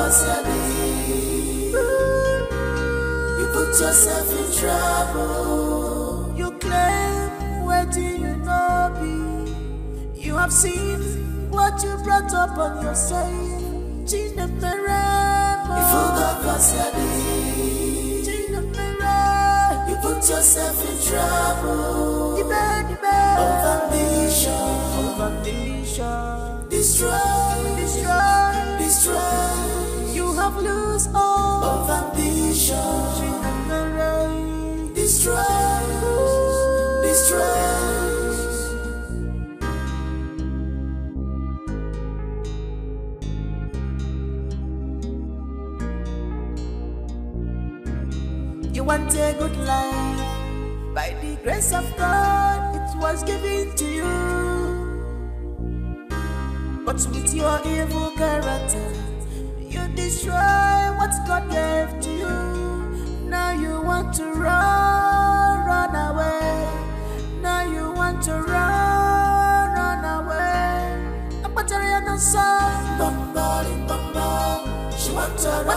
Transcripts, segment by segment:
You put yourself in trouble. You claim, where do you know me? You have seen what you brought up on yourself. You put yourself in trouble. Of ambition. Destroy. You have lost all of ambition. Destroy. You want a good life. By the grace of God, it was given to you. But with your evil character, you destroy what God gave to you. Now you want to run away. Now you want to run away. She wants to run away.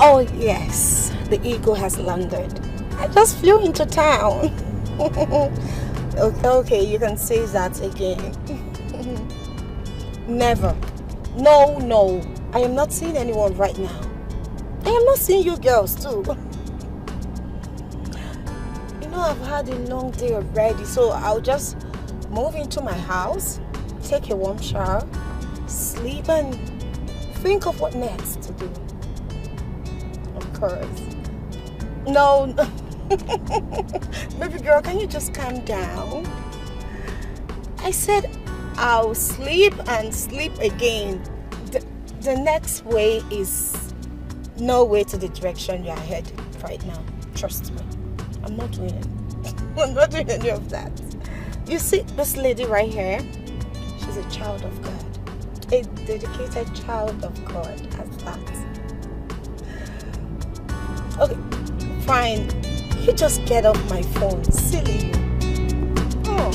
Oh yes, the Eagle has landed. I just flew into town. Okay, you can say that again. Never. No. I am not seeing anyone right now. I am not seeing you girls too. You know, I've had a long day already, so I'll just move into my house, take a warm shower, sleep, and think of what next to do. Of course. No. Baby girl, can you just calm down? I said I'll sleep and sleep again. The next way is no way to the direction you're headed right now. Trust me. I'm not doing it. I'm not doing any of that. You see this lady right here? She's a child of God. A dedicated child of God as that. Okay, fine. You just get off my phone. Silly you. Oh.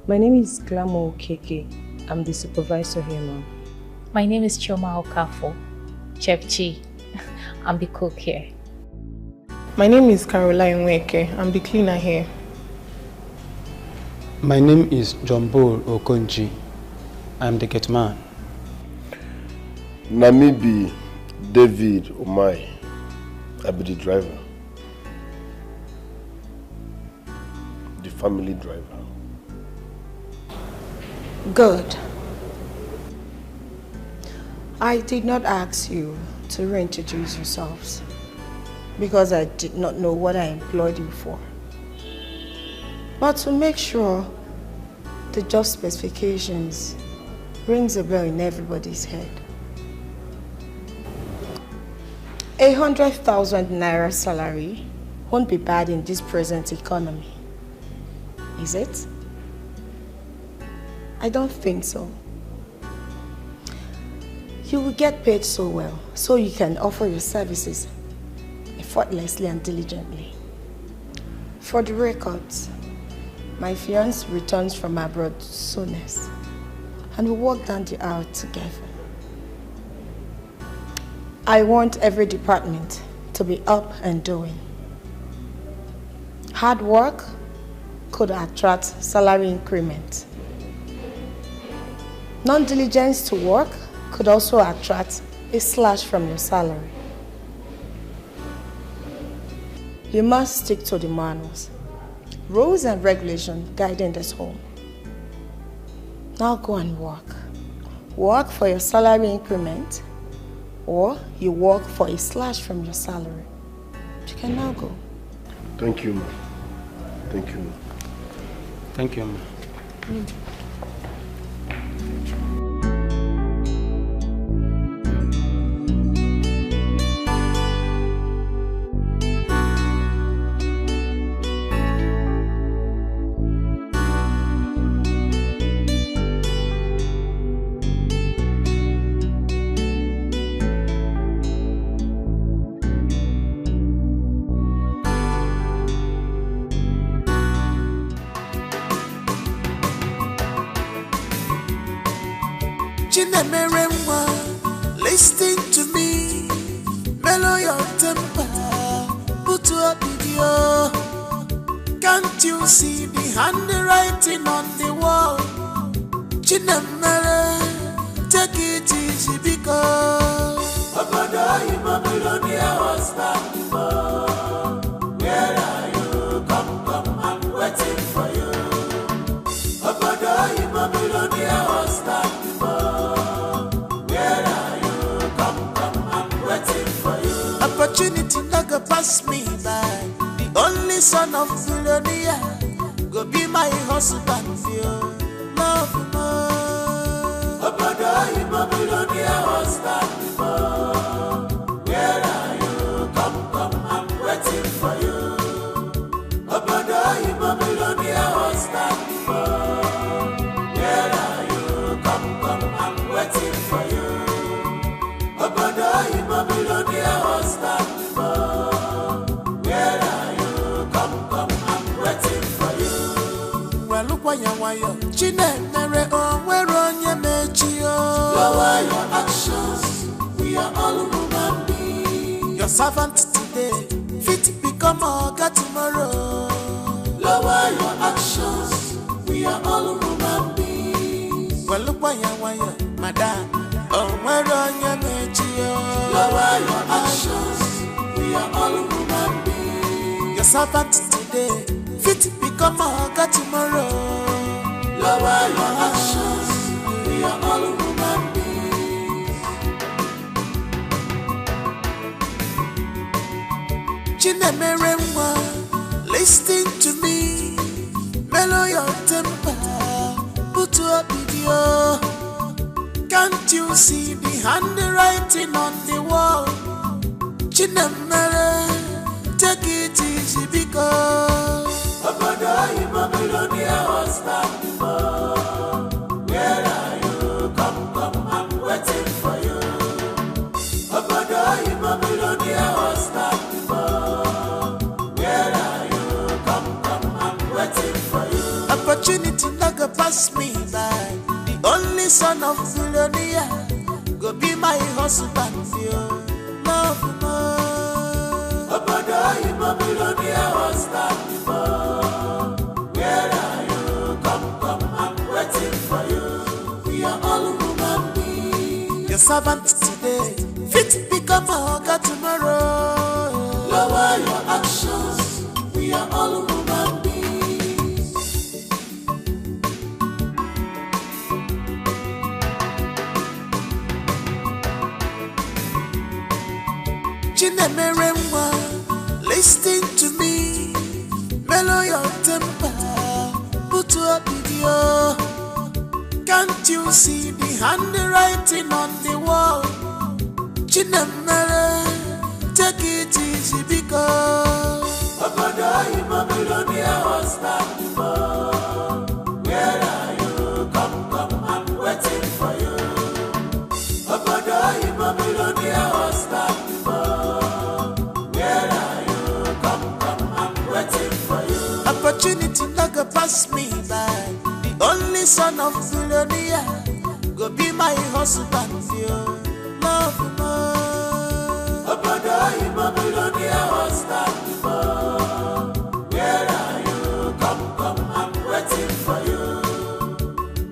My name is Glamo Keke. I'm the supervisor here, ma'am. My name is Chioma Okafo, Chef Chi. I'm the cook here. My name is Caroline Weke. I'm the cleaner here. My name is Jumbo Okonji. I'm the gate man. Namibi David Omai. I be the driver. The family driver. Good. I did not ask you to reintroduce yourselves because I did not know what I employed you for. But to make sure the job specifications rings a bell in everybody's head. 100,000 naira salary won't be bad in this present economy, is it? I don't think so. You will get paid so well, so you can offer your services effortlessly and diligently. For the records, my fiancé returns from abroad soonest, and we'll walk down the aisle together. I want every department to be up and doing. Hard work could attract salary increment. Non-diligence to work could also attract a slash from your salary. You must stick to the manuals, rules and regulations guiding this home. Now go and work. Work for your salary increment, or you work for a slash from your salary. You can now go. Thank you, ma. Thank you, ma. Thank you, ma. Listen to me, mellow your temper, put your video. Can't you see the handwriting on the wall? Chinemere, take it easy because Obodo Imamilonia was back before. Where are you? Come, I'm waiting for you. Obodo Imamilonia was back before. Opportunity not go pass me by. The only son of Philonia go be my husband. Love more. Obodo Imamilonia was back before. Where are you? Come, I'm waiting for you. Obodo Imamilonia was back before. Where are you? Come, I'm waiting for you. Obodo Imamilonia was back before. Where are you? Come, I'm waiting for you. Well, look why you're Chinemere, where on your mechio. Lower your actions, we are all human beings. Your servant today, fit become a God tomorrow. Lower your actions, we are all human beings. Well, look why you're madam. Where on your mechio. Lower your actions, we are all human beings. Your servant today, fit become a God tomorrow. Lower your actions, we are all human beings. Chinemere, listen to me, mellow your temper, put your video. Can't you see the handwriting on the wall? Chinemere, take it easy because Obodo Imamilonia was back before. Where are you? Come, I'm waiting for you. Obodo Imamilonia was back before. Where are you? Come, I'm waiting for you. Opportunity not go servant today, fit become a God tomorrow. Lower your actions, we are all human beings. Chinemeremwa, listen to me, mellow your temper, put to a video. Can't you see the handwriting on the wall? Chinemere, take it easy because Abadai Babylonia was back before. Where are you? Come, I'm waiting for you. Abadai Babylonia was back before. Where are you? Come, I'm waiting for you. Opportunity never pass me by. The only son of Philonia go be my husband, yo. Love more. Abadai Babylonia was back before. Where are you? Come, I'm waiting for you.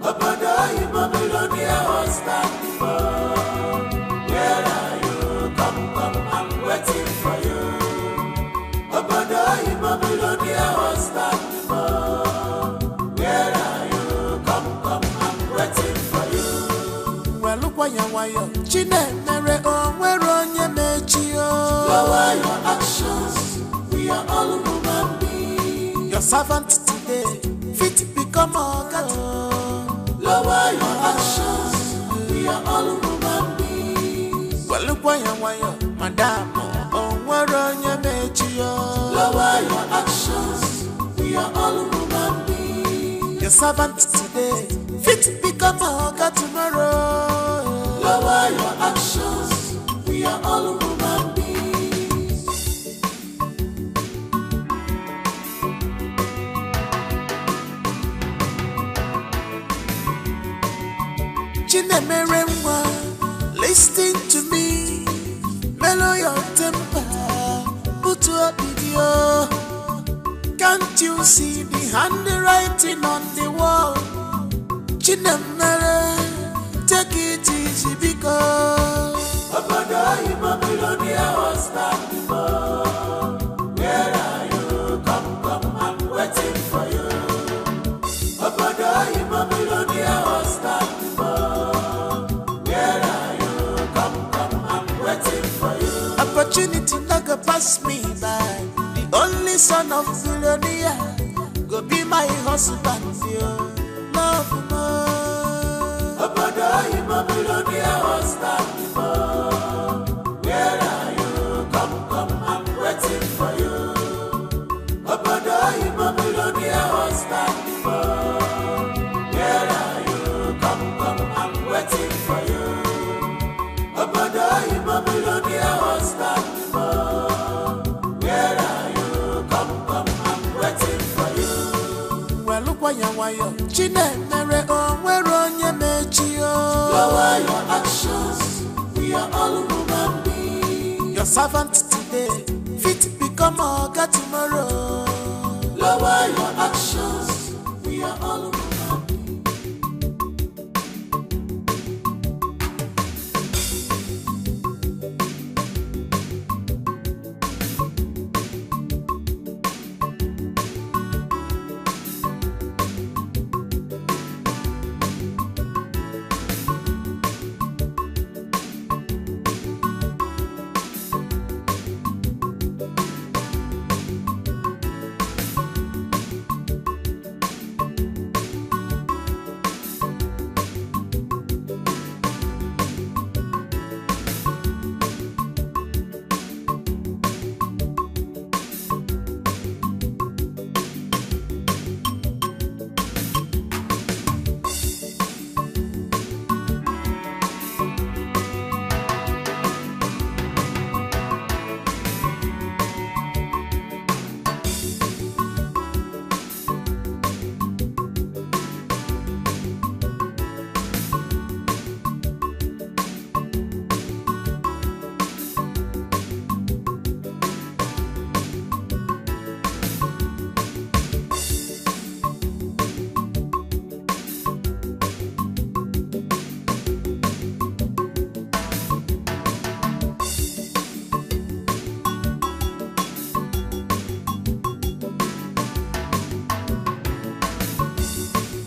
Abadai Babylonia was back before. Where are you? Come, I'm waiting for you. Abadai Babylonia was back before. Where are you? Come, I'm waiting for you. Well, look why you're Chinemere onye mechio. Lower your actions, we are all human beings. Your servant today, fit become a God. Lower your actions, we are all human beings. Well, look why you're Madame onye mechio. Lower your actions, we are all human beings. Your servant today, fit become a God tomorrow. Lower your actions, we are all human beings. Chinemeremwa, listen to me, mellow your temper, put to a video. Can't you see the handwriting on the wall? Chinemere, take it easy because Abadai Babylonia was back before. Where are you? Come, I'm waiting for you. Abadai Babylonia was back before. Where are you? Come, I'm waiting for you. Opportunity never pass me by. The only son of Philonia go be my husband, yo. Love more. Abadai Babylonia was back before. Where are you? Come, I'm waiting for you. Abadai Babylonia was back before. Where are you? Come, I'm waiting for you. Abadai Babylonia was back before. Where are you? Come, I'm waiting for you. Well, look why you're Chinemere onye mechio. Lower your actions, we are all human beings. Your servant today, fit become a God tomorrow. Lower your actions, we are all human beings.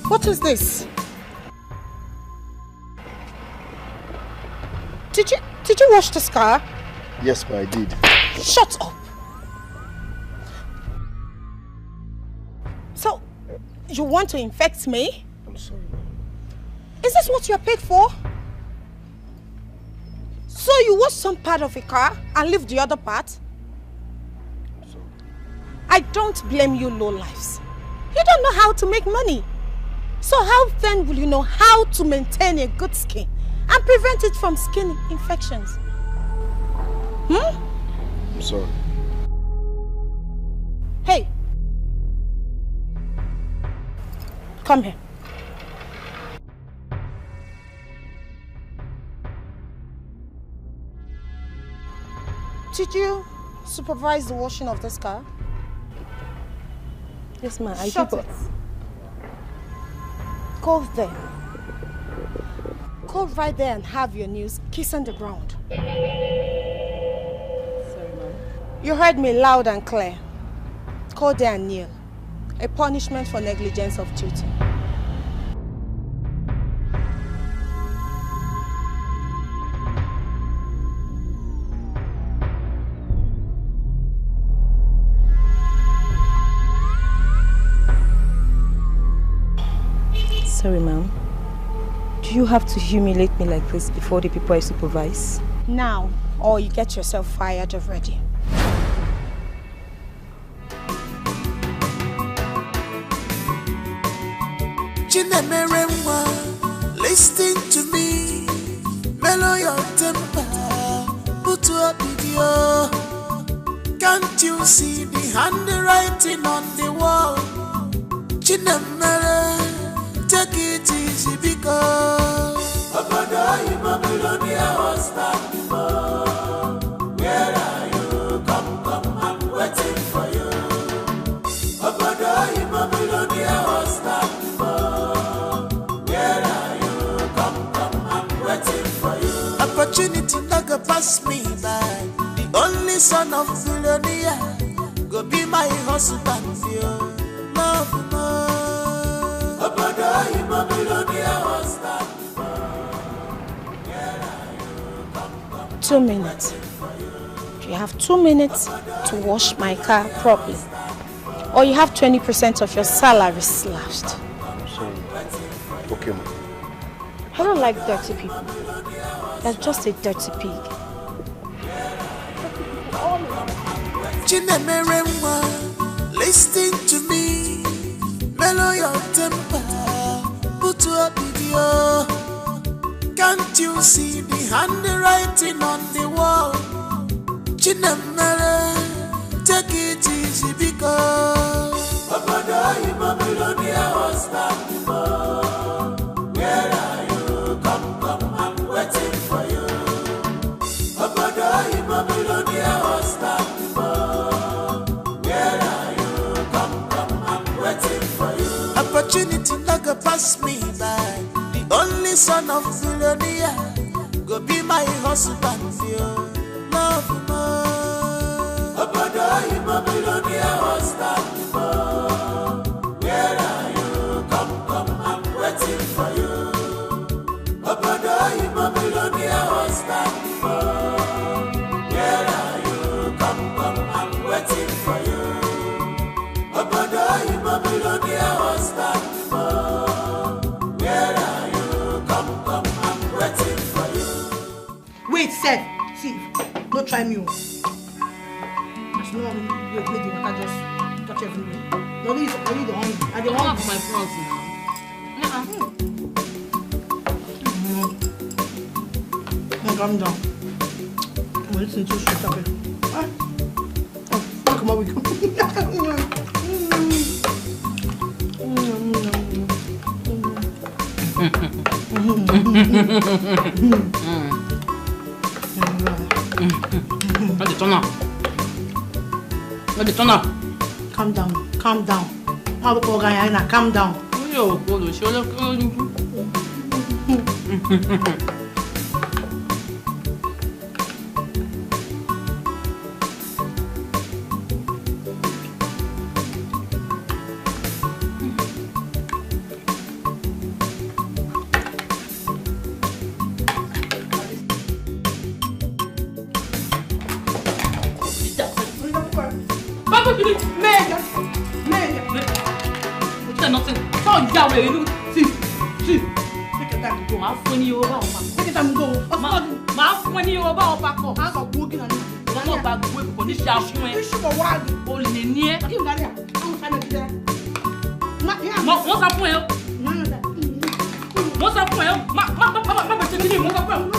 What is this? Did you wash this car? Yes, ma, I did. Shut up! So, you want to infect me? I'm sorry. Is this what you're paid for? So you wash some part of a car and leave the other part? I'm sorry. I don't blame you lowlifes. You don't know how to make money. So how then will you know how to maintain a good skin and prevent it from skin infections? I'm sorry. Hey. Come here. Did you supervise the washing of this car? Yes, ma'am. I Shut did. it. Go there. Go right there and have your news kissing the ground. Sorry, ma'am. You heard me loud and clear. Go there and kneel. A punishment for negligence of duty. Sorry, ma'am. Do you have to humiliate me like this before the people I supervise? Now, or you get yourself fired already. Listen to me, mellow your temper, put up video. Can't you see the handwriting on the wall? Chinemere, take it easy because Abada, you Babylonia was not before. Where are you? Come, I'm waiting for you. Abada, you Babylonia was not before. Where are you? Come, I'm waiting for you. Opportunity never pass me by. The only son of Philonia go be my husband, yo. Love, love. Abada, you Babylonia was not before. Where are you? Come, 2 minutes. You have 2 minutes to wash my car properly. Or you have 20% of your salary slashed. I'm sorry. Okay, ma. I don't like dirty people. You're just a dirty pig. Chinemeremwa, listen to me. Mellow your temper, put up video. Can't you see the handwriting on the wall? Chinemere, take it easy because Abada, you Babylonia was not before. Where are you? Come, I'm waiting for you. Abada, you Babylonia was not before. Where are you? Come, I'm waiting for you. Opportunity never pass me by. The only son of Philonia go be my husband, yo. Love, love. Abada, you Babylonia was not before. Where are you? Come, I'm waiting for you. Abada, you Babylonia was not before. Where are you? Come, I'm waiting for you. Abada, you Babylonia was not before. Where are you? Come, I'm waiting for you. Wait, Seth. See, don't try me. It's not wait, you can just touch everywhere. No, this is only the one. I don't want my front now. Calm down. I'm listening to you straight up here. Oh, come on, we go. Calm down, calm down. Calm down. Nothing. So you see. Take your time to go. I'll phone you over. Take your time to go. I'll phone you over. I'll go working on it. I'm not back work for this shall swing. You should go wild. Only near. I'm trying to get what's up, well? What's up, well? My taking what's up, well?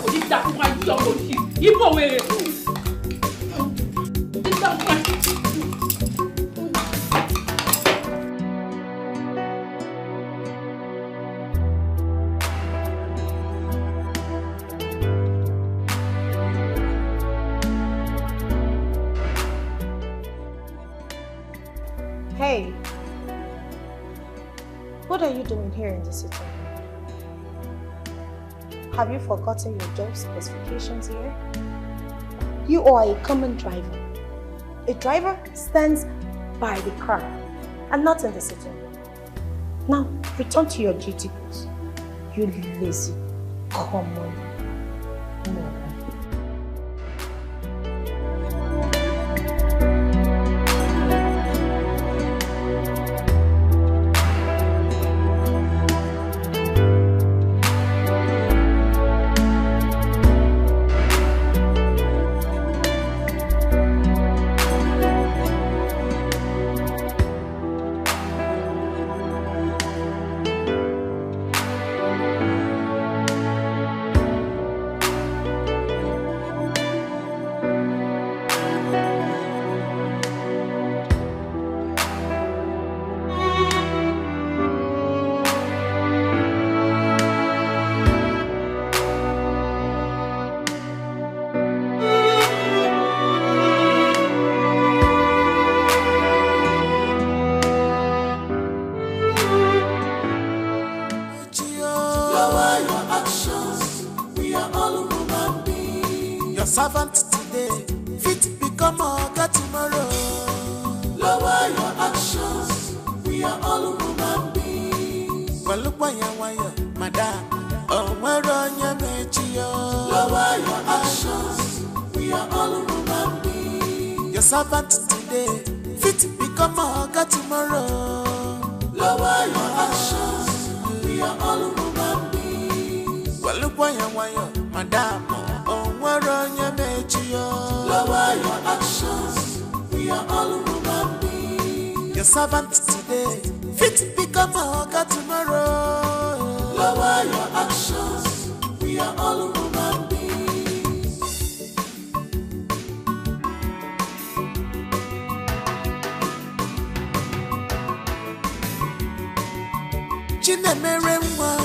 This that why you go away. This that Hey, what are you doing here in the city? Have you forgotten your job specifications here? You are a common driver. A driver stands by the car and not in the city. Now, return to your duty post. You lazy, common moron. Servant today, fit become a tomorrow. Lower your actions, we are all human beings. Well, look why madam, oh, where on your metio. Lower your actions, we are all human beings. Your servant today, fit become a tomorrow. Lower your actions, we are all human beings. Well, look why madam. Lower your actions, we are all human beings. Your servant today, fit become a God tomorrow. Lower your actions, we are all human beings. Chinemeremwa,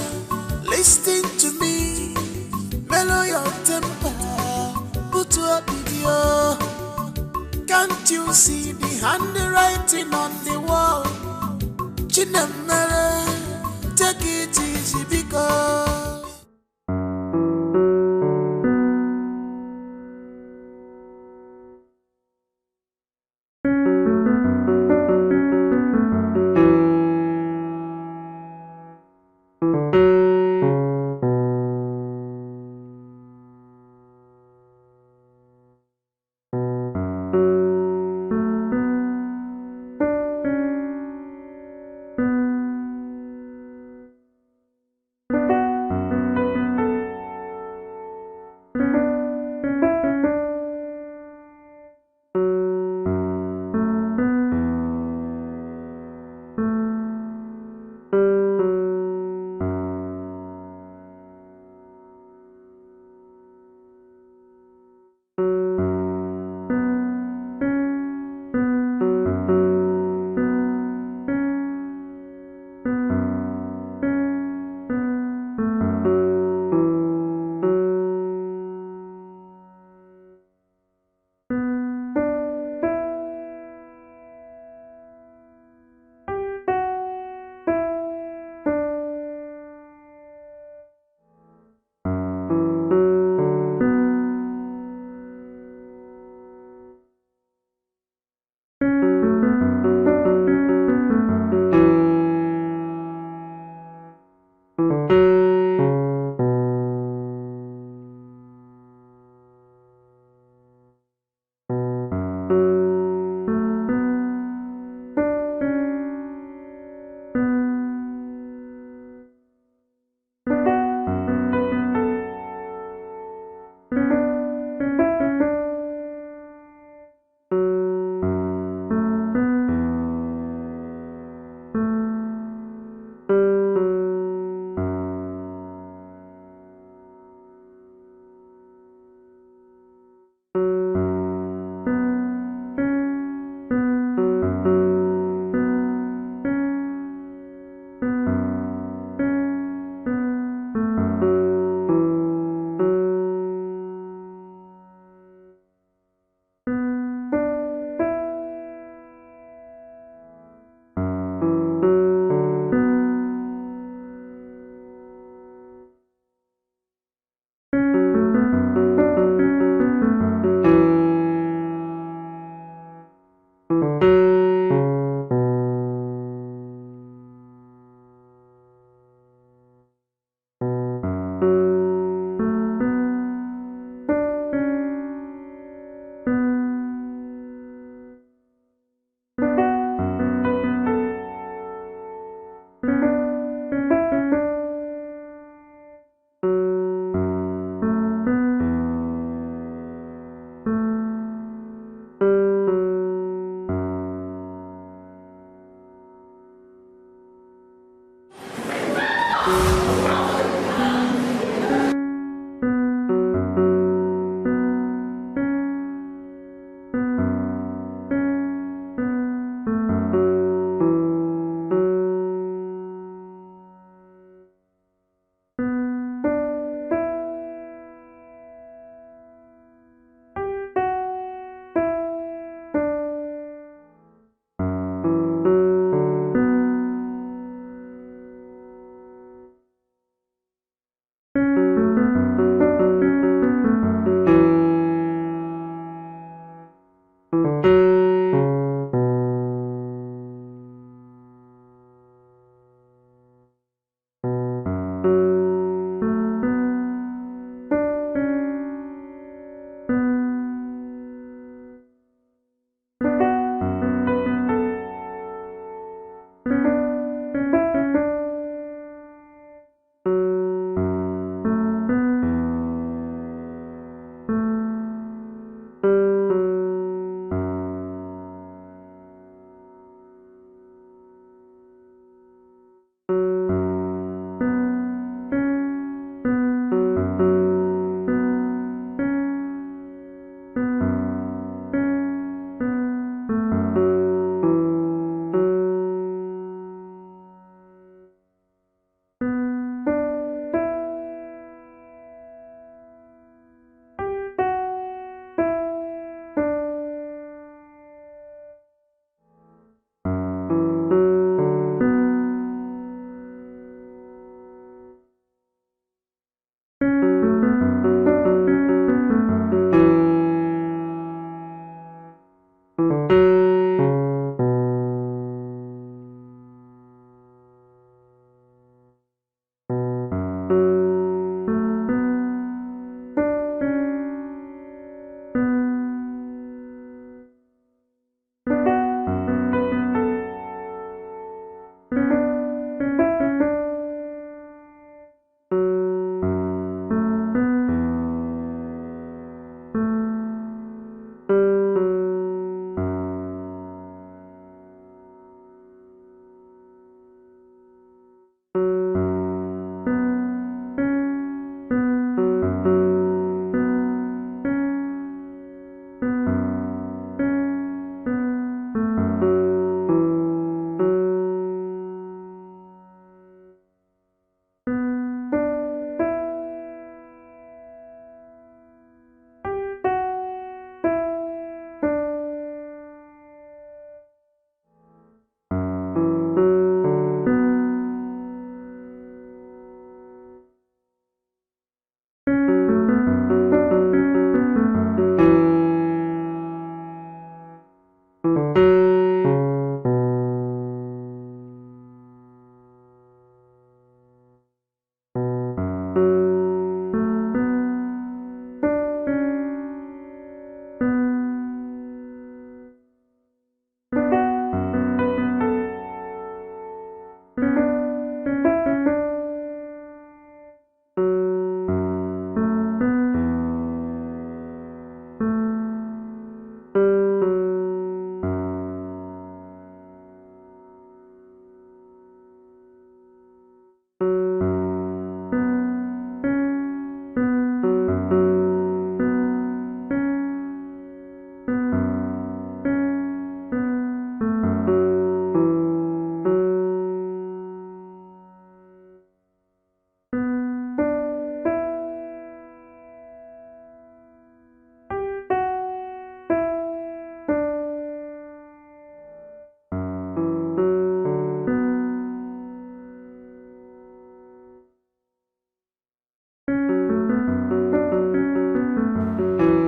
listen to me, mellow your temper. Put up video. Can't you see the handwriting on the wall? Chinemere, take it easy because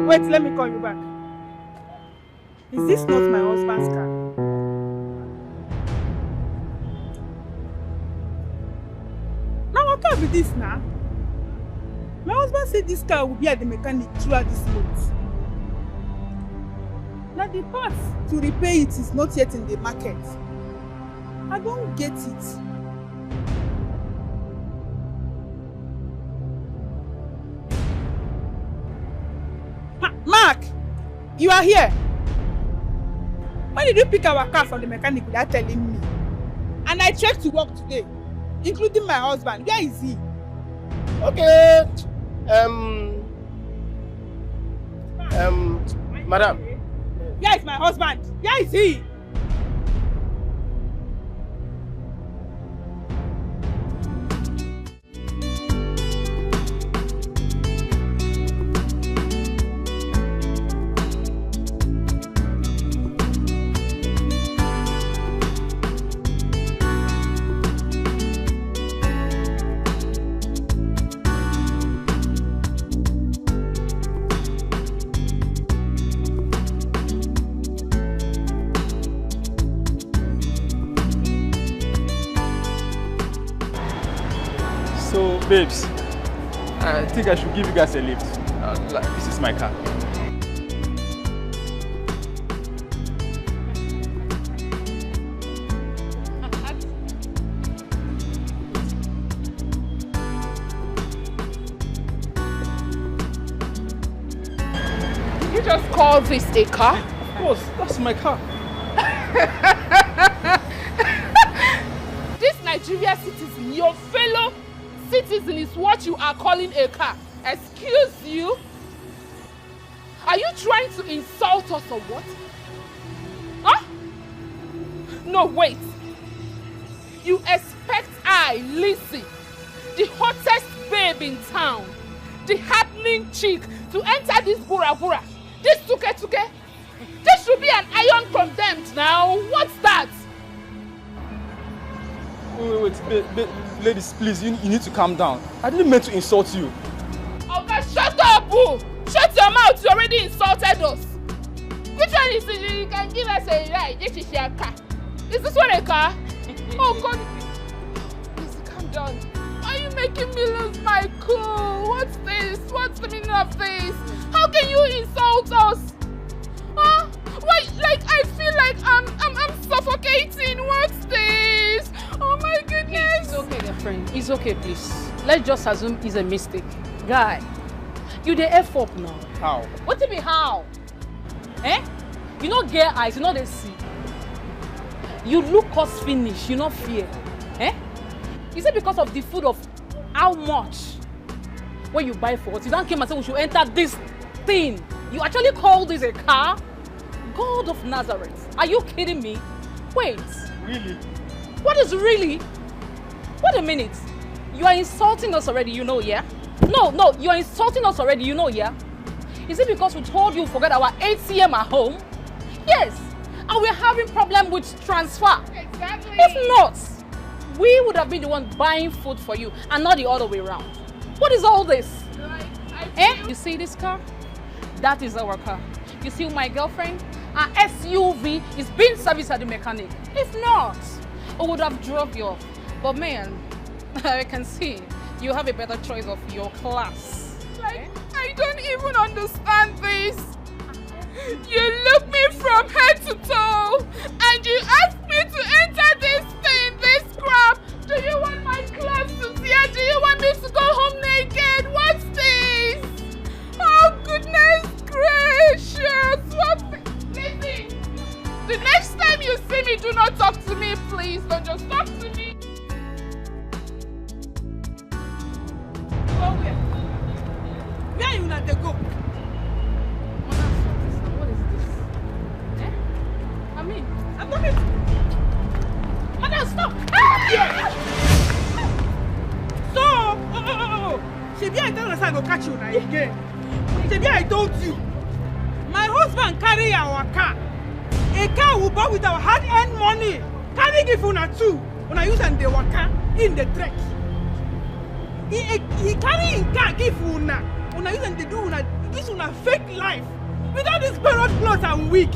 Wait, let me call you back. Is this not my husband's car? Now what can be this now? My husband said this car will be at the mechanic throughout this month. Now the parts to repair it is not yet in the market. I don't get it. Mark, you are here. Why did you pick our car from the mechanic without telling me? And I checked to work today, including my husband. Where is he? Okay. Madam. Where is my husband? Where is he? Babes, I think I should give you guys a lift. This is my car. Did you just call this a car? Of course, that's my car. This Nigerian citizen, your fellow citizen, is what you are calling a car. Excuse you? Are you trying to insult us or what? Huh? No, wait. You expect I, Lizzie, the hottest babe in town, the happening chick, to enter this bura, this tuke? This should be an iron condemned now. What's that? Wait, ladies, please, you need to calm down. I didn't mean to insult you. Okay, shut up, boo! Shut your mouth, you already insulted us. Which one is it? You can give us a ride. This is your car. Is this one a car? Oh, God. Please, calm down. Why are you making me lose my cool? What's this? What's the meaning of this? How can you insult us? Huh? Why, like, I feel like I'm suffocating. What's this? Oh my goodness. It's okay, dear friend. It's okay, please. Let's just assume it's a mistake. Guy, you the F up now. How? What do you mean how? Eh? You not get eyes, you know they see. You look us finish, you not fear. Eh? Is it because of the food of how much? When you buy for what? You don't came and say we should enter this thing. You actually call this a car? God of Nazareth. Are you kidding me? Wait. Really? What is really? Wait a minute. You are insulting us already, you know, yeah? No, you are insulting us already, you know, yeah? Is it because we told you forget our ATM at home? Yes. And we're having problem with transfer. Exactly. If not, we would have been the one buying food for you and not the other way around. What is all this? You see this car? That is our car. You see my girlfriend? Our SUV is being serviced at the mechanic. If not, I would have drove you off. But man, I can see you have a better choice of your class. Like, I don't even understand this. You look me from head to toe and you ask me to enter this thing, this crap. Do you want my clothes to tear? Do you want me to go home naked? What's this? Oh, goodness gracious. What's this? Listen, the next time you see me, do not talk to me, please. Don't just talk to me. Where are you not to go? What is this? Eh? I mean, I'm talking. Madam, stop! Yeah. So, Shebi, I tell us I go catch you now again. Shebi, I told you. My husband carry our car. A car we bought with our hard-earned money. Carry give una two. Una use and the waka in the trek. He carry his car give una. Una use and they do una. This una fake life. Without this borrowed clothes and wig.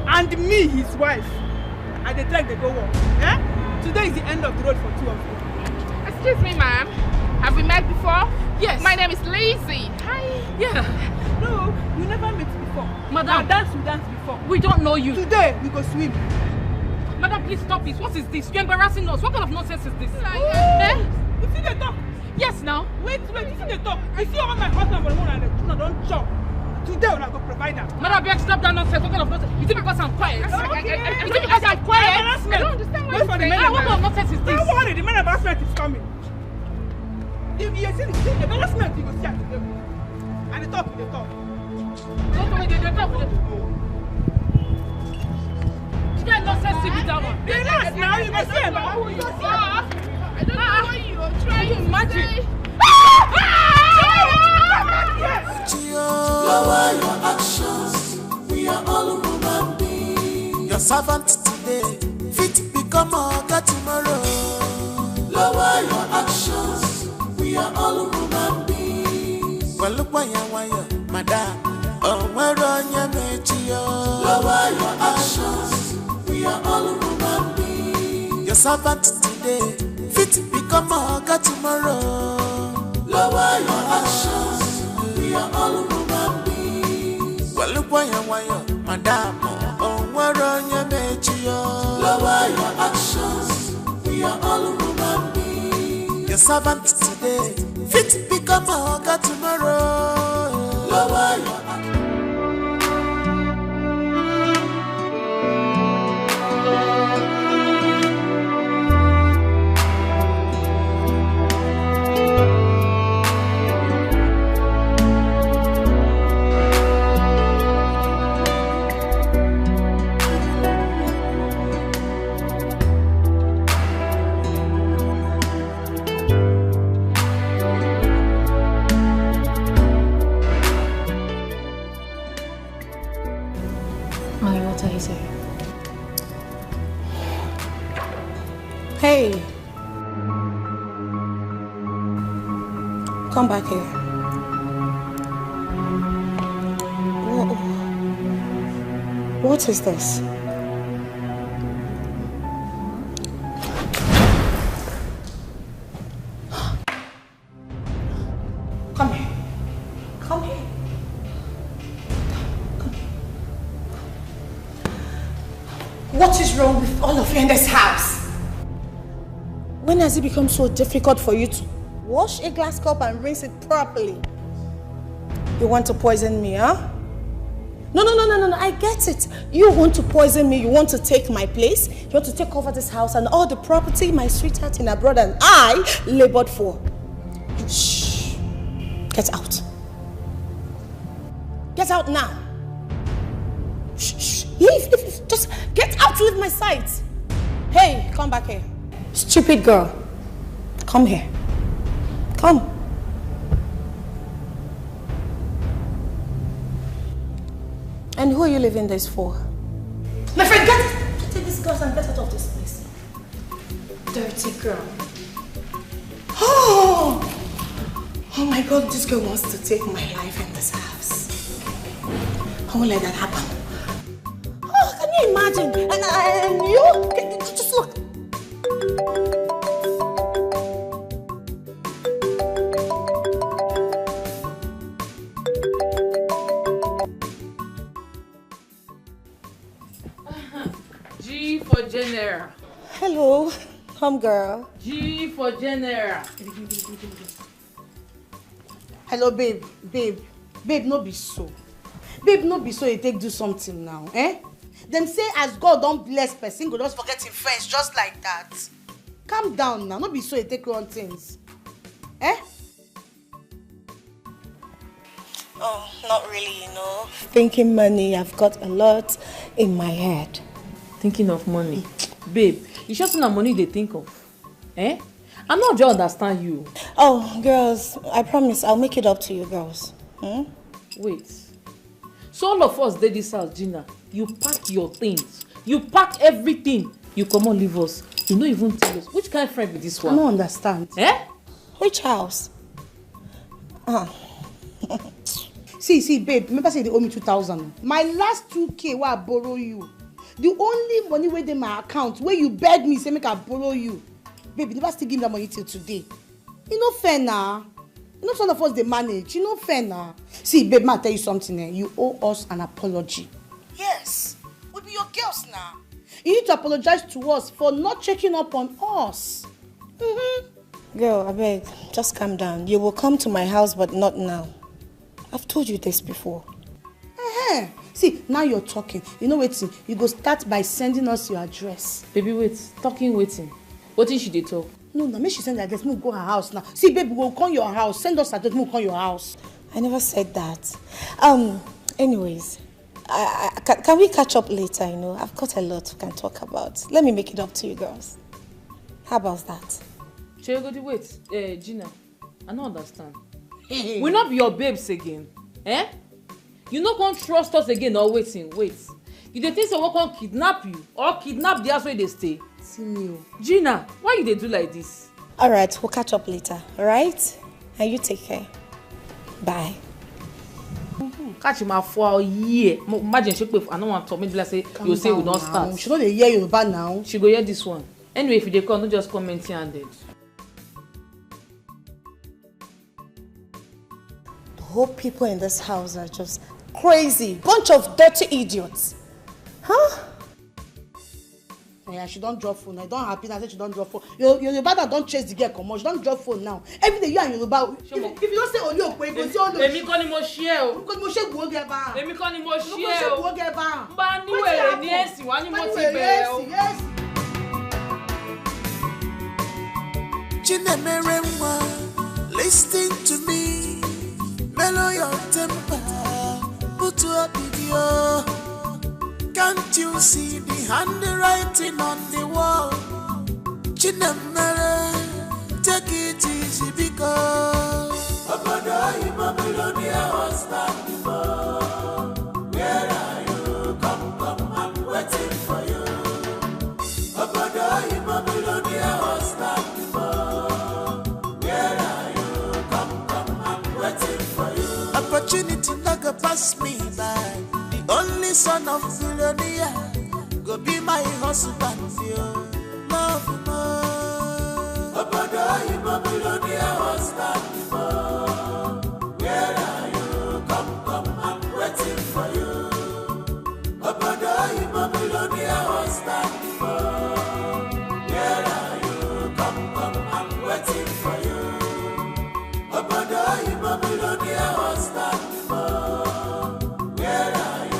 and me, his wife. And they take the go walk. Eh? Today is the end of the road for two of you. Excuse me, ma'am. Have we met before? Yes. My name is Lizzie. Hi. Yeah. No, we never met before. Madam. We danced before. We don't know you. Today, we go swim. Madam, please stop this. What is this? You're embarrassing us. What kind of nonsense is this? Eh? You see the talk? Yes, now. Wait, you see the talk? I see all my husband for the moon and the tuna don't chop. Today, we're not going to provide that. Madam, beg, stop that nonsense. What kind of nonsense? Is it because I'm quiet? Okay. Is it because I'm quiet? I don't understand what you're saying. What kind of nonsense is this? Don't worry, the man embarrassment is coming. If you see the embarrassment, you will see at the table. And the talk. Don't worry, they talk. You get nonsense with that one. Relax now, you must see embarrassment. I don't know what you are trying to imagine. Lower your actions. We are all human beings. Your servant today, fit become a God tomorrow. Lower your actions. We are all human beings. Well, look why you, madam. Oh, where on your nature? Lower your actions. We are all human beings. Your servant today, fit become a God tomorrow. Lower your actions. We are all human beings. Well, look why you, madam. Oh, where on your nature? Lower your actions. We are all human beings. Your servant today, fit become a God tomorrow. Lower your actions. Hey, come back here. What is this? Come here. Come here. What is wrong with all of you in this house? When has it become so difficult for you to wash a glass cup and rinse it properly? You want to poison me, huh? No, I get it. You want to poison me, you want to take my place, you want to take over this house and all the property my sweetheart in abroad and I labored for. Shh. Get out. Get out now. Shh. Leave. Just get out, leave my sight. Hey, come back here. Stupid girl. Come here. Come. And who are you leaving this for? My friend, take this glass and get out of this place. Dirty girl. Oh my God, this girl wants to take my life in this house. I won't let that happen. Oh, can you imagine? And you, just look. G for General. Hello, come girl. G for General. Hello, babe, no be so. Babe, no be so you take do something now, eh? Them say as God don't bless person, go just forget him friends just like that. Calm down now, no be so you take wrong things. Eh? Oh, not really, you know. Thinking money, I've got a lot in my head. Thinking of money? Babe, you sure not money they think of? Eh? I'm not just understand you. Oh, girls, I promise I'll make it up to you girls. Wait. So all of us did this house, Gina. You pack your things. You pack everything. You come on, leave us. You don't even tell us. Which kind of friend be this one? I don't understand. Eh? Which house? See, babe, remember say they owe me 2,000. My last 2K where I borrow you. The only money where in my account, where you beg me, say make I borrow you. Baby, never still give me that money till today. You know fair now. You know some of us they manage. You know fair now. See, babe, ma tell you something. You owe us an apology. Yes, we be your girls now. You need to apologize to us for not checking up on us. Girl, I beg, just calm down. You will come to my house, but not now. I've told you this before. See, now you're talking. You know waiting. You go start by sending us your address. Baby, wait. Talking waiting. What did she talk? No, make she send the address. We'll go her house now. See, baby, we'll call your house. Send us address. We'll call your house. I never said that. Anyways, can we catch up later? You know, I've got a lot we can talk about. Let me make it up to you girls. How about that? Wait, Gina, I don't understand. We'll not be your babes again. You not gonna trust us again or waiting. Wait. You dey think someone can kidnap you or kidnap the house where they stay? See me. Gina, why you dey do like this? Alright, we'll catch up later, alright? And you take care. Bye. Catch him for a year. Imagine she pay. I don't want to talk. Maybe like say you say we don't start. She don't hear you bad now. She go hear this one. Anyway, if they come, don't just comment here and dead. The whole people in this house are just crazy. Bunch of dirty idiots. Huh? Yeah, she don't drop phone. I don't happy now. She don't drop phone. Your brother don't chase the girl come on. She don't drop phone now. Every day you and Yoruba. If you don't say Oli Okwe, you go say Oli. Èmi kọ́ ni mo share o. Because mo share go get ba. Èmi kọ́ ni mo share o. Go get ba. Ba ni wèrè ni esi wa ni mo ti bẹ̀rẹ̀ o. Yes. Chinemeremwa, listen to me. Mellow your temper. Put to a video. Can't you see the handwriting on the wall? Chinemere, take it easy because Obodo Babylonia was not before. Where are you? Come, I'm waiting for you. Obodo Babylonia was not before. Where are you? Come, I'm waiting for you. Opportunity not go pass me by. Only son of Philonia, go be my husband, yo. Love more. Obodo Babylonia was not before. Where are you? Come, I'm waiting for you. Obodo Babylonia was not before. Where are you? Come, I'm waiting for you. Obodo Babylonia was not before. Where are you?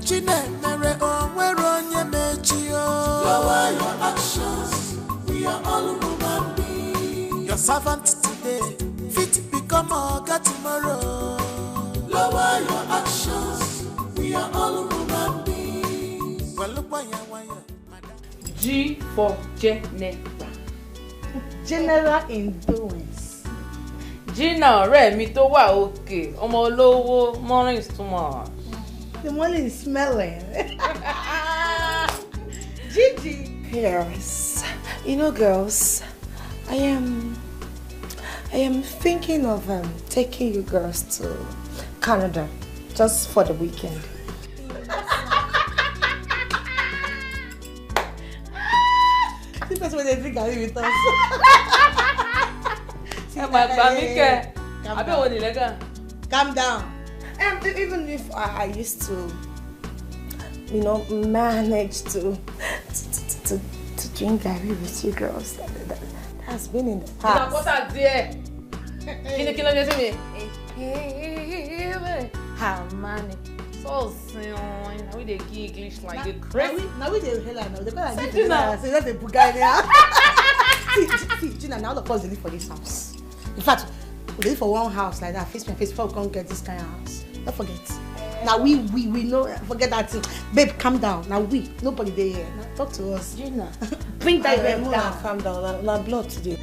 Chinemere onwere onye mechi o. Lower your actions, we are all human beings. Your servant today, fit become oga tomorrow. Lower your actions, we are all human beings. G for Jennifer. General influence. Gina, ọ̀rẹ́ mi tó wà òkè. Ọmọ olówó, morning is too much. The money is smelling. Gigi. Yes. You know, girls, I am thinking of taking you girls to Canada just for the weekend. This is when they drink and with us. Calm down. Even if I used to, you know, manage to drink Gary with you girls, that has been in the past. What's that there? Can you see me? How many? So soon. Now we dey give English like the crazy. Now we dey hell now. They call like Gina. Say that's a Bulgaria. See, Gina. Now all of us live for this house. In fact, we live for one house like that. Face to face before we can't get this kind of house. Don't forget. Now we know. Forget that thing. Babe, calm down. Now nobody there here. Now talk to us. Gina, bring that babe down. Calm down. Now blood today.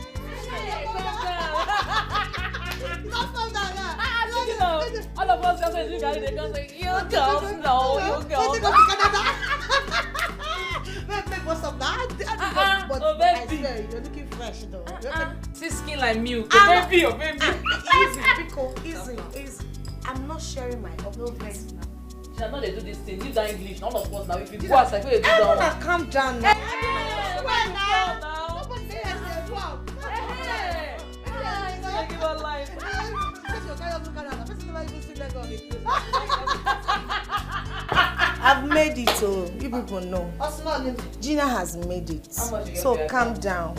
All of us just look at it, they come say, you girls know, you girls. Babe, what's up now? But oh, baby. I swear, you're looking fresh though. See skin like milk. Baby, oh baby. Easy, pickle, easy. I'm not sharing my updates. Gina, now they do this thing. Use that English. None of us now. If you go outside, they do that one. Calm down now. Nobody say yes, yes, wow. Give her life. I've made it, so you people know. Gina has made it. So calm down.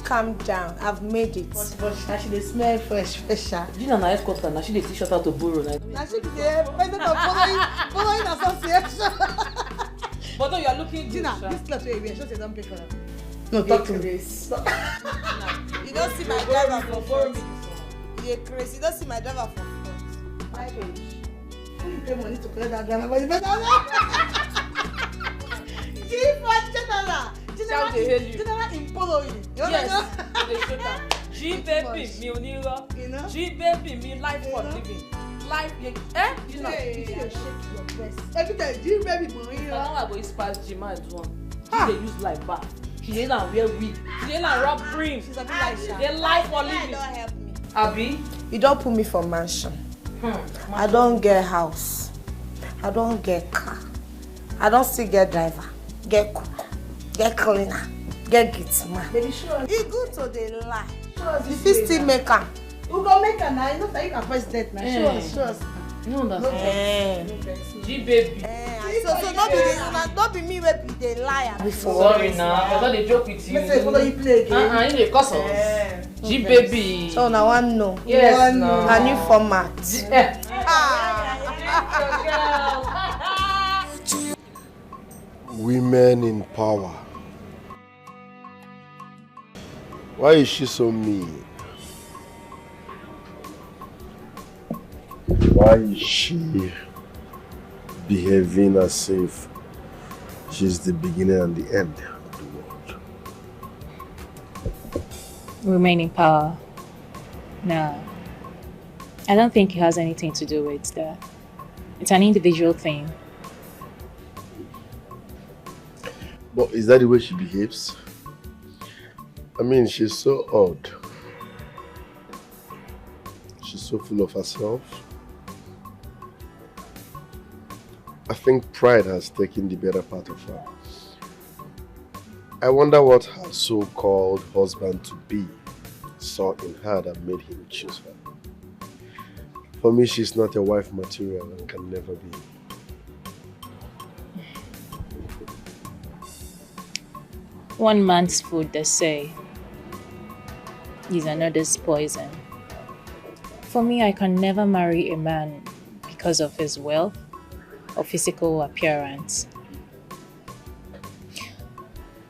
Calm down. I've made it. Now she smell fresh. Gina na escort na she dey t-shirt out to borrow na. Now she be the president of following association. But you are looking Gina, good, this cloth wey you wear, show say don't pay for that. No, talk to me. You don't see my driver for front. You're crazy. You don't see my driver for front. My page. Who you pay money to collect that driver? But you better not. General in following. Yes, they show that. G baby, me onira. G baby, me life for living. Life, eh? You know, you shake your breast. Every time, G baby, monira. I go use pass G man do one. They use like bath. She dey now wear wig. She dey now rub cream. She's a bit like Sha. They life for living. Don't help me. Abi? You don't put me for mansion. I don't get house. I don't get car. I don't still get driver. Get cook. Get cleaner. Get gitman. Baby, sure. It's good to the lie. Sure. If you still make her. Who go make her now? You know that you can president now. Sure. You know understand? G baby. So don't be me wey be the liar before. Sorry now, I thought they joke with you. Let's say follow you play again. You dey cuss us. G baby. So now one no. Yes, no. A new format. Women in power. Why is she so mean? Why is she behaving as if she's the beginning and the end of the world? Remain in power. No. I don't think it has anything to do with that. It's an individual thing. But is that the way she behaves? I mean, she's so odd. She's so full of herself. I think pride has taken the better part of her. I wonder what her so-called husband-to-be saw in her that made him choose her. For me, she's not a wife material and can never be. One man's food, they say, is another's poison. For me, I can never marry a man because of his wealth or physical appearance.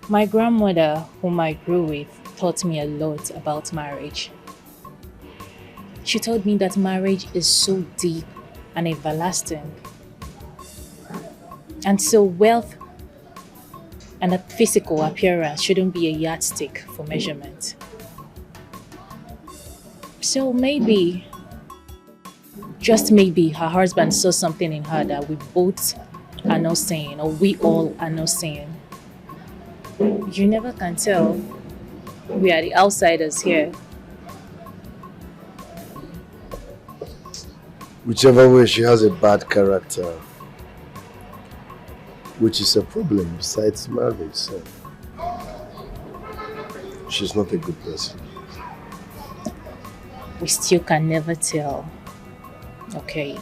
My grandmother, whom I grew with, taught me a lot about marriage. She told me that marriage is so deep and everlasting. And so wealth and a physical appearance shouldn't be a yardstick for measurement. So maybe, just maybe, her husband saw something in her that we both are not seeing, or we all are not seeing. You never can tell. We are the outsiders here. Whichever way, she has a bad character, which is a problem besides marriage. So she's not a good person. We still can never tell. Okay.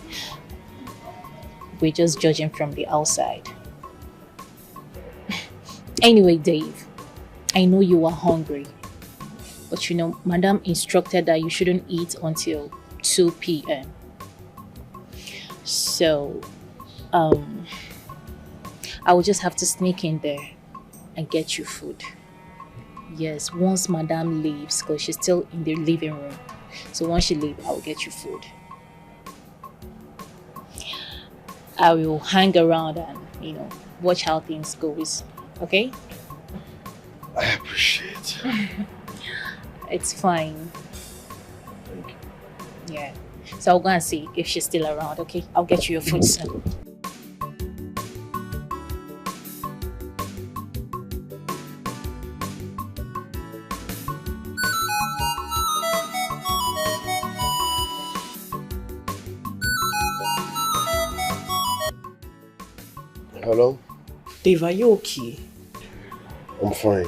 We're just judging from the outside. Anyway, Dave, I know you are hungry. But you know, Madam instructed that you shouldn't eat until 2 p.m. So, I will just have to sneak in there and get you food. Yes, once Madam leaves, because she's still in the living room. So once she leaves, I will get you food. I will hang around and, watch how things goes. Okay? I appreciate it. It's fine. Thank you. Yeah. So I'll go and see if she's still around, okay? I'll get you your food soon. Hello? Dave, are you okay? I'm fine.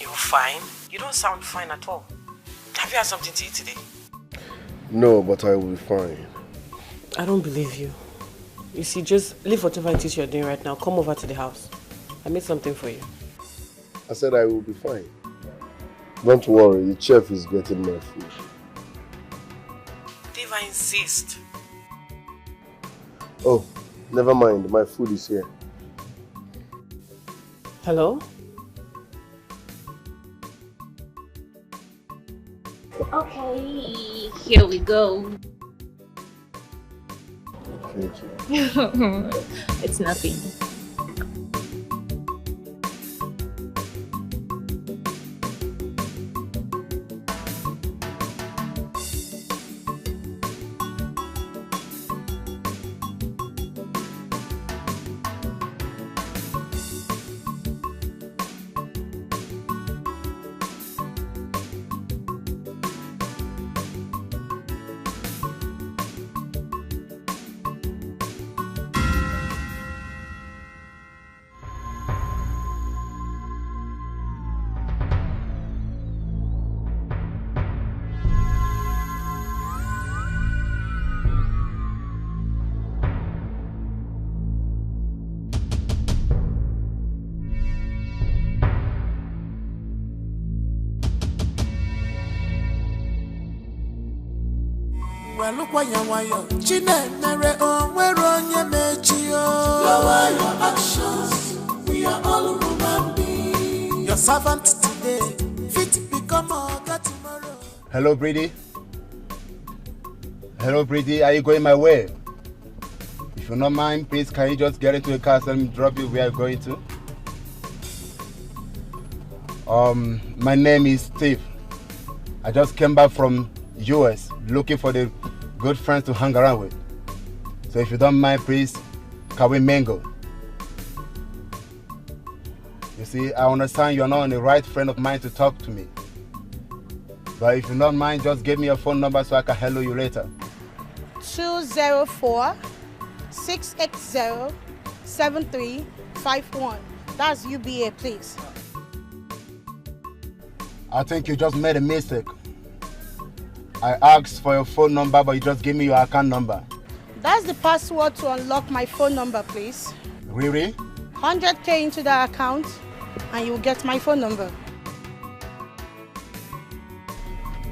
You're fine? You don't sound fine at all. Have you had something to eat today? No, but I will be fine. I don't believe you. You see, just leave whatever it is you're doing right now. Come over to the house. I made something for you. I said I will be fine. Don't worry, the chef is getting my food. Dave, I insist. Oh, never mind. My food is here. Hello? Okay, here we go. Thank you. It's nothing. Lower your actions, we are all human beings. Your servant today, fit become a tomorrow. Hello, Brady. Hello, Brady. Are you going my way? If you don't mind, please, can you just get into the car and let me drop you where you're going to? My name is Steve. I just came back from US looking for the good friends to hang around with. So if you don't mind, please, can we mingle? You see, I understand you're not the right friend of mine to talk to me. But if you don't mind, just give me your phone number so I can hello you later. 204-680-7351. That's UBA, please. I think you just made a mistake. I asked for your phone number, but you just gave me your account number. That's the password to unlock my phone number, please. Really? 100K into the account, and you'll get my phone number.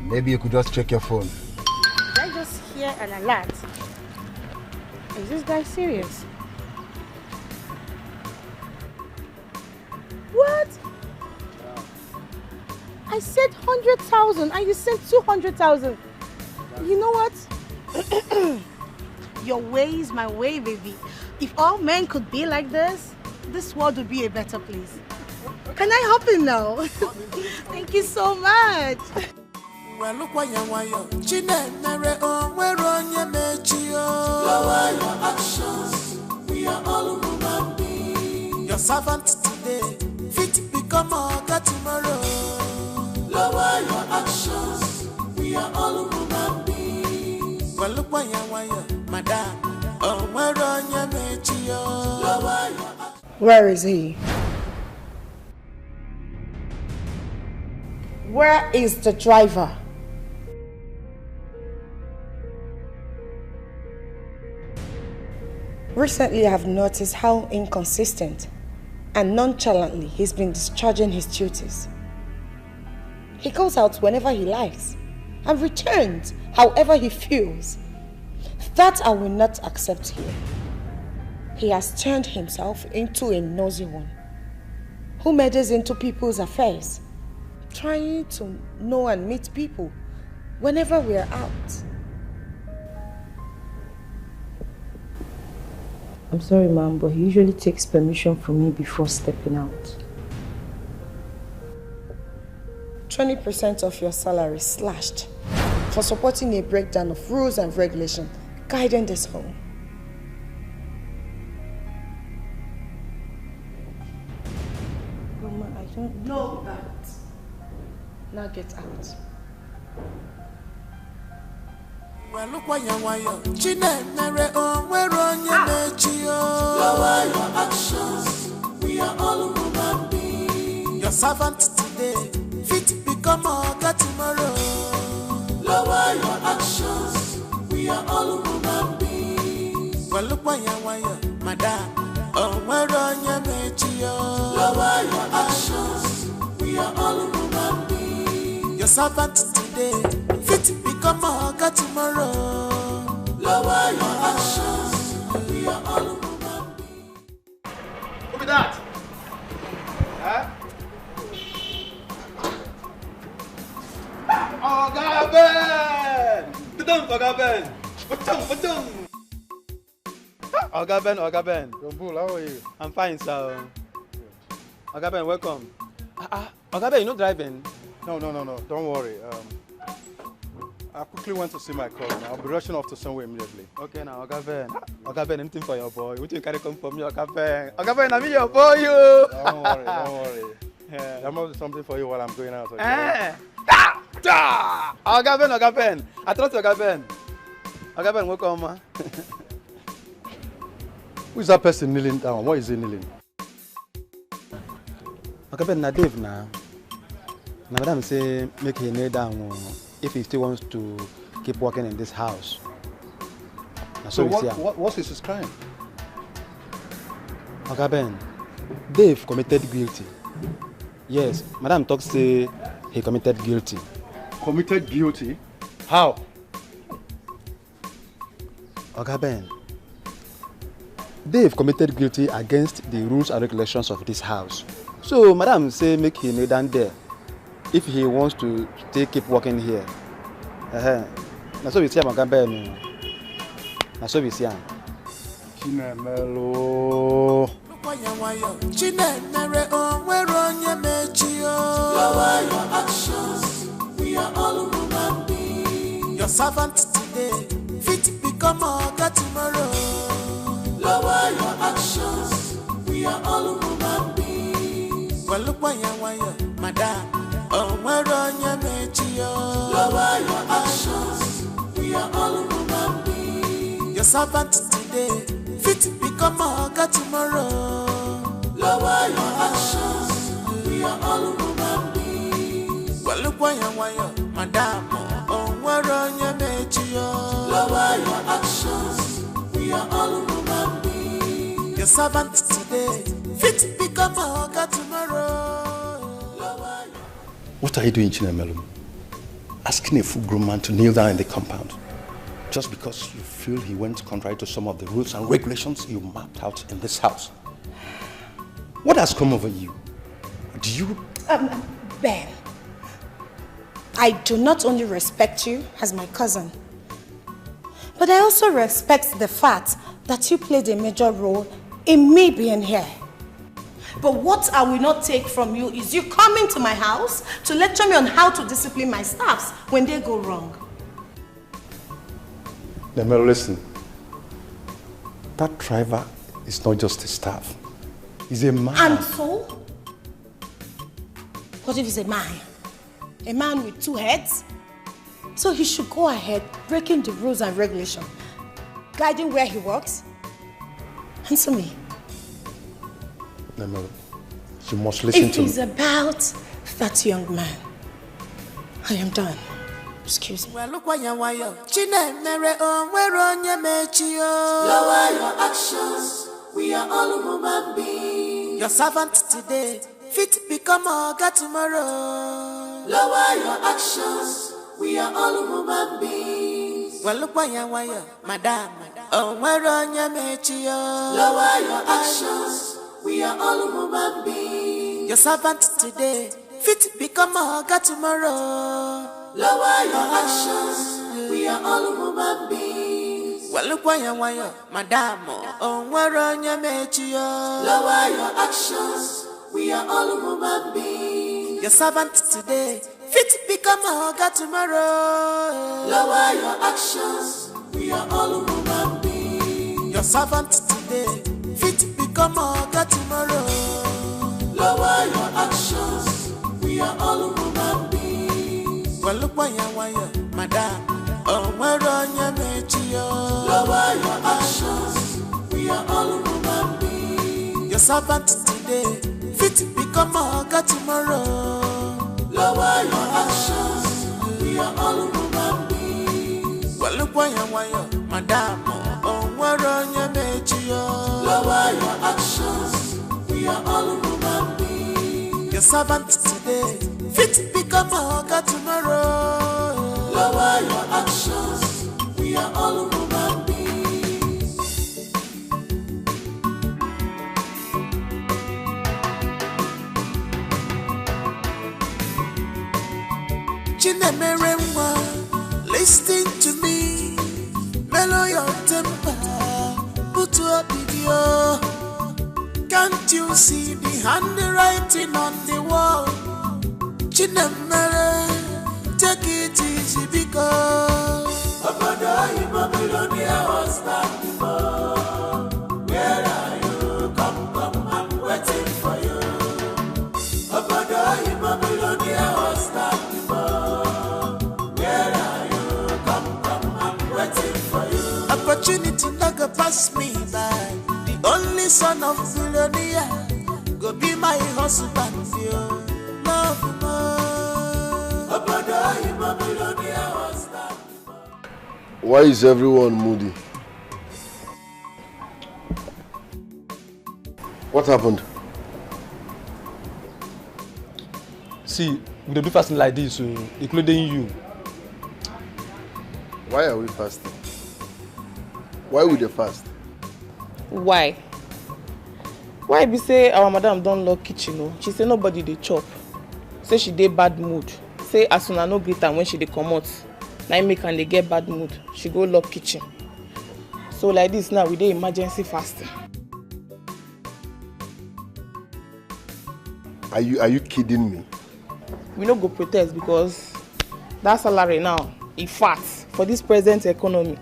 Maybe you could just check your phone. Did I just hear an alert? Is this guy serious? What? I said 100,000 and you sent 200,000. You know what? Your way is my way, baby. If all men could be like this world would be a better place. Can I help him now? Thank you so much. Lower your actions, we are all human beings. Your servant today, fit become a tomorrow. Lower your actions, we are all human beings. Madam, Where is he? Where is the driver? Recently, I have noticed how inconsistent and nonchalantly he's been discharging his duties. He goes out whenever he likes and returns however he feels. That I will not accept here. He has turned himself into a nosy one who meddles into people's affairs, trying to know and meet people whenever we are out. I'm sorry, ma'am, but he usually takes permission from me before stepping out. 20% of your salary slashed for supporting a breakdown of rules and regulations guiding this home. Mama, I don't know that. Now get out. Lower actions, we are all human beings. Your servant today, fit become a God tomorrow. Lower your actions, we are all human beings. Well, look why you madam. Oh, where on your metio? Lower your actions, we are all human beings. Your servant today, fit become a God tomorrow. Lower your actions, we are all human beings. Who be that? Huh? Oga Ben! Oga Ben! Oga Ben. Bull, how are you? I'm fine, sir. Oga Ben, welcome. Oga Ben, you know driving? No. Don't worry. I quickly went to see my cousin. I'll be rushing off to somewhere immediately. Okay, now, Oga Ben. Oga Ben, anything for your boy. What you carry come from me, Oga Ben? Oga Ben, I'm your boy, you. Don't worry. Yeah. There must be something for you while I'm going out. Okay? Oga Ben. I trust Oga Ben. Oga Ben, welcome, man. Who is that person kneeling down? Why is he kneeling? Oga Ben, na Dave now. Now, madam say make him kneel down if he still wants to keep working in this house. So what's his crime? Oga Ben, Dave committed guilty. Yes, madam talk say he committed guilty. Committed guilty? How? Oga Ben, Dave committed guilty against the rules and regulations of this house. So madam say make him kneel down there if he wants to keep working here. That's what we see, Oga Ben. That's what we see. Chinemelo. Lower your actions, we are all human beings. Your servant today, fit become a God tomorrow. Lower your actions, we are all human beings. Well, look why you madam. Oh, where on your metio? Lower your actions, we are all human beings. Your servant today, fit become a God tomorrow. Lower your actions, we are all human beings. Well, look why you madam. Oh, where on your metio? Lower your actions, we are all human beings. Your servant today, fit become a God tomorrow. What are you doing, Chinemelo? Asking a full-grown man to kneel down in the compound just because you feel he went contrary to some of the rules and regulations you mapped out in this house. What has come over you? Do you... Ben, I do not only respect you as my cousin, but I also respect the fact that you played a major role in me being here. But what I will not take from you is you coming to my house to lecture me on how to discipline my staffs when they go wrong. Nemelo, listen. That driver is not just a staff. He's a man. And so? What if he's a man? A man with two heads? So he should go ahead breaking the rules and regulations, guiding where he works. Answer me. Nemelo, you must listen to me. If it's about that young man, I am done. Excuse me. Well, look why you Chinemere on where on your metio. Lower your actions, we are all human beings. Your servant today, fit become a God tomorrow. Lower your actions, we are all human beings. Well, look why you madam. Oh, where on your metio. Lower your actions, we are all human beings. Your servant today, fit become a God tomorrow. Lower your actions, we are all human beings. Well, look why you madam. Oh, where on your metio. Lower your actions, we are all human beings. Your servant today, fit become a God tomorrow. Lower your actions, we are all human beings. Your servant today, fit become a God tomorrow. Lower your actions, we are all human beings. Well, look why you madam. Oh, where on your metio. Lower your actions, we are all human beings. Your servant today, fit become a God tomorrow. Lower your actions, we are all human beings. Well, look why you, madam, oh, where on your major. Lower your actions, we are all human beings. Your servant today, fit become a God tomorrow. Lower your actions, we are all human beings. Chinemeremwa, listen to me. Mellow your temper, put your video. Can't you see the handwriting on the wall? Chinemere, take it easy because Obodo in Babylonia was back before. Where are you? Come, I'm waiting for you. Obodo in Babylonia was back before. Where are you? Come, I'm waiting for you. Opportunity never pass me by. The only son of Philonia go be my husband, you love more. Why is everyone moody? What happened? See, we don't do fasting like this, including you. Why are we fasting? Why would they fast? Why? Why be say our madam don't lock kitchen? She say nobody dey chop. Say she dey bad mood. Say as soon as no greet am when she dey comot, na im make am dey get bad mood. She go lock kitchen. So like this now we dey emergency fasting. Are you kidding me? We no go protest because that salary now e fat for this present economy.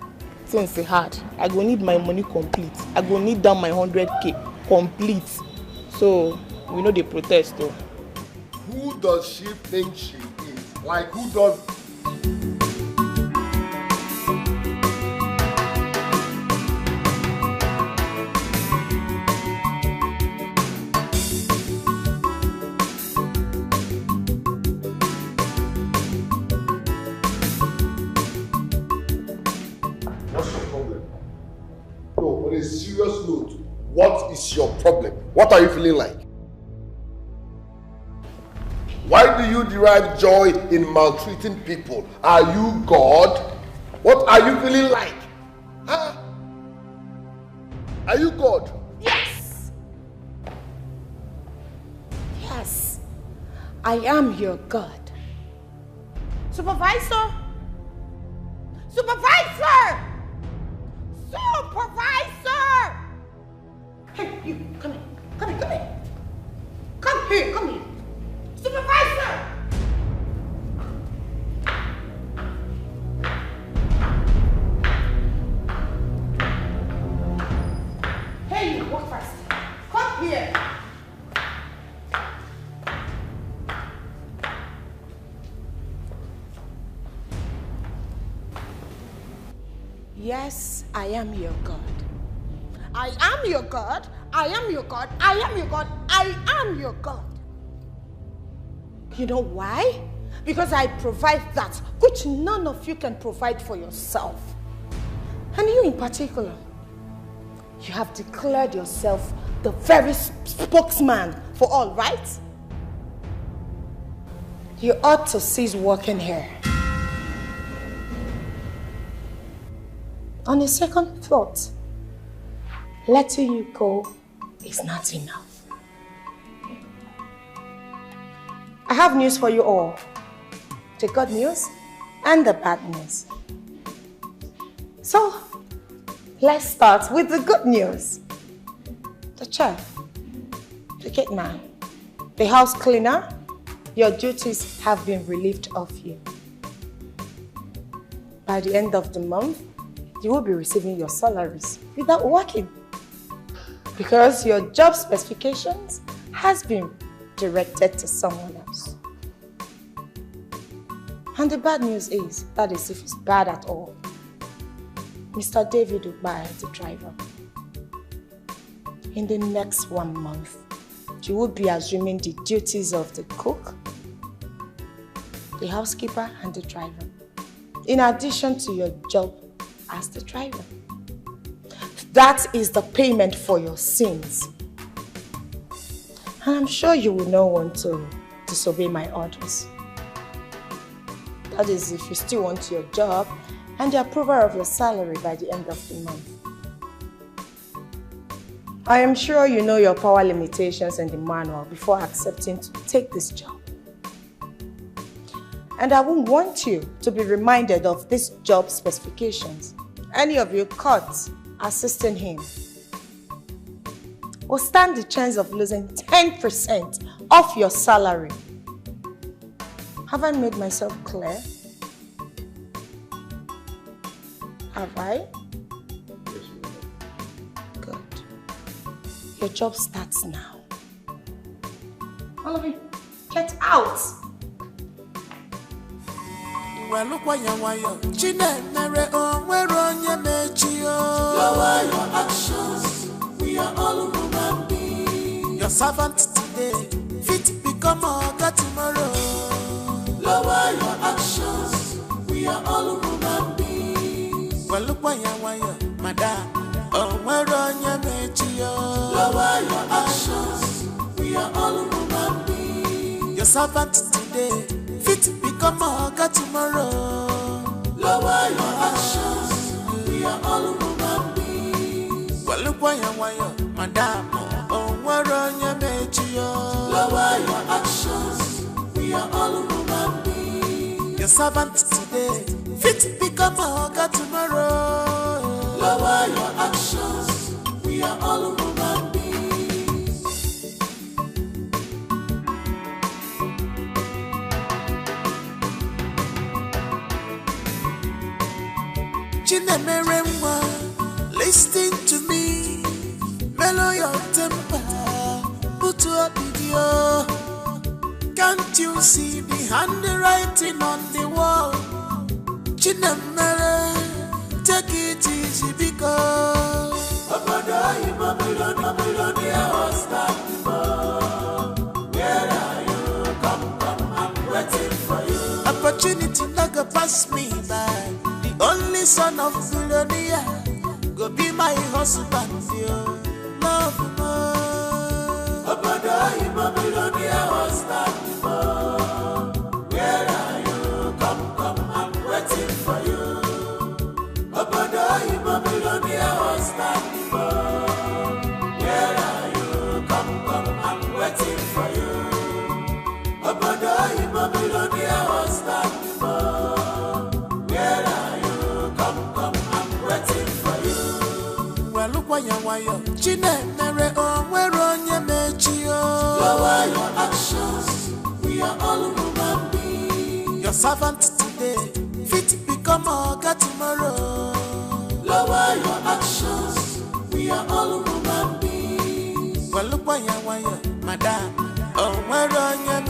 Since e hard, I go need my money complete. I go need down my 100k complete. So we no dey protest though. Who does she think she is? Like who does? What's your problem? No, on a serious note, what is your problem? What are you feeling like? Why do you derive joy in maltreating people? Are you God? What are you feeling like? Huh? Are you God? Yes! Yes, I am your God. Supervisor! Supervisor! Supervisor! Hey, you, come here. Come here, come here. Come here, come here. Supervisor! Hey, you, walk fast. Come here. Yes, I am your God. I am your God. I am your God. I am your God. I am your God. You know why? Because I provide that which none of you can provide for yourself. And you in particular, you have declared yourself the very spokesman for all, right? You ought to cease working here. On a second thought, letting you go is not enough. I have news for you all. The good news and the bad news. So, let's start with the good news. The chef, the gate man, the house cleaner, your duties have been relieved of you. By the end of the month, you will be receiving your salaries without working, because your job specifications has been directed to someone else. And the bad news is, that is if it's bad at all, Mr. David Ubai, the driver, in the next 1 month, you will be assuming the duties of the cook, the housekeeper, and the driver, in addition to your job as the driver. That is the payment for your sins. And I'm sure you will not want to disobey my orders. That is, if you still want your job and the approval of your salary by the end of the month. I am sure you know your power limitations and the manual before accepting to take this job. And I won't want you to be reminded of these job specifications. Any of you caught assisting him will stand the chance of losing 10% of your salary. Have I made myself clear? Have I? Yes, ma'am. Good. Your job starts now. All of you, get out! Well, look why you're lower your actions. We are all human beings. Your servant today, fit become a God tomorrow. Lower your actions. We are all human beings. Well, look why you're madam. Oh, where on your lower your actions. We are all human beings. Your servant today, fit become a God tomorrow. Lower your actions. We are all human beings. Well, look why you're madam. Oh, where on your lower your actions. We are all human beings. Your servant today, fit become a God tomorrow. Lower your actions. We are all human beings. Chinemeremwa, listen to me. Mellow your temper, put your video. Can't you see the handwriting on the wall? Chinemere, take it easy because where are you? Come, I'm waiting for you. Opportunity not go pass me by. The only son of Philonia go be my husband, yo. Love more. Where are you? Come, I'm waiting for you. Where are you? Come, I'm waiting for you. Where are you? Come, I'm waiting for you. Well, look why you're Chinemere, oh, where on your lower your actions. We are all human beings. Your servant today, fit become a God tomorrow. Lower your actions. We are all human beings. Well, look why you're madam. Oh, where on your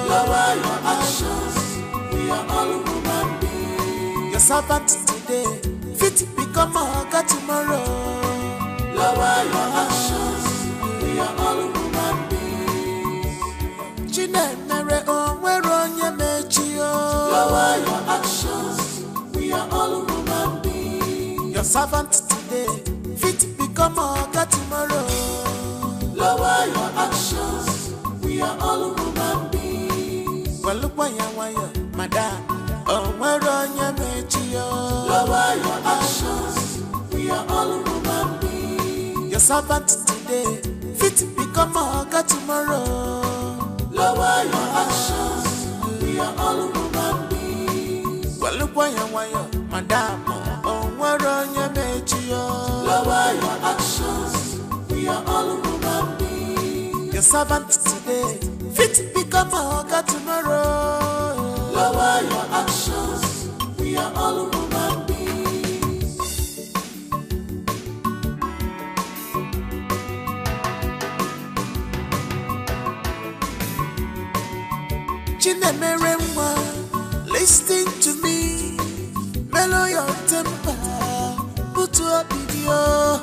lower your actions. We are all human beings. Your servant today, fit become a God tomorrow. Lower your actions. We are all human beings. Chinemere, oh, where on your lower your actions. We are all human beings. Your servant today, fit become a God tomorrow. Lower your actions. We are all human beings. Well, look why you're madam. Oh, where on your lower your actions. We are all human beings. Your servant today, fit become a God tomorrow. Lower your actions. We are all human beings. Well, look why you're madam. Oh, where on your lower your actions. We are all human beings. Your servant today, fit become a God tomorrow. Lower your actions. We are all human beings. Chinemeremwa, listen to me. Mellow your temper, put your video.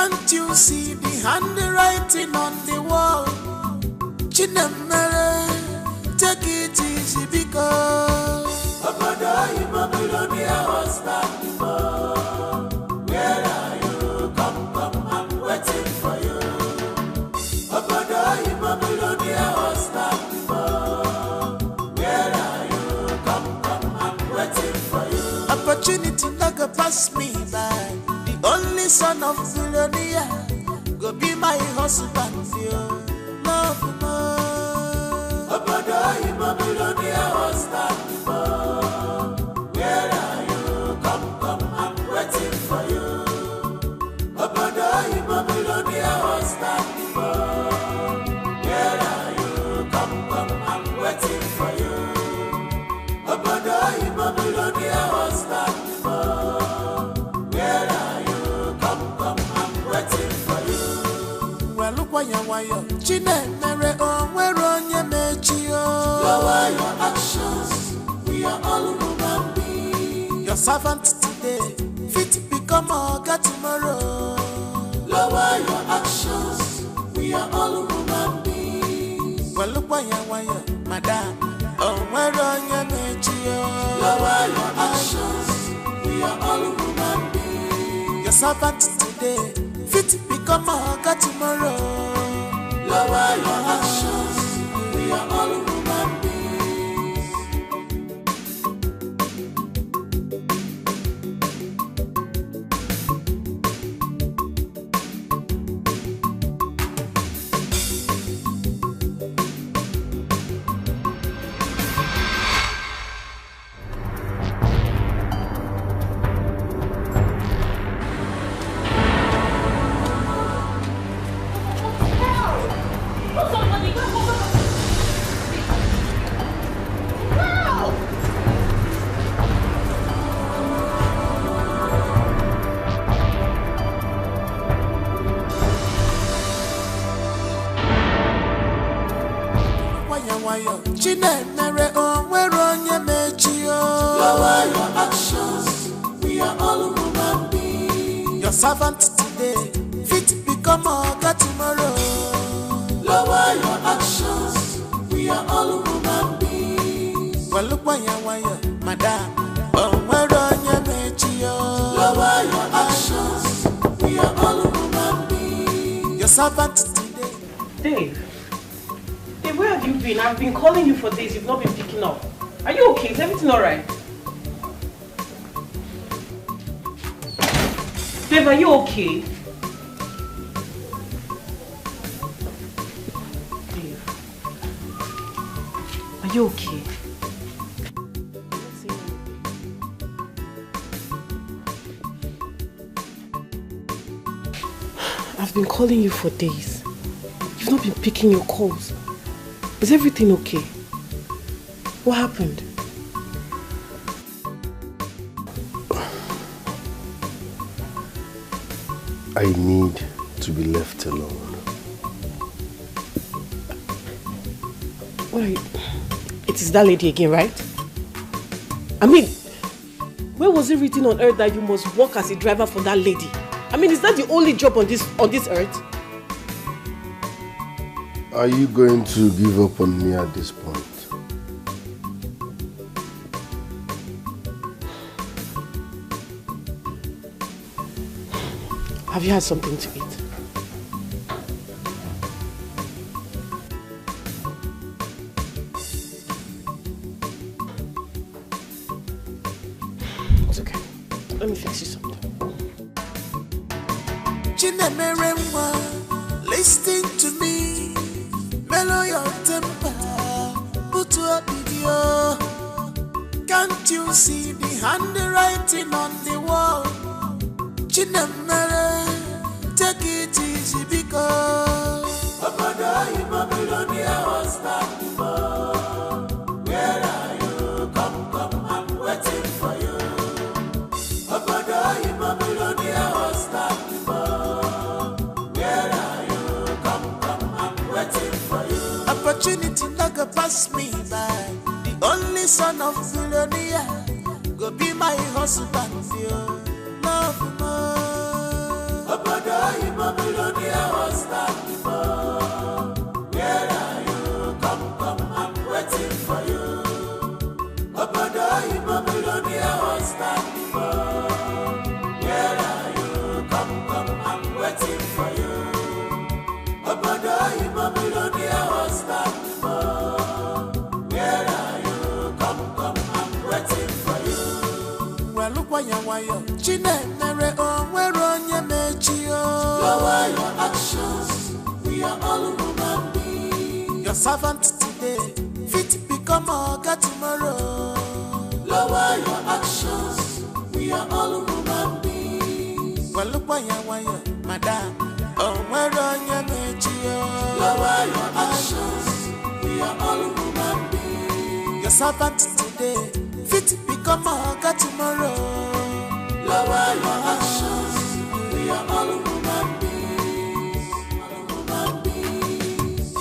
Can't you see the handwriting on the wall? Chinemere, take it easy because Obodo Imamiloniya was back before. Where are you? Come, I'm waiting for you. Obodo Imamiloniya was back before. Where are you? Come, I'm waiting for you. Opportunity not go pass me by. The only son of Philonia go be my husband, yo. Love, Obodo Imamiloniya was back before. Where are you? Come, I'm waiting for you. Obodo Imamiloniya was back before. Where are you? Come, I'm waiting for you. Obodo Imamiloniya was back before. Where are you? Come, I'm waiting for you. Well, look why you're Chinemere onye mechi o. Lower your actions, we are all human beings. Your servant today, fit become oga tomorrow. Lower your actions, we are all human beings. Well, look why you're madam, onye mechi o. Lower your actions, we are all human beings. Your servant today, fit become oga tomorrow. Lower your actions, we are all human beings. Chinemere onye mechi o. Lower your actions, we are all human beings. Your servant today, fit become oga tomorrow. Lower your actions, we are all human beings. Well, look why you're madam, onye mechi o. Lower your actions, we are all human beings. Your servant today. Dave, where have you been? I've been calling you for days. You've not been picking up. Are you okay? Is everything alright? Dave, are you okay? Dave, are you okay? I've been calling you for days. You've not been picking your calls. Is everything okay? What happened? I need to be left alone. Wait, it is that lady again, right? I mean, where was it written on earth that you must work as a driver for that lady? I mean, is that the only job on this earth? Are you going to give up on me at this point? Have you had something to eat? It's okay. Let me fix you something. Listen to me. Mellow your temper, put your video. Can't you see the handwriting on the wall? Chinemere, take it easy because Obodo Imamiloniya was back before. Where are you? Come, I'm waiting for you. Obodo Imamiloniya was back before. Where are you? Come, I'm waiting for you. Opportunity not go pass me by. The only son of Philonia go be my husband, yo. Love, Obodo Imamiloniya. wayo. Chinemere onwere onye mechio. Lower your actions. We are all human beings. Your servant today, fit become oga tomorrow. Lower your actions. We are all human beings. Well, look why madam. Onwere onye mechio. Lower your actions. We are all human beings. Your servant today, fit become oga tomorrow. Lower your actions. We are all human beings. All human beings.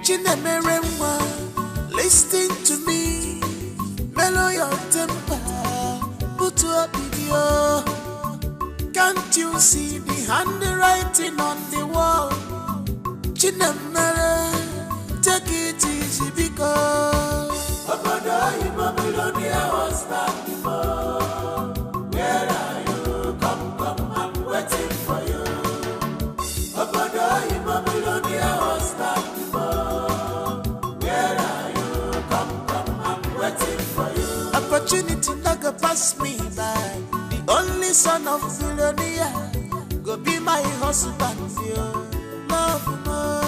Chinemere nwa, listen to me. Mellow your temper. Put up video. Can't you see the handwriting on the wall? Chinemere, take it easy because Obodo Babylonia was back before. Where are you? Come, I'm waiting for you. Obodo Babylonia was back before. Where are you? Come, I'm waiting for you. Opportunity never pass me by. The only son of Philonia go be my husband, yo. Love more.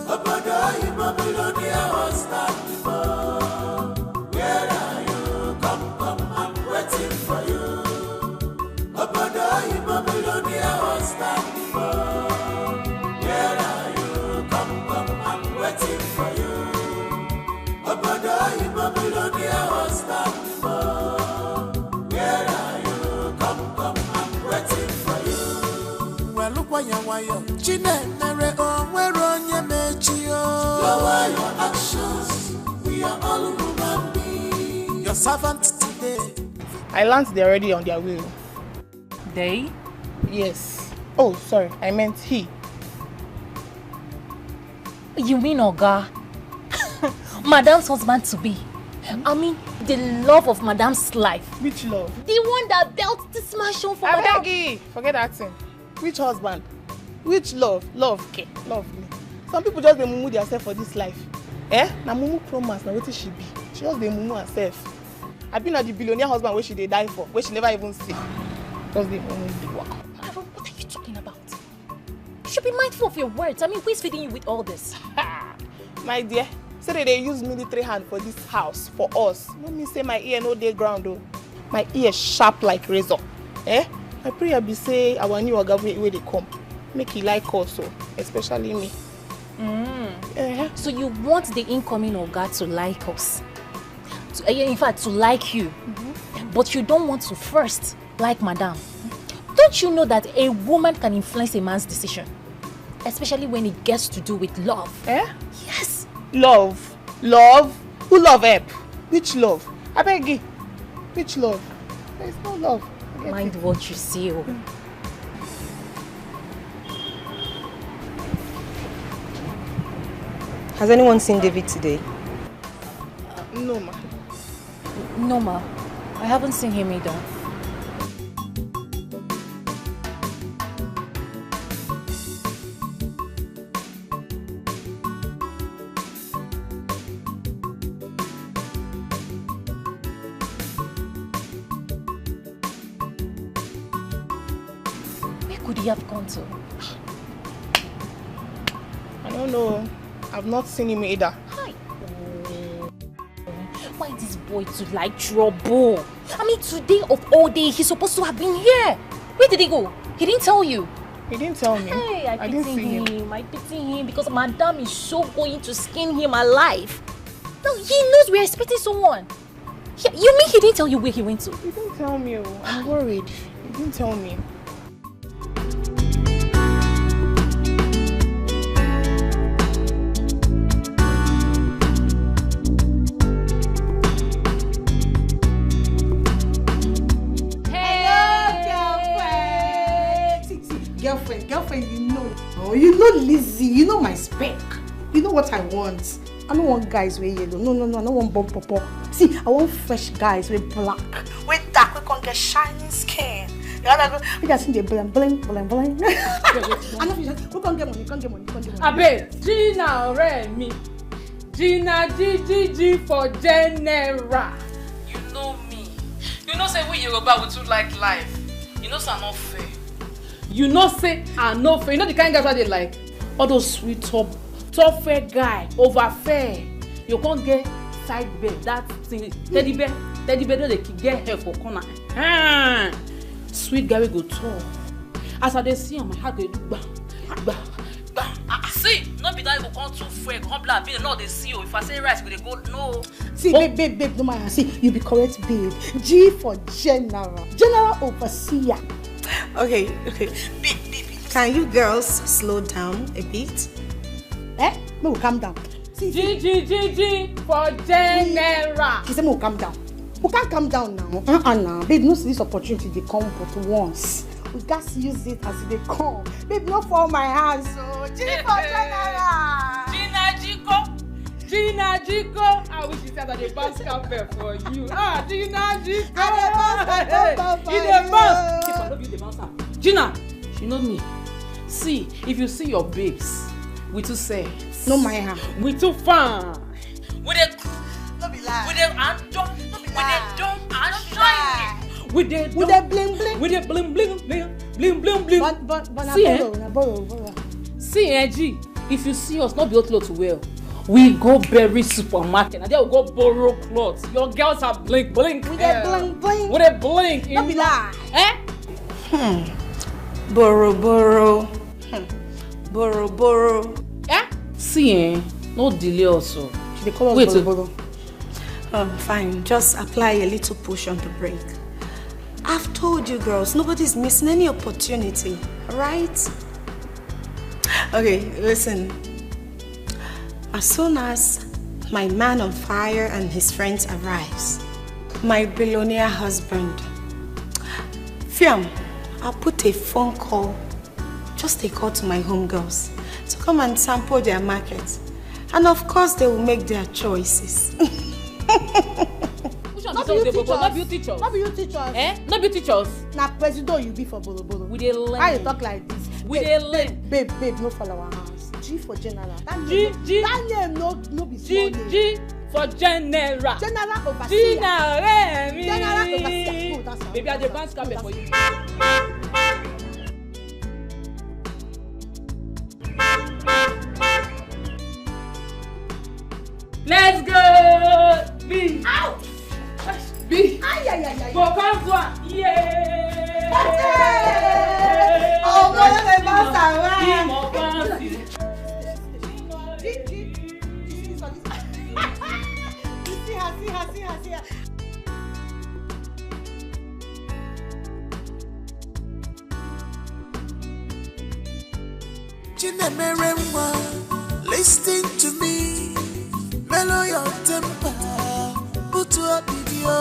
Obodo Babylonia was back before. Where are you? Come, I'm waiting for you. Obodo Babylonia was back before. Where are you? Come, I'm waiting for you. Obodo Babylonia was back before. Where are you? Come, I'm waiting for you. Well, look why you Chinemere onwere onye mechio. Lower your actions. We are all human beings. Your servant today. I learned they're already on their way. They? Yes. Oh, sorry. I meant he. You mean Oga? Madam's husband to be. I mean, the love of Madam's life. Which love? The one that built this mansion for Madam. Forget that thing. Which husband? Which love? Love, okay. Love me. Some people just they mumu themselves for this life. Eh? Na mumu promise, na wetin she be. She just they mumu herself. I been at the billionaire husband where she they die for, where she never even see. Just they mumu the work. What are you talking about? You should be mindful of your words. I mean, who is feeding you with all this? My dear, say that they use military hand for this house, for us. No me say my ear no dey ground though. My ear sharp like razor. Eh? My prayer be say our new oga where they come. Make he like us, so, especially me. So you want the incoming oga to like us? In fact, to like you. But you don't want to first like Madam. Don't you know that a woman can influence a man's decision? Especially when it gets to do with love. Eh? Yes. Love? Love? Who love help? Which love? I beg you. Which love? There is no love. Mind what you see. Has anyone seen David today? No, ma. No, ma. I haven't seen him either. Where could he have gone to? I don't know. I've not seen him either. Hi. Why this boy to like trouble? I mean, today of all day, he's supposed to have been here. Where did he go? He didn't tell you. He didn't tell me. Hey, I didn't pity see him. I pity him because Madam is so going to skin him alive. No, he knows we're expecting someone. You mean he didn't tell you where he went to? He didn't tell me. I'm worried. He didn't tell me. Girlfriend, you know. Oh, you know Lizzie, you know my spec. You know what I want. I don't want guys with yellow. No, I don't want bump pop. See, I want fresh guys with black, with dark, we can get shining skin. We just see the bling. I know you just we can't get money. Abe, Gina Remy. Gina G for general. You know me. You know say we Yoruba we too like life. You know say I'm not fair. You know say I'm not fair. You know the kind of guys that they like? All those sweet top fair guy, over fair. You can't get side bed, that thing, teddy bear they can get hair for corner. Sweet guy we go tall. As I see on my heart they do ba. See, not be that you come too fair, come black, be no they see you. If I say right, will they go no. See, babe, no matter. See, you be correct, babe. G for general overseer. Okay. Babe. Can you girls slow down a bit? No, calm down. See, G for general. He said, "No, calm down. We can't calm down now. Now, babe, no see this opportunity they come but once. We got to use it as they come. Babe, not for my hands. So, G for general. Gina Jiko. I wish you said that they bounce cafe for you. Gina Jiko. You the bounce. If I love you, the bouncer. Gina, you know me. See, if you see your babes, we too say. No, my hand. We too fun. With a With the bling. But borrow. See, G, if you see us not built clothes well, we go bury supermarket and they will go borrow clothes. Your girls are blink. With a bling. With a blink. Don't be lie. Borrow. See, no delay also. They call us borrow. Fine. Just apply a little push on the brake. I've told you girls, nobody's missing any opportunity, right? Okay, listen. As soon as my man on fire and his friends arrives, my billionaire husband, Fiam, I'll put a phone call, just a call to my homegirls to come and sample their market. And of course, they will make their choices. Not be you teachers. Not be teachers. Now, president, you be for bolo. We dey learn. Why you talk like this? Babe, no follow our house. G for general. That name no be small name. G for general. General overseer. General overseer. Oh, that's Maybe I dey bounce cafe for you. Let's go! B! Ouch! B! Aïe! Bonsoir! Yeah! Oh, moi, je vais pas savoir! See her. Chinemeremwa, listen to me. Mellow your temper, put your video.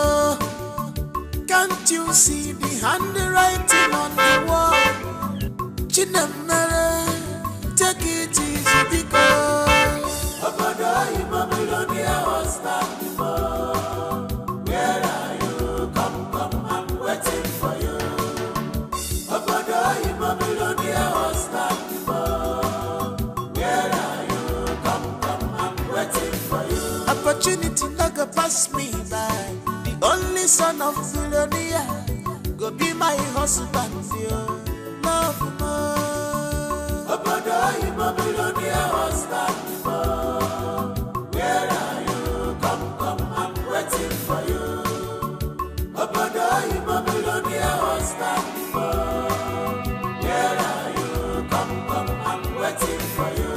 Can't you see the handwriting on the wall? Chinemere, take it easy because Obodo Babylonia was not before. Where are you? Come, I'm waiting for you. Obodo Babylonia was not before. Where are you? Come, I'm waiting for you. Opportunity not go pass me by. The only son of Philonia go be my husband, dear. Love more. Obodo Babylonia was not before. Where are you? Come, I'm waiting for you. Obodo Babylonia was not before. Where are you? Come, I'm waiting for you.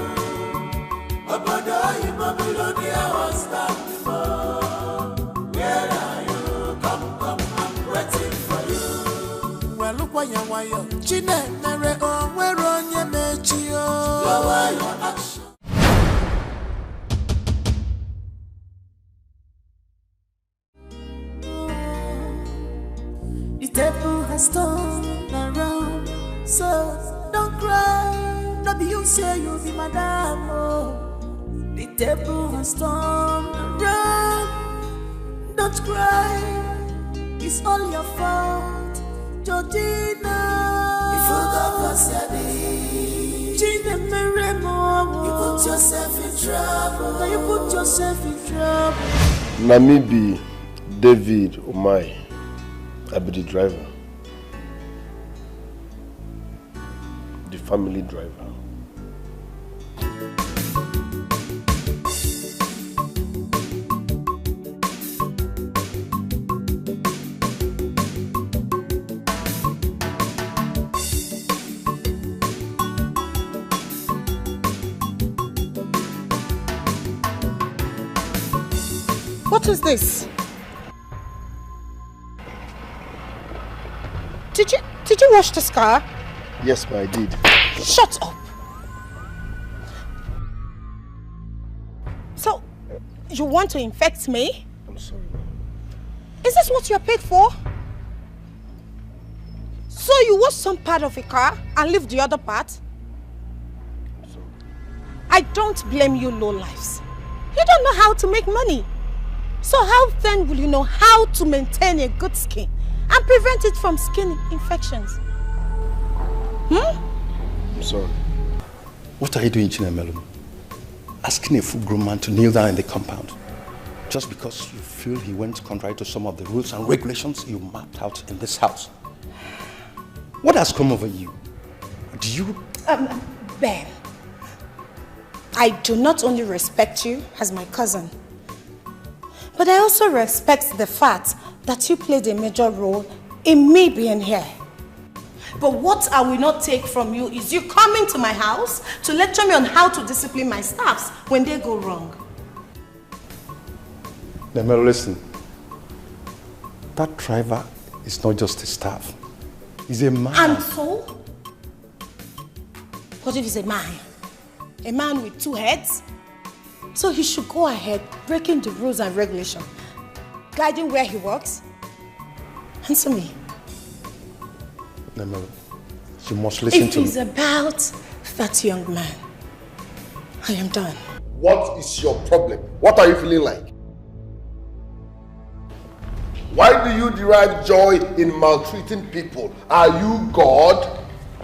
Obodo Babylonia was not before. Where are you? Come, I'm waiting for you. Well, look why you Chinemere, oh, where on your mechio. Lower your action. The table has turned around, so don't cry. Not be you say you be madam. Oh. The table has turned around. Don't cry, it's all your fault. Georgina, if you go for Sabi, Gina Meremo, you put yourself in trouble. Now you put yourself in trouble. Namibi David Umai, I be the driver. The family driver. What is this? Did you wash this car? Yes, but I did. Shut up! So, you want to infect me? I'm sorry. Is this what you're paid for? So you wash some part of a car and leave the other part? I'm sorry. I don't blame you lowlifes. You don't know how to make money. So how then will you know how to maintain a good skin and prevent it from skin infections? I'm sorry. What are you doing, Chinemelum? Asking a full-grown man to kneel down in the compound just because you feel he went contrary to some of the rules and regulations you mapped out in this house. What has come over you? Do you... Ben, I do not only respect you as my cousin, but I also respect the fact that you played a major role in me being here. But what I will not take from you is you coming to my house to lecture me on how to discipline my staffs when they go wrong. Nemel, listen. That driver is not just a staff. He's a man. And so? What if he's a man? A man with two heads? So he should go ahead breaking the rules and regulations, guiding where he works. Answer me. Nemel, you must listen to me. If he's about that young man, I am done. What is your problem? What are you feeling like? Why do you derive joy in maltreating people? Are you God?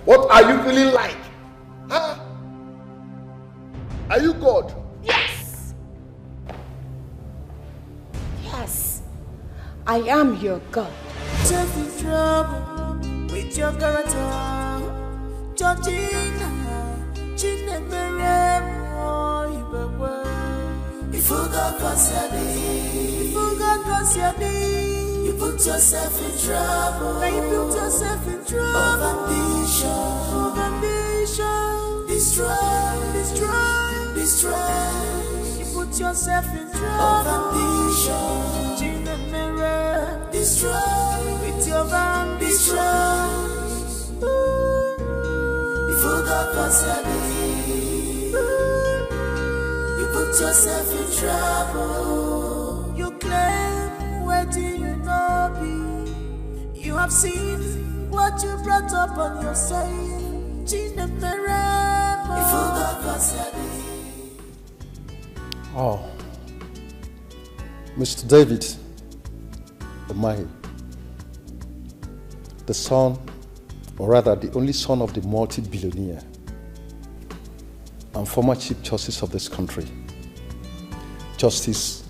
What are you feeling like? Huh? Are you God? Yes! Yes, I am your God. Just in trouble with your character, Georgina, Gina Meremo, if you got Kasiabi, you put yourself in trouble. Now you put yourself in trouble. Of ambition, destroy. You put yourself in trouble. Of ambition, Gina Meremo, destroy with your ambition. If you got Kasiabi, you put yourself in trouble. You claim, where do you know be? You have seen what you brought up on yourself. Gina Meremo, if you got Kasiabi. Oh, Mr. David Umahi, the son, or rather the only son of the multi-billionaire and former Chief Justice of this country, Justice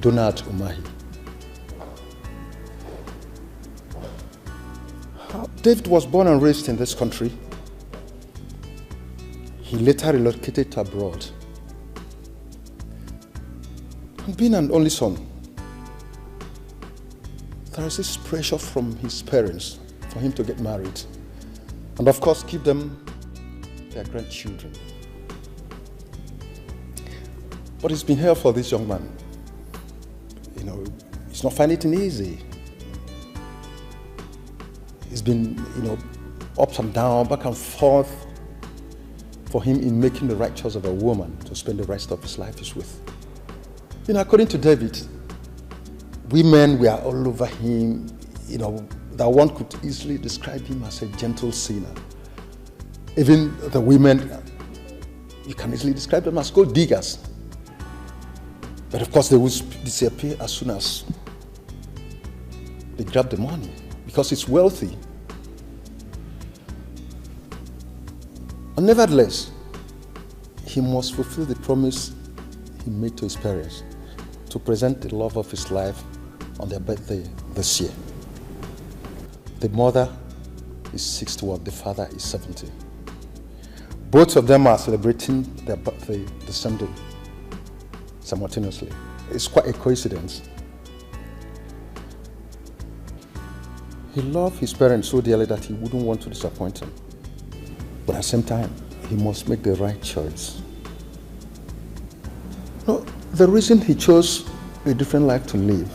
Donald Umahi. David was born and raised in this country. He later relocated abroad. And being an only son, there is this pressure from his parents for him to get married and of course give them their grandchildren. But it's been hell for this young man. You know, he's not finding it easy. He's been, ups and down, back and forth for him in making the right choice of a woman to spend the rest of his life with. According to David, women were all over him, that one could easily describe him as a gentle sinner. Even the women, you can easily describe them as gold diggers. But of course they would disappear as soon as they grab the money. because he's wealthy. And nevertheless, he must fulfill the promise he made to his parents to present the love of his life on their birthday this year. The mother is 61, the father is 70. Both of them are celebrating their birthday the same day, simultaneously. It's quite a coincidence. He loved his parents so dearly that he wouldn't want to disappoint them. But at the same time, he must make the right choice. No, the reason he chose a different life to live,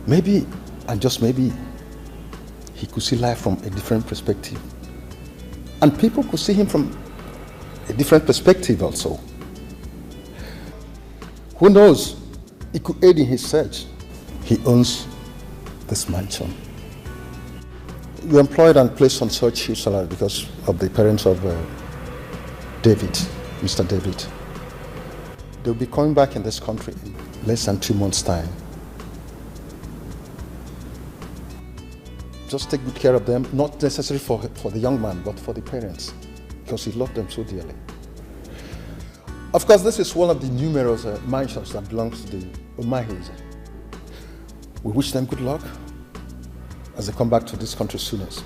maybe, and just maybe, he could see life from a different perspective. And people could see him from a different perspective also. Who knows? It could aid in his search. He owns this mansion. You're employed and placed on such huge salary because of the parents of David, Mr. David. They'll be coming back in this country in less than 2 months' time. Just take good care of them, not necessarily for the young man, but for the parents, because he loved them so dearly. Of course, this is one of the numerous mansions that belongs to the Umahis. We wish them good luck as they come back to this country soonest.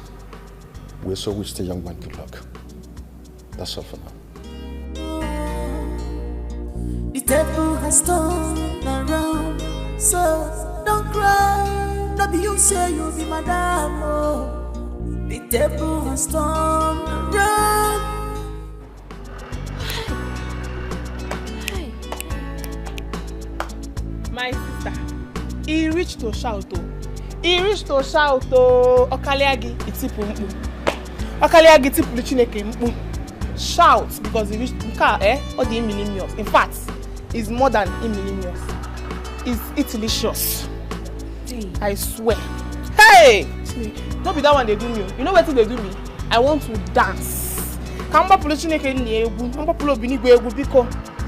We also wish the young man good luck. That's all for now. The table has turned around, so don't cry. Not be you say you'll be madam. Oh, the table has turned around. My sister, he reached to shout. He reached to shout. Okaliagi itipu mpu. Okaliagi itipu chineke mpu. Shout because he reached or the millennials. In fact, it's more than millennials. It's delicious. I swear. Hey! Don't be that one they do me. You know what they do me? I want to dance. Because it's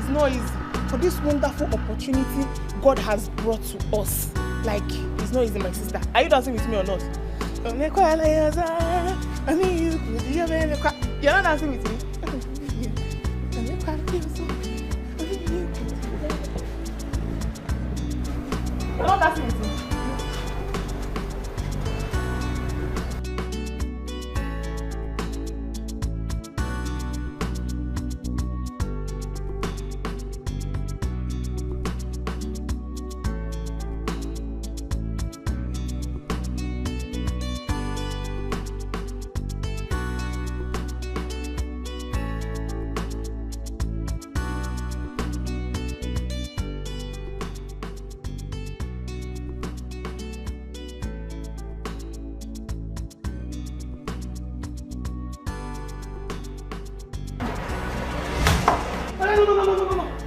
not easy. For this wonderful opportunity God has brought to us. Like, it's not easy, my sister. Are you dancing with me or not? You're not dancing with me? You're not dancing with me?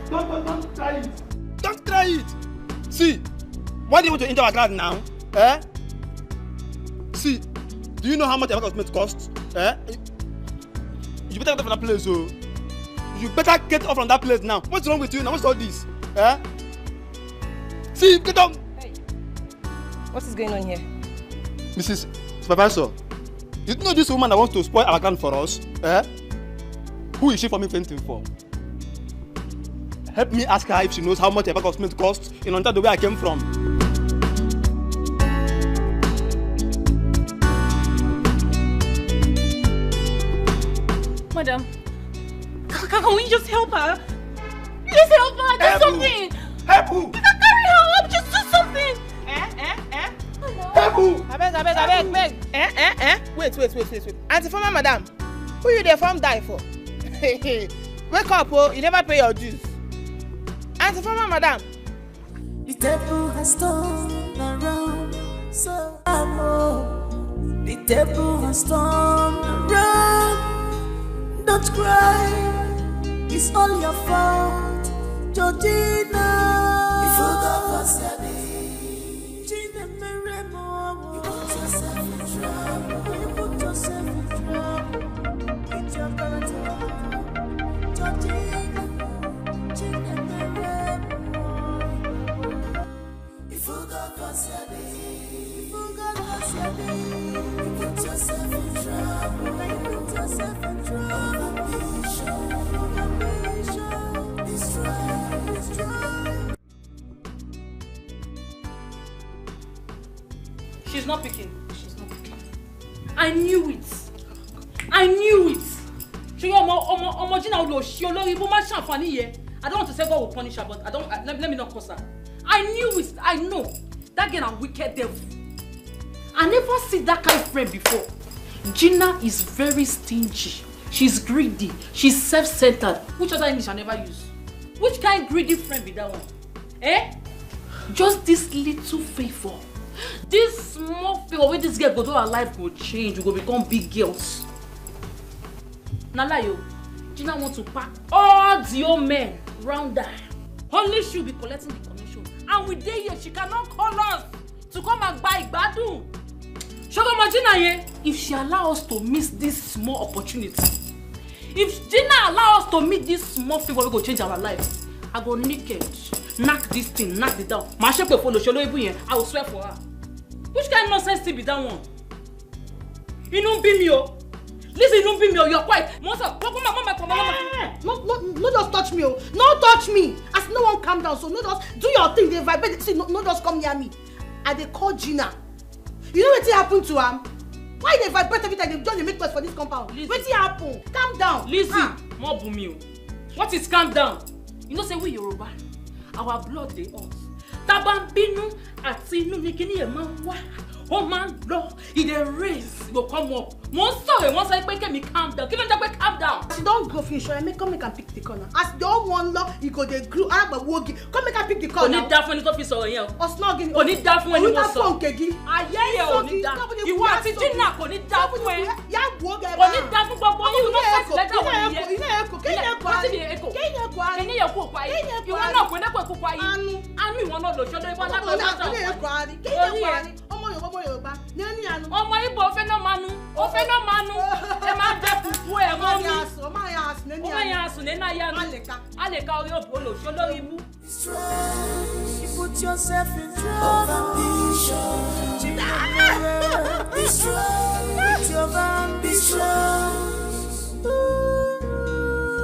Don't try it. Don't try it. See, why do you want to enter our class now? Eh? See, do you know how much the apartment costs? Eh? You better get off from that place, oh. You better get off from that place now. What's wrong with you now? What's all this? Eh? See, get up. Hey, what is going on here? Mrs. Supervisor, you know this woman that wants to spoil our ground for us? Eh? Who is she for me painting for? Help me ask her if she knows how much a bag of cement costs in Ontario, where I came from. Madam, can we just help her? Just help her, do something! Help who? We can carry her up, just do something! Help who? I beg. Wait. Auntie former madam, who you there from die for? Wake up, oh, you never pay your dues. Auntie former madam. The table has turned around, so I know. The table has turned around. Don't cry, it's all your fault, Georgina. You forgot what's happening. Gina Meremo, you put yourself in trouble. You put yourself in trouble. It's your character, Georgina. Gina Meremo. You forgot what's happening. You forgot what's happening. She's not picking. She's not picking. I knew it. I knew it. I don't want to say God will punish her, but let me not curse her. I knew it. I know. That girl a wicked devil. I never see that kind of friend before. Gina is very stingy. She's greedy. She's self-centered. Which other English I never use? Which kind of greedy friend be that one? Eh? Just this little favor. This small favor where this girl go do her life will change. We go become big girls. Nalayo, Gina wants to pack all the old men round her. Only she'll be collecting the commission. And with day here, she cannot call us to come and buy Badu. If she allows us to miss this small opportunity, if Gina allows us to meet this small favor, we go change our life. I go naked, knock this thing, knock it down. I will swear for her. Which kind of nonsense thing be that one? You don't be me, oh. Listen, you don't be me, oh. You're quiet. No, just touch me, oh. No, touch me. As no one calm down, so no, just do your thing. They vibrate. See, no, just come near me. And they call Gina. You know what happened to her? Why they vibrate every time they don't make noise for this compound? What happen? Calm down. Listen, more boom. What is calm down? You know say we Yoruba. Our blood they hot. Tabambinu atinu nikini e man wa. Oh man, no, it a race go come up. Once I make me calm down. Give me that calm down. As you don't go finish, I make come and pick the corner. As you don't want law, you go the glue. I have a wogi. Come make and pick the corner. Only that when it's office or here. Or snogging. Only that when you want some kegi. I hear only that. You want to do now? Only that when. Yeah, wogi. Only that when. But you not first letter when you hear. You want not when I go quiet. And you want not to show them what I'm ọmọ Igbo ofe no manu e ma de fufu e mo mi o ma ya asu nena ya aleka ori obolo so lori mu. You put yourself in trouble. Destroy with your ambition.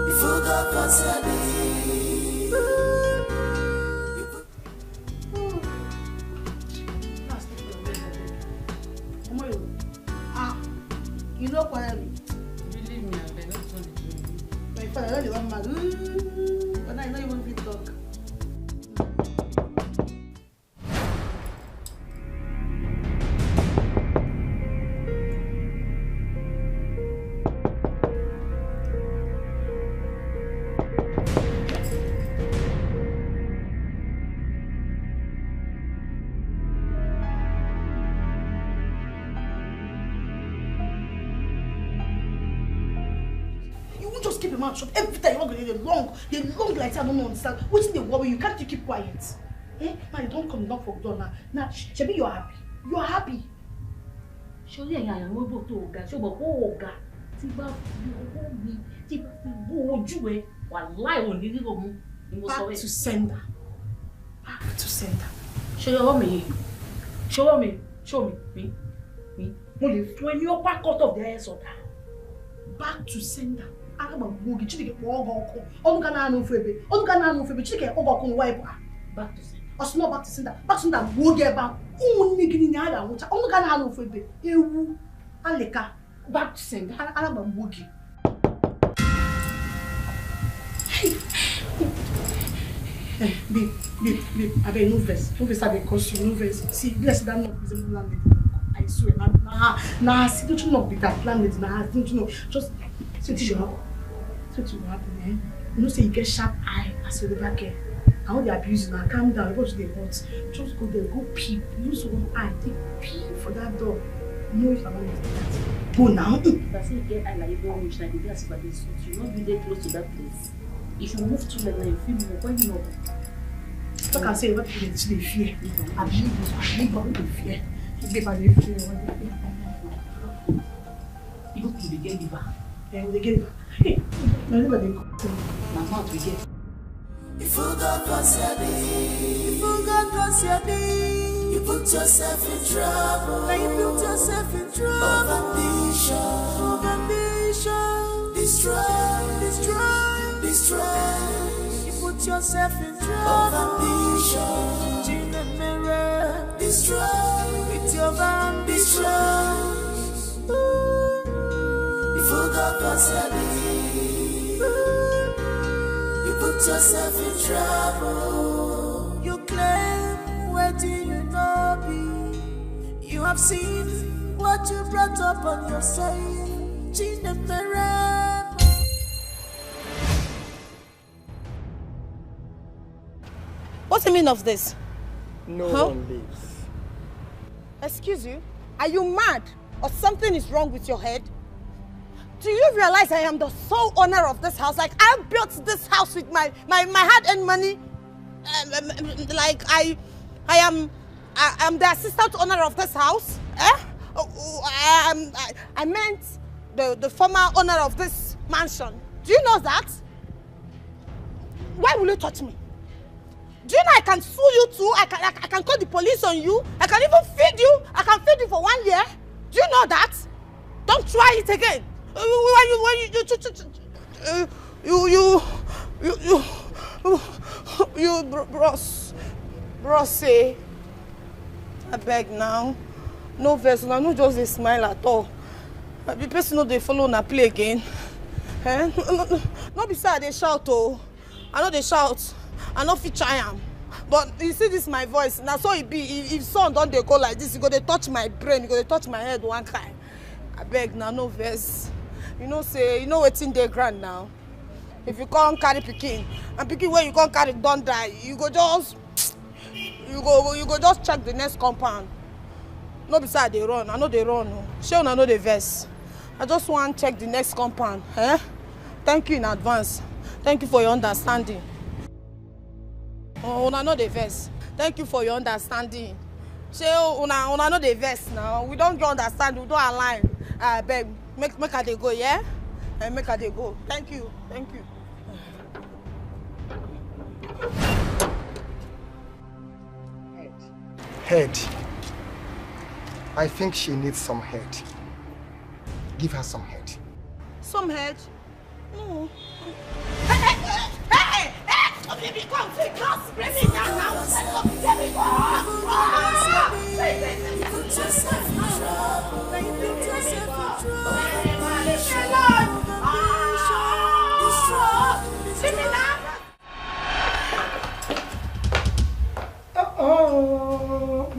Before God concept me. You know what I mean? Believe me, I better not do it. My father, I don't want to but I know you want to talk. Shop. Every time you want to get they long like I don't understand. What's the worry? You can't keep quiet. Eh? Man, you don't come knock for door now. Now, Shebi, you're happy. You're happy. Surely I am able to go. So, but oh, God, Tiba, you back to sender. Back to sender. Show me. When you're back out of the air, so back to sender. Back to sender. Us not back to sender. Back to sender. Go get back. Back to sender. Hey, babe, I beg no verse. No verse, I beg cause you no verse. See, bless that not is a landlady. I swear, nah, see, don't you not be that landlady, nah, don't you know? Just, so it will happen, eh? You know, say you get sharp eye as you back here. I want the abuse now, calm down, what they want. Just go there, go peep, use one eye, take peep for that door. No, if I'm not like that. Go now. That's it, get eye like you don't wish like the gas for this. You not be there close to that place. If you move too late, you feel more. Why you know? So I can say what people they fear. I believe this. I believe what they fear. They fear. You go to the game liver. Yeah, they get liver. Hey, my liver they go. My mouth we get. If you got you put yourself in trouble. Now you put yourself in trouble. Of ambition. Destroy. You put yourself in trouble. Of ambition. Destroy with your You put yourself in trouble. You claim where do you know be? You have seen what you brought up on yourself. What's the meaning of this? No one lives. Excuse you? Are you mad? Or something is wrong with your head? Do you realize I am the sole owner of this house? Like, I built this house with my hard-earned money. Like, I am the assistant owner of this house. I meant the former owner of this mansion. Do you know that? Why will you touch me? Do you know I can sue you too? I can call the police on you. I can even feed you. I can feed you for 1 year. Do you know that? Don't try it again. Bros, say, I beg now. No verse, no just a smile at all. The person know they follow na play again. Eh? No be sad they shout oh. I know they shout. I know fit try am. But you see this my voice. Now so it be if son don't they go like this, you go they touch my brain, you go they touch my head one time. I beg now no verse. You know say you know what's in the ground now. If you can't carry pikin and pikin when you can't carry don't die, you go just check the next compound. No beside they run. I know they run. Sure I know the verse. I just want to check the next compound. Eh? Thank you in advance. Thank you for your understanding. Oh, I know the verse. Thank you for your understanding. Sure, I know the verse now. We don't understand. We don't align. I beg. Make her they go, yeah? And make her they go. Thank you. Thank you. Head. I think she needs some head. Give her some head. Some head? No. Hey! Oh, baby, come, take us. Bring me down now. Let me go. Put yourself in trouble. Put yourself in trouble. Oh.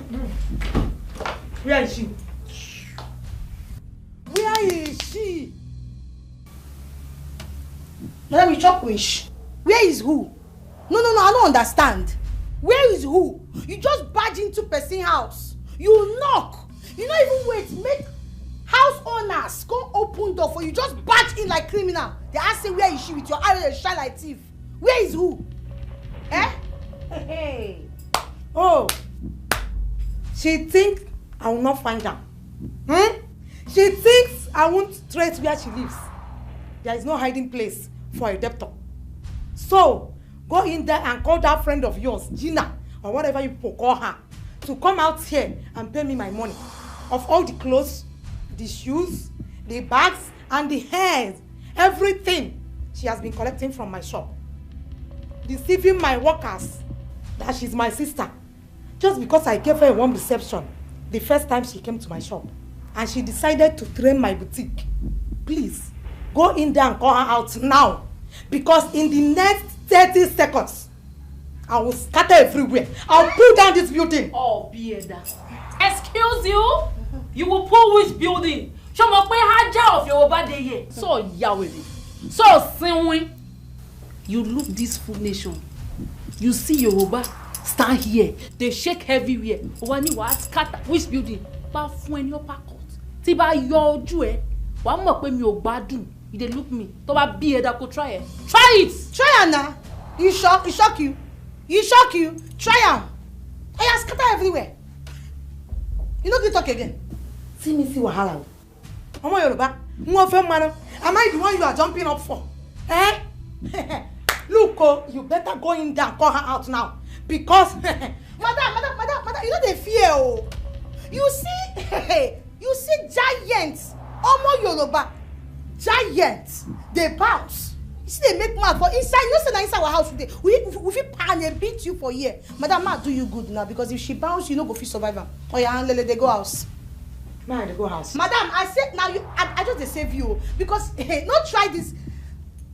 Where is she? Where is she? Madam, you chop wish. Where is who? No, I don't understand. Where is who? You just barge into person's house. You knock. You don't even wait. Make house owners come open door for you. Just barge in like criminal. They ask you where is she with your eye shine like thief. Where is who? Eh? Hey. Oh. She thinks I will not find her. She thinks I won't trace where she lives. There is no hiding place for a debtor. So, go in there and call that friend of yours, Gina, or whatever you call her, to come out here and pay me my money. Of all the clothes, the shoes, the bags, and the hairs, everything she has been collecting from my shop. Deceiving my workers that she's my sister. Just because I gave her a warm reception the first time she came to my shop. And she decided to train my boutique. Please, go in there and call her out now. Because in the next 30 seconds, I will scatter everywhere. I'll pull down this building. Oh, Bieda. Excuse you? You will pull which building? Show me where Haja of your body here. So Yahweh. So Sinwin. You look this full nation. You see Yoruba stand here. They shake everywhere. Wani what scatter which building? Ba fún ẹni opa court. Tí bá yọ ojú ẹ, wàá mọ̀ pé mi ò gbádùn. You dey look me. Tó bá bí ẹ dá kó try it. Try it. Try am na. You shock you. You shock you. Try am. I scatter everywhere. You no fit talk again. See me see wahala o. Ọmọ Yorùbá, mo fẹ́ mano. Am I the one you are jumping up for? Eh? Look, you better go in there and call her out now. Because madam, you know they fear oh. You see giants. Ọmọ Yorùbá. Giants. They bounce. You see they make mouth for inside. You know say inside our house today. We fit pan and beat you for here. Madam, ma do you good now because if she bounce, you no go fit survive am. Oh yeah, Lele, they go house. Man, they go house. Madam, I said now I just dey save you because hey, not try this.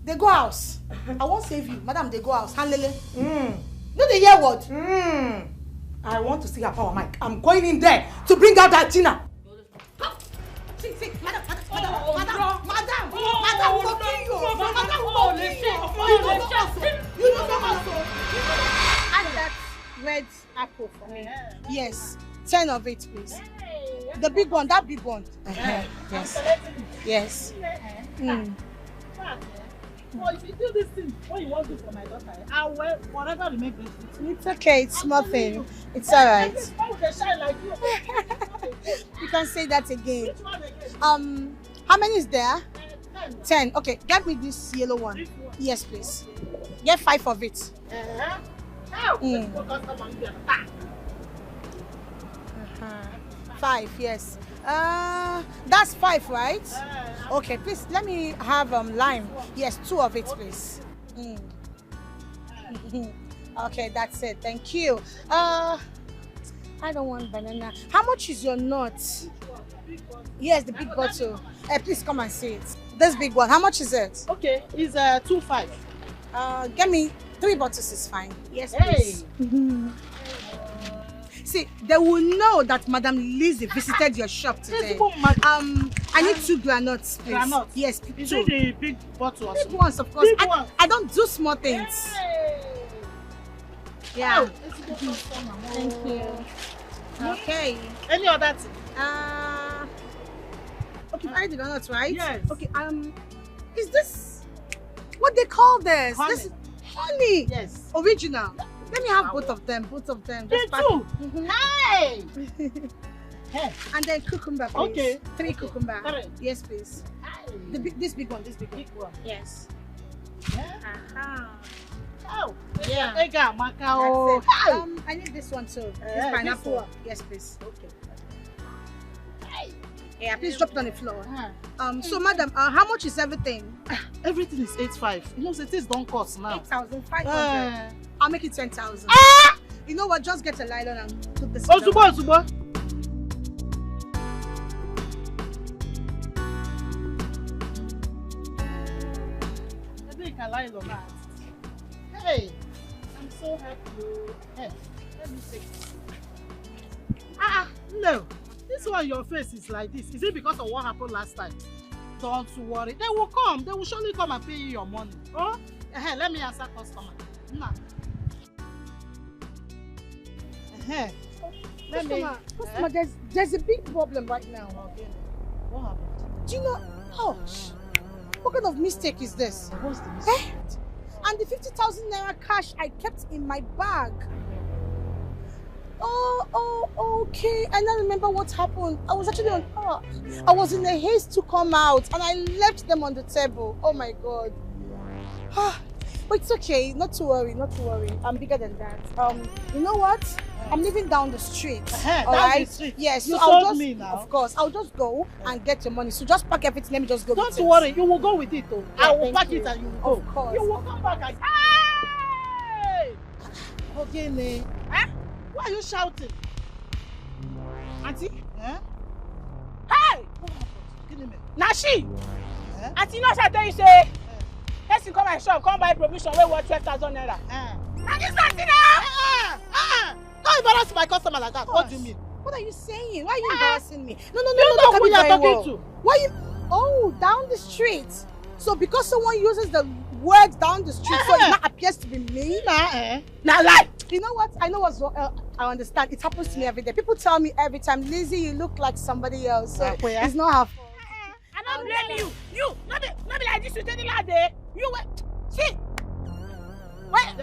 They go house. I won't save you. Madam, they go house. Handlele. No, they hear what? I want to see her power, Mike. I'm going in there to bring out that Tina. See, madam, we will kill you. Madam, we will kill you. You know add that red apple for me. Yes, 10 of it, please. The big one, that big one. Yes. Yes. Well, if you do this thing, what you want to do for my daughter, I'll wear whatever will make this. It's okay, it's nothing. It's alright. Why would they shine like you? You can say that again. How many is there? 10. Okay, get me this yellow one. Yes, please. Get 5 of it. 5, yes. That's 5, right? Okay, please let me have lime. Yes, 2 of it, please. Okay, that's it. Thank you. I don't want banana. How much is your nut? Yes, the big bottle. Please come and see it. This big one. How much is it? Okay, it's 2.5. Get me 3 bottles is fine. Yes, please. See, they will know that Madam Lizzie visited your shop today. I need 2 granuts, please. Granuts? Yes, 2. Is it the big bottle? Big ones, of course. Big ones. I don't do small things. Yeah. Thank you. Okay. Any other thing? Okay, I the granuts, right? Yes. Okay. Is this what they call this? Honey. This is honey. Yes. Original. Let me have both of them. Both of them. Me too. Hey. Hey. And then cucumber, please. Okay. 3 cucumber. 3. Yes, please. This big one. This big one. Yes. Oh. Yeah. Ega, Macao. I need this one too. This This pineapple. one. Yes, please. Okay. Yeah, please drop it on the floor. So madam, how much is everything? Everything is 8.5. You know, the things don't cost now. 8,500. I'll make it 10,000. You know what? Just get a nylon and put this. Ozubo. I think I lie on that. Hey, I'm so happy. Hey, let me see. No. This one, your face is like this. Is it because of what happened last time? Don't worry. They will come. They will surely come and pay you your money. Oh? Let me answer customer. Nah. Customer, there's a big problem right now. Okay. What happened? Do you know? Oh, what kind of mistake is this? What's the mistake? And the 50,000 naira cash I kept in my bag. Oh, okay. I now remember what happened. I was actually on I was in a haste to come out and I left them on the table. Oh my God. But it's okay. Not to worry. I'm bigger than that. You know what? I'm living down the street. All right? The street. Yes. You so I'll told just, me now. Of course. I'll just go and get your money. So just pack everything. Let me just go. Don't worry. You will go with it though. Yeah, I will pack you. it and you will go. Of course. You will come back and hey! Okay, ne. Why are you shouting? Auntie? Hey! Now she! Auntie, you know what I tell you say? Let's come my shop, come buy provision where worth 12,000 naira. Now this auntie now! Don't embarrass my customer like that. What do you mean? What are you saying? Why are you embarrassing me? No, You know who you are talking to. Why you? Oh, down the street. So because someone uses the word down the street, so it now appears to be me? Now lie! You know what? I know what's wrong. I understand. It happens to me every day. People tell me every time, Lizzie, you look like somebody else. So it's not her fault. I don't blame you. You, not be like this with any lad there. You wait. See? Wait.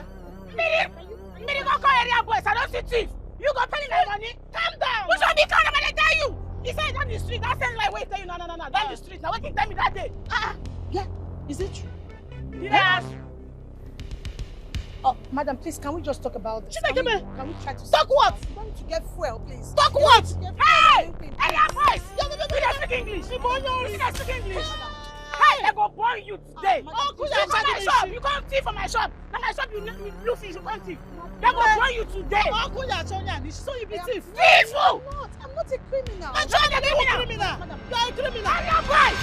Me go call area boys. I don't see thief. You go pay me my money. Calm down. You should be calm. I'm gonna tell you. He said down the street. That sounds like wait. Tell you no. Down the street. Now what can you tell me that day? Yeah. Is it true? Yes. Oh, madam, please, can we just talk about this? Can we try to talk what? I'm going to get fuel, please. Talk what? Hey! Hey, your voice! You don't speak English. You don't speak English. Hey, they go burn you today. You come my shop. You come thief from my shop. Now my shop, you blue fish, you come thief. They go burn you today. So you be thief. Thief! I'm I'm not a criminal. I'm not a criminal. You are a criminal. I am right.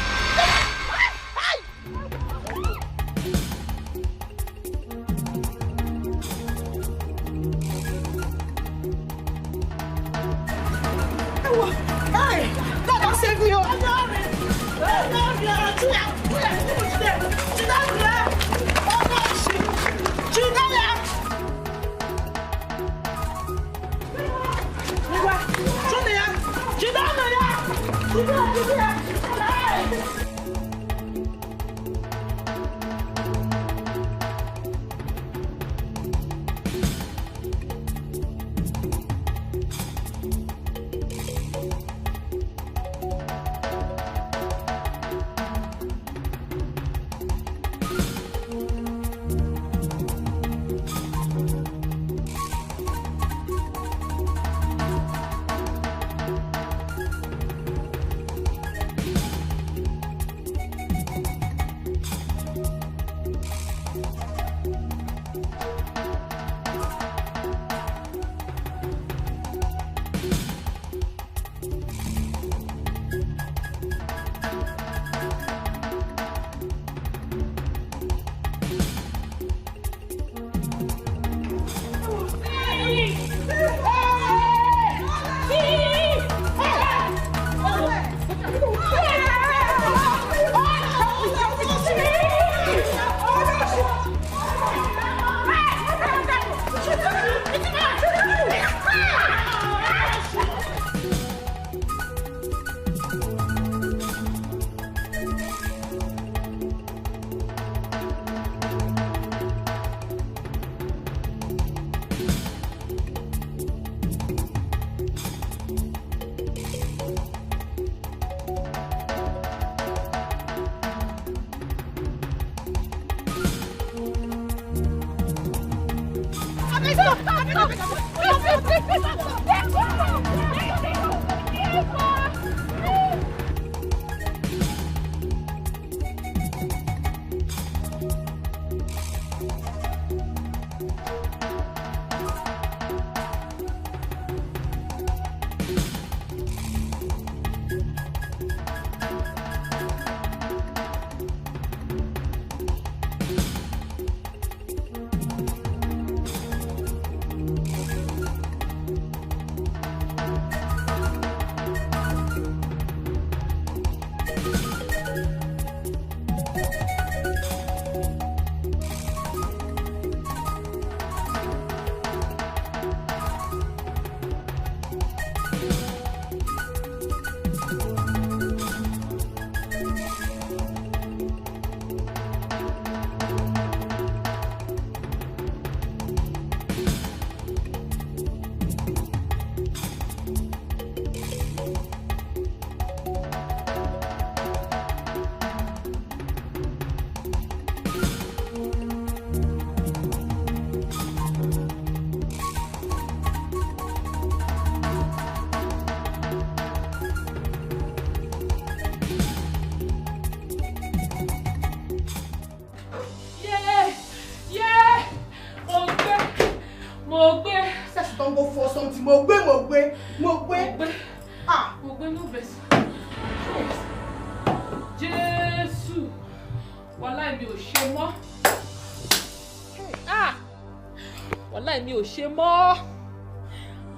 Hey! God, I'll save you!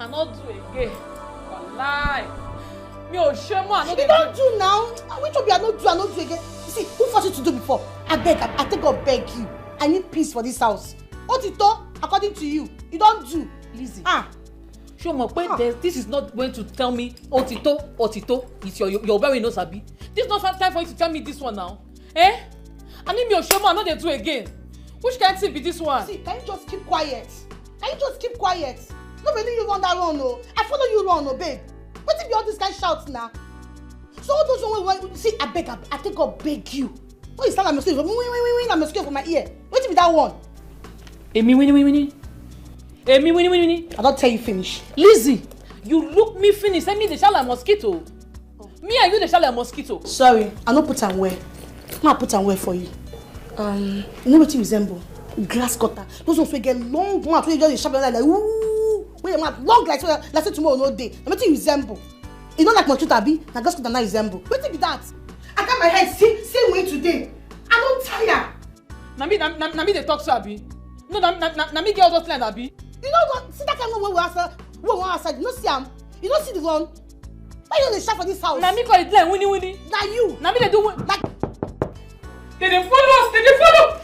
I not do again. Wallahi. Me o shame I no dey. You don't do now. Which of you I not do again? You see, who forced you to do before? I think God beg you. I need peace for this house. Otito, according to you, you don't do. Lizzie. Show me this is not going to tell me Otito. It's your very no sabi. This is not time for you to tell me this one now. Eh? I need me o shame I no dey do again. Which kind thing be this one? See, can you just keep quiet? Nobody you run that run, no. I follow you run, no, babe. What if you all this kind of shouts now? So all those ones, see, I think God beg you. What is that? I'm scared for my ear. What if that one? Emi, I don't tell you finish. Lizzie, you look me finish. Send me the shall like mosquito. Me and you the shall like mosquito. Sorry, I no put am well. I put am well for you. You know what you resemble? Grass cutter. Those ones will get long mouth when you just sharp like ooh. Wait a minute, long like so tomorrow no day. What you resemble? You don't like my truth, Abi? Now just could not resemble. What be that? I got my head same way today. I don't tire. Nami they talk to Abi. No, Nami get all those plans, Abi. You know what? See that kind of one we outside. You don't see him. You don't see the one. Why you don't shout for this house? Nami call it like winnie. Now you. Nami they do like. They follow us. They follow.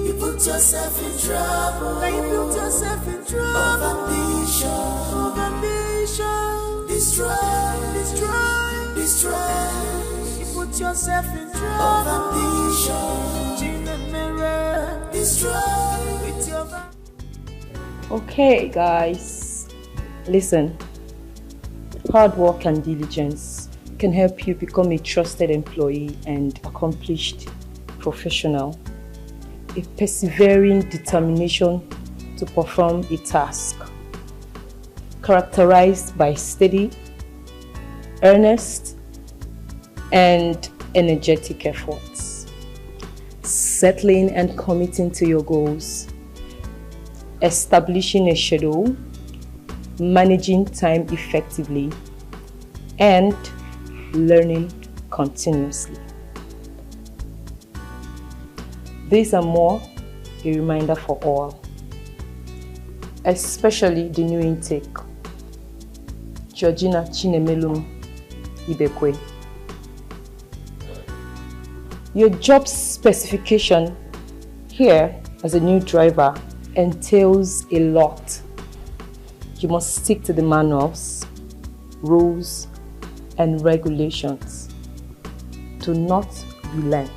You put yourself in trouble. Now you put yourself in trouble. Of ambition. Destroy. You put yourself in trouble. Of ambition. In the mirror. Destroy with your. Okay, guys, listen. Hard work and diligence can help you become a trusted employee and accomplished professional. A persevering determination to perform a task, characterized by steady, earnest, and energetic efforts. Settling and committing to your goals. Establishing a schedule, managing time effectively, and learning continuously. These are more a reminder for all, especially the new intake, Georgina Chinemelum Ibekwe. Your job specification here as a new driver entails a lot. You must stick to the manuals, rules, and regulations. Do not relent.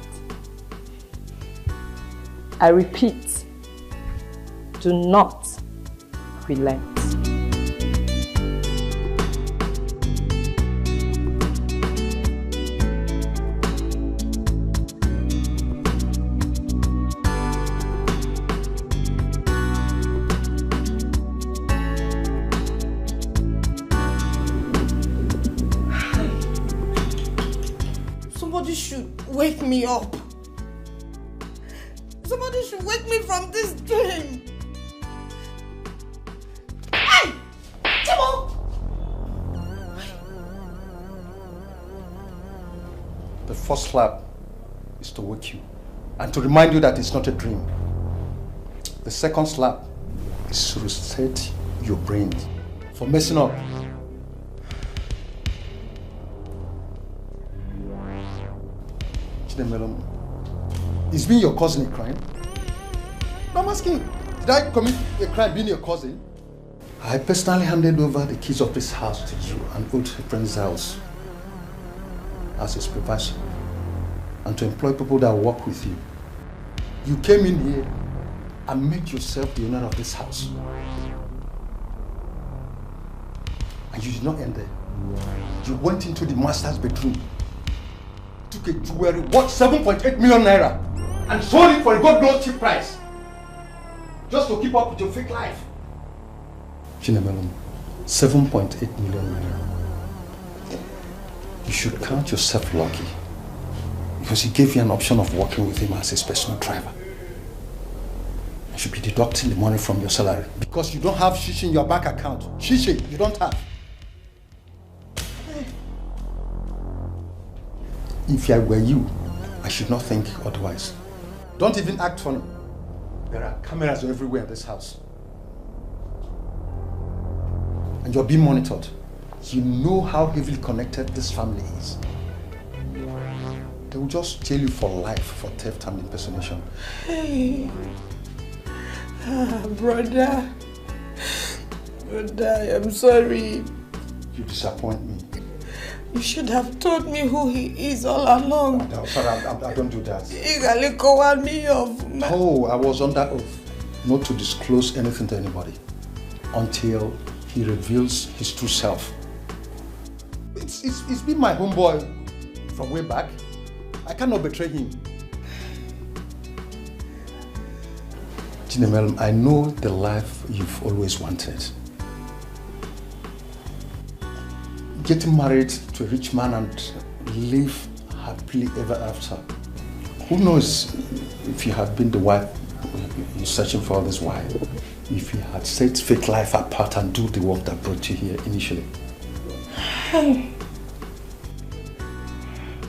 I repeat, do not relent. Somebody should wake me up. Somebody should wake me from this dream. Hey! Timo! The first slap is to wake you and to remind you that it's not a dream. The second slap is to reset your brain for messing up. Chinemelum, is being your cousin a crime? I'm asking, did I commit a crime being your cousin? I personally handed over the keys of this house to you and old friend's house as a supervisor and to employ people that work with you. You came in here and made yourself the owner of this house. And you did not end there. You went into the master's bedroom, took a jewelry worth 7.8 million naira and sold it for a god knows cheap price just to keep up with your fake life. Chinemelum, 7.8 million naira. You should count yourself lucky because he gave you an option of working with him as his personal driver. You should be deducting the money from your salary because you don't have shishi in your bank account. Shishi, you don't have. If I were you, I should not think otherwise. Don't even act funny. There are cameras everywhere in this house. And you're being monitored. You know how heavily connected this family is. They will just jail you for life for theft and impersonation. Hey. Brother. Brother, I'm sorry. You disappoint me. You should have told me who he is all along. No, sorry, I don't do that. Oh, I was under oath not to disclose anything to anybody until he reveals his true self. It's been my homeboy from way back. I cannot betray him. Chinemelum, I know the life you've always wanted. getting married to a rich man and live happily ever after. Who knows if you had been the wife you're searching for this while, if you had set fake life apart and do the work that brought you here initially.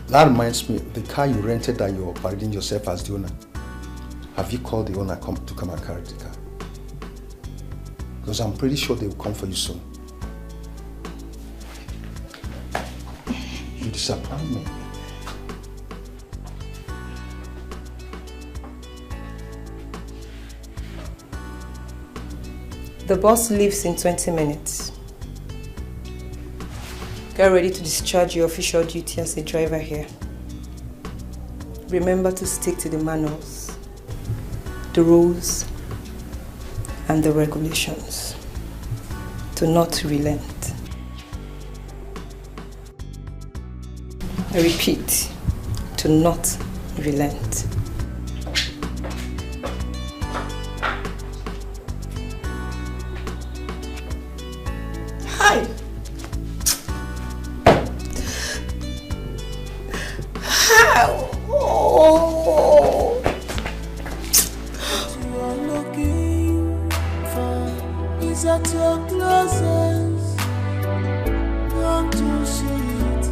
That reminds me, the car you rented that you're parading yourself as the owner, have you called the owner to come and carry the car? Because I'm pretty sure they will come for you soon. You disappoint me. The boss leaves in 20 minutes. Get ready to discharge your official duty as a driver here. Remember to stick to the manuals, the rules, and the regulations. Do not relent. I repeat, do not relent. Hi. Oh. You are looking for is at your closest. Don't you see it?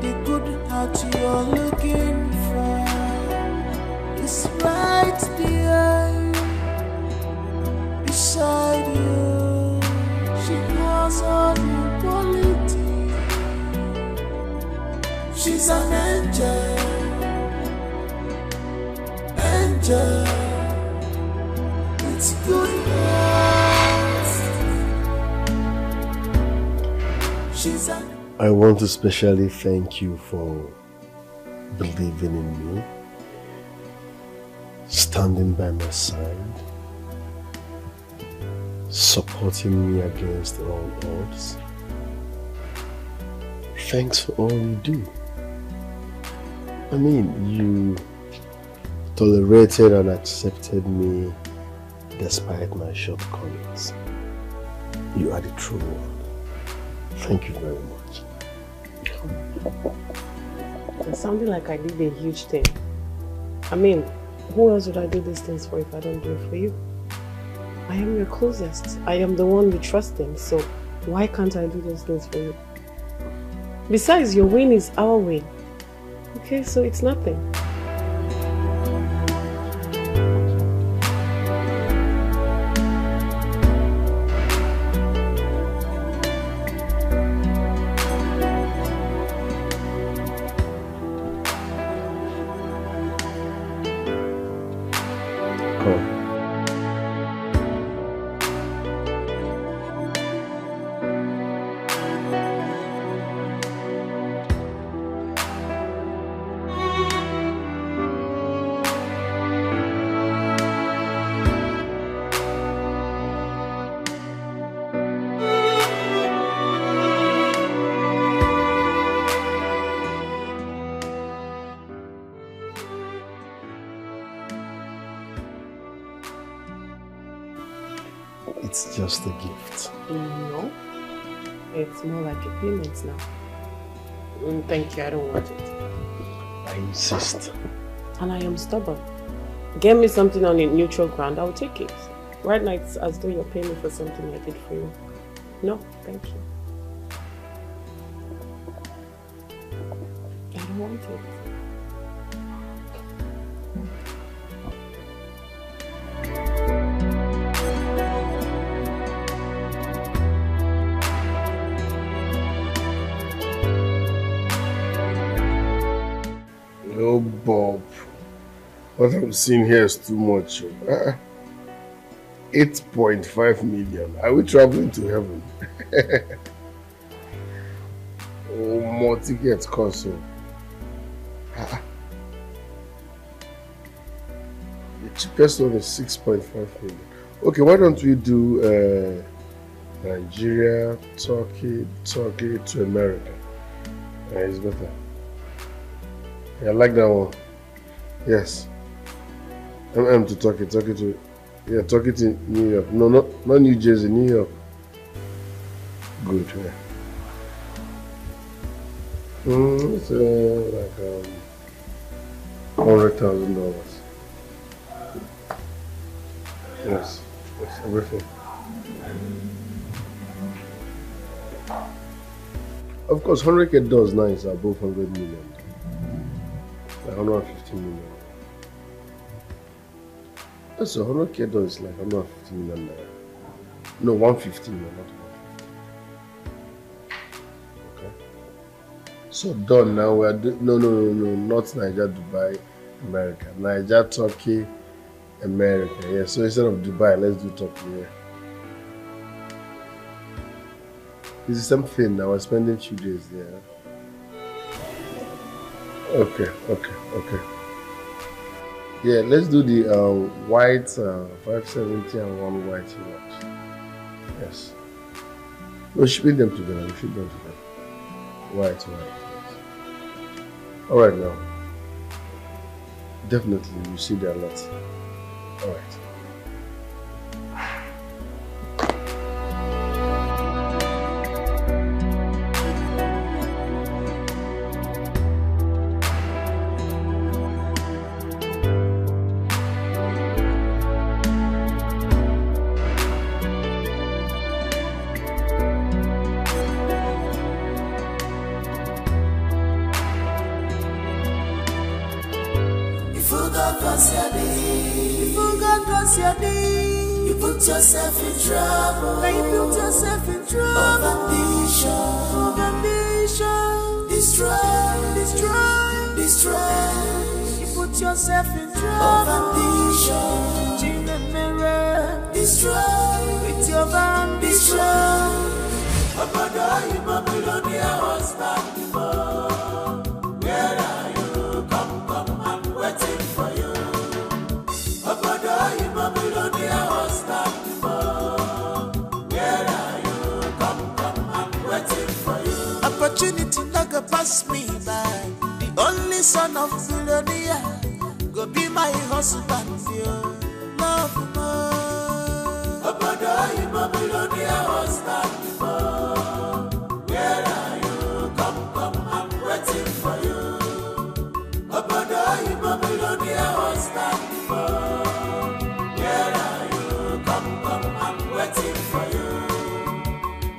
The good heart you are looking for is right there beside you. She has all the quality. She's an angel. Angel. It's good heart. She's an I want to specially thank you for believing in me, standing by my side, supporting me against all odds. Thanks for all you do. I mean, you tolerated and accepted me despite my shortcomings. You are the true one. Thank you very much. It's sounding like I did a huge thing. I mean, who else would I do these things for if I don't do it for you? I am your closest. I am the one you trust in, so why can't I do those things for you? Besides, your win is our win. Okay, so it's nothing. It's just a gift. No, it's more like a payment now. Thank you, I don't want it. I insist. And I am stubborn. Get me something on a neutral ground, I'll take it. Right now it's as though you're paying me for something I did for you. No, thank you. I don't want it. Oh, Bob. What I'm seeing here is too much. 8.5 million. Are we traveling to heaven? Oh, more tickets cost. The cheapest one is 6.5 million. Okay, why don't we do Nigeria, Turkey to America? It's better. I like that one. Yes. To Turkey to New York. No, not New Jersey, New York. Good, yeah. It's like $100,000. Yes, it's everything. Of course, 100K does now is above 100 million. Like 150 million. So 100K does like 150 million. No, 150 million, not 150. Okay. So done now. We are no, not Nigeria, Dubai, America. Nigeria, Turkey, America. Yeah. So instead of Dubai, let's do Turkey. Yeah. It's the same thing now. We're spending 2 days there. Okay. Yeah, let's do the white 570 and one white watch. Yes. We'll ship them together. White. All right now. Definitely, you see there a lot. All right. You put yourself in trouble. Now you put yourself in trouble. Of ambition. Destroy. You put yourself in trouble. Of ambition. Destroy. With your ambition. Abada, you Babylonia was back before. Where are you? Come, I'm waiting for you. Abada, you Babylonia was back before. Where are you? Come, I'm waiting for you. Opportunity not go pass me by. The only son of Philonia go be my husband, dear. Love more. Abada, you Babylonia was back before. Where are you? Come, I'm waiting for you. Abada, you Babylonia was back before. Where are you? Come, I'm waiting for you.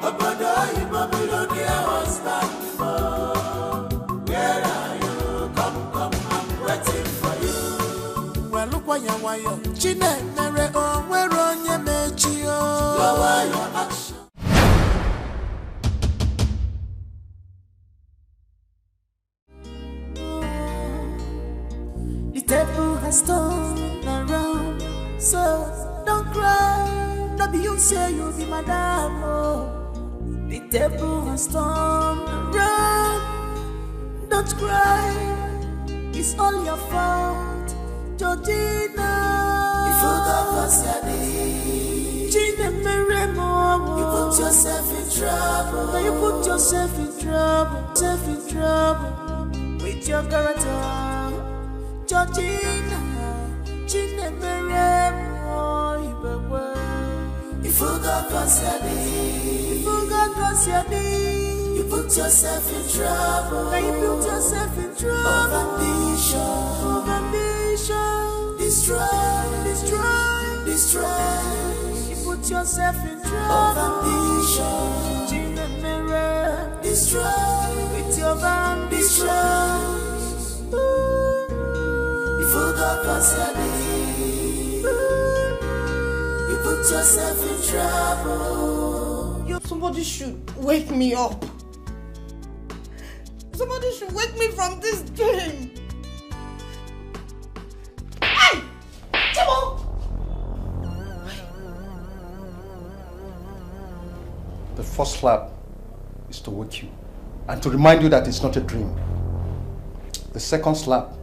Abada, you Babylonia was back before. Where are you? Come, I'm waiting for you. Well, look why you're Chine, Mere, oh, where on your mechio. Lower your action. The table has turned around, so don't cry. No be you say you be madam. Oh. The table has turned around. Don't cry. It's all your fault, Georgina. You forgot what's your name. Gina Meremo. You put yourself in trouble. Now you put yourself in trouble. With your character, Georgina. Gina Meremo. You forgot what's your name. You put yourself in trouble. Now you put yourself in trouble. Of ambition. Destroy. You put yourself in trouble. Of ambition. Destroy. With your ambition. You forgot what's your name. You put yourself in trouble. Somebody should wake me up. Somebody should wake me from this dream. Hey! Chibo! The first slap is to wake you and to remind you that it's not a dream. The second slap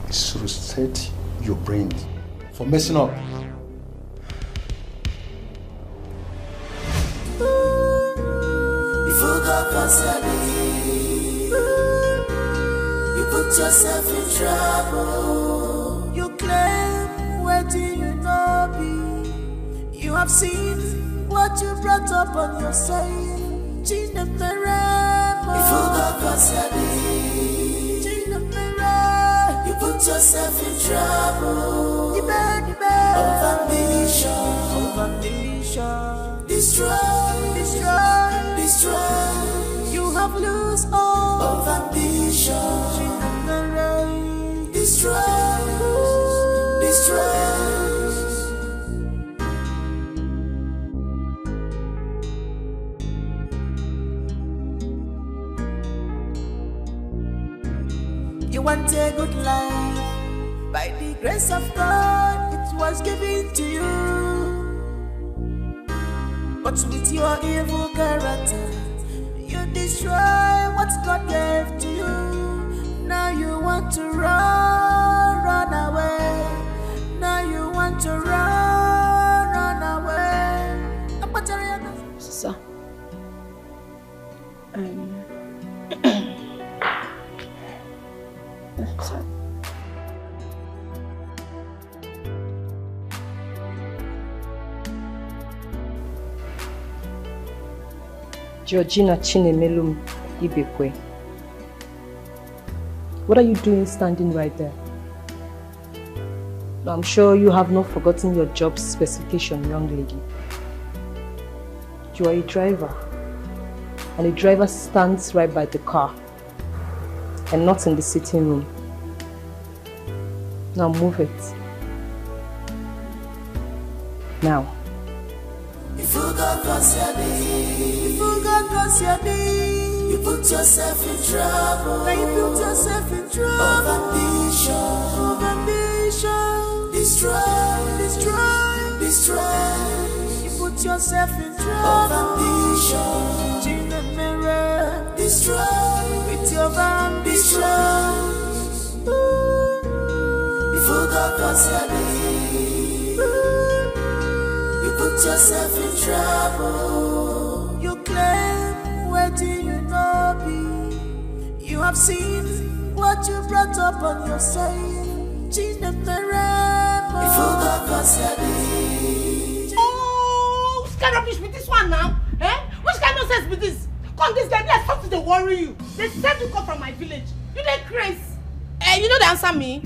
is to reset your brain for messing up. You forgot what's your name. You put yourself in trouble. You claim where do you know be? You have seen what you brought up on yourself. Gina Merem. In the mirror, you put yourself in trouble. Of ambition, destroy. You have lost all of ambition. Destroy. You want a good life, by the grace of God, it was given to you. But with your evil character, you destroy what God gave to you. Now you want to run away. Now you want to run away. Sir. Sorry. Georgina Chinemelum Ibekwe. What are you doing standing right there? I'm sure you have not forgotten your job specification, young lady. You are a driver, and a driver stands right by the car and not in the sitting room. Now move it. Now. You put yourself in trouble. Now you put yourself in trouble. Of ambition. Destroy. You put yourself in trouble. Of ambition. In the mirror. Destroy. With your ambition. You forgot what's happening. You put yourself in trouble. You claim where do you know be? You have seen what you brought up on yourself. In the mirror. You forgot what's happening. Oh, who's kind of rubbish with this one now? Eh? Which kind of nonsense with this? Come this guy, let's talk to the worry you. They said you come from my village. You dey crazy. You know they answer me?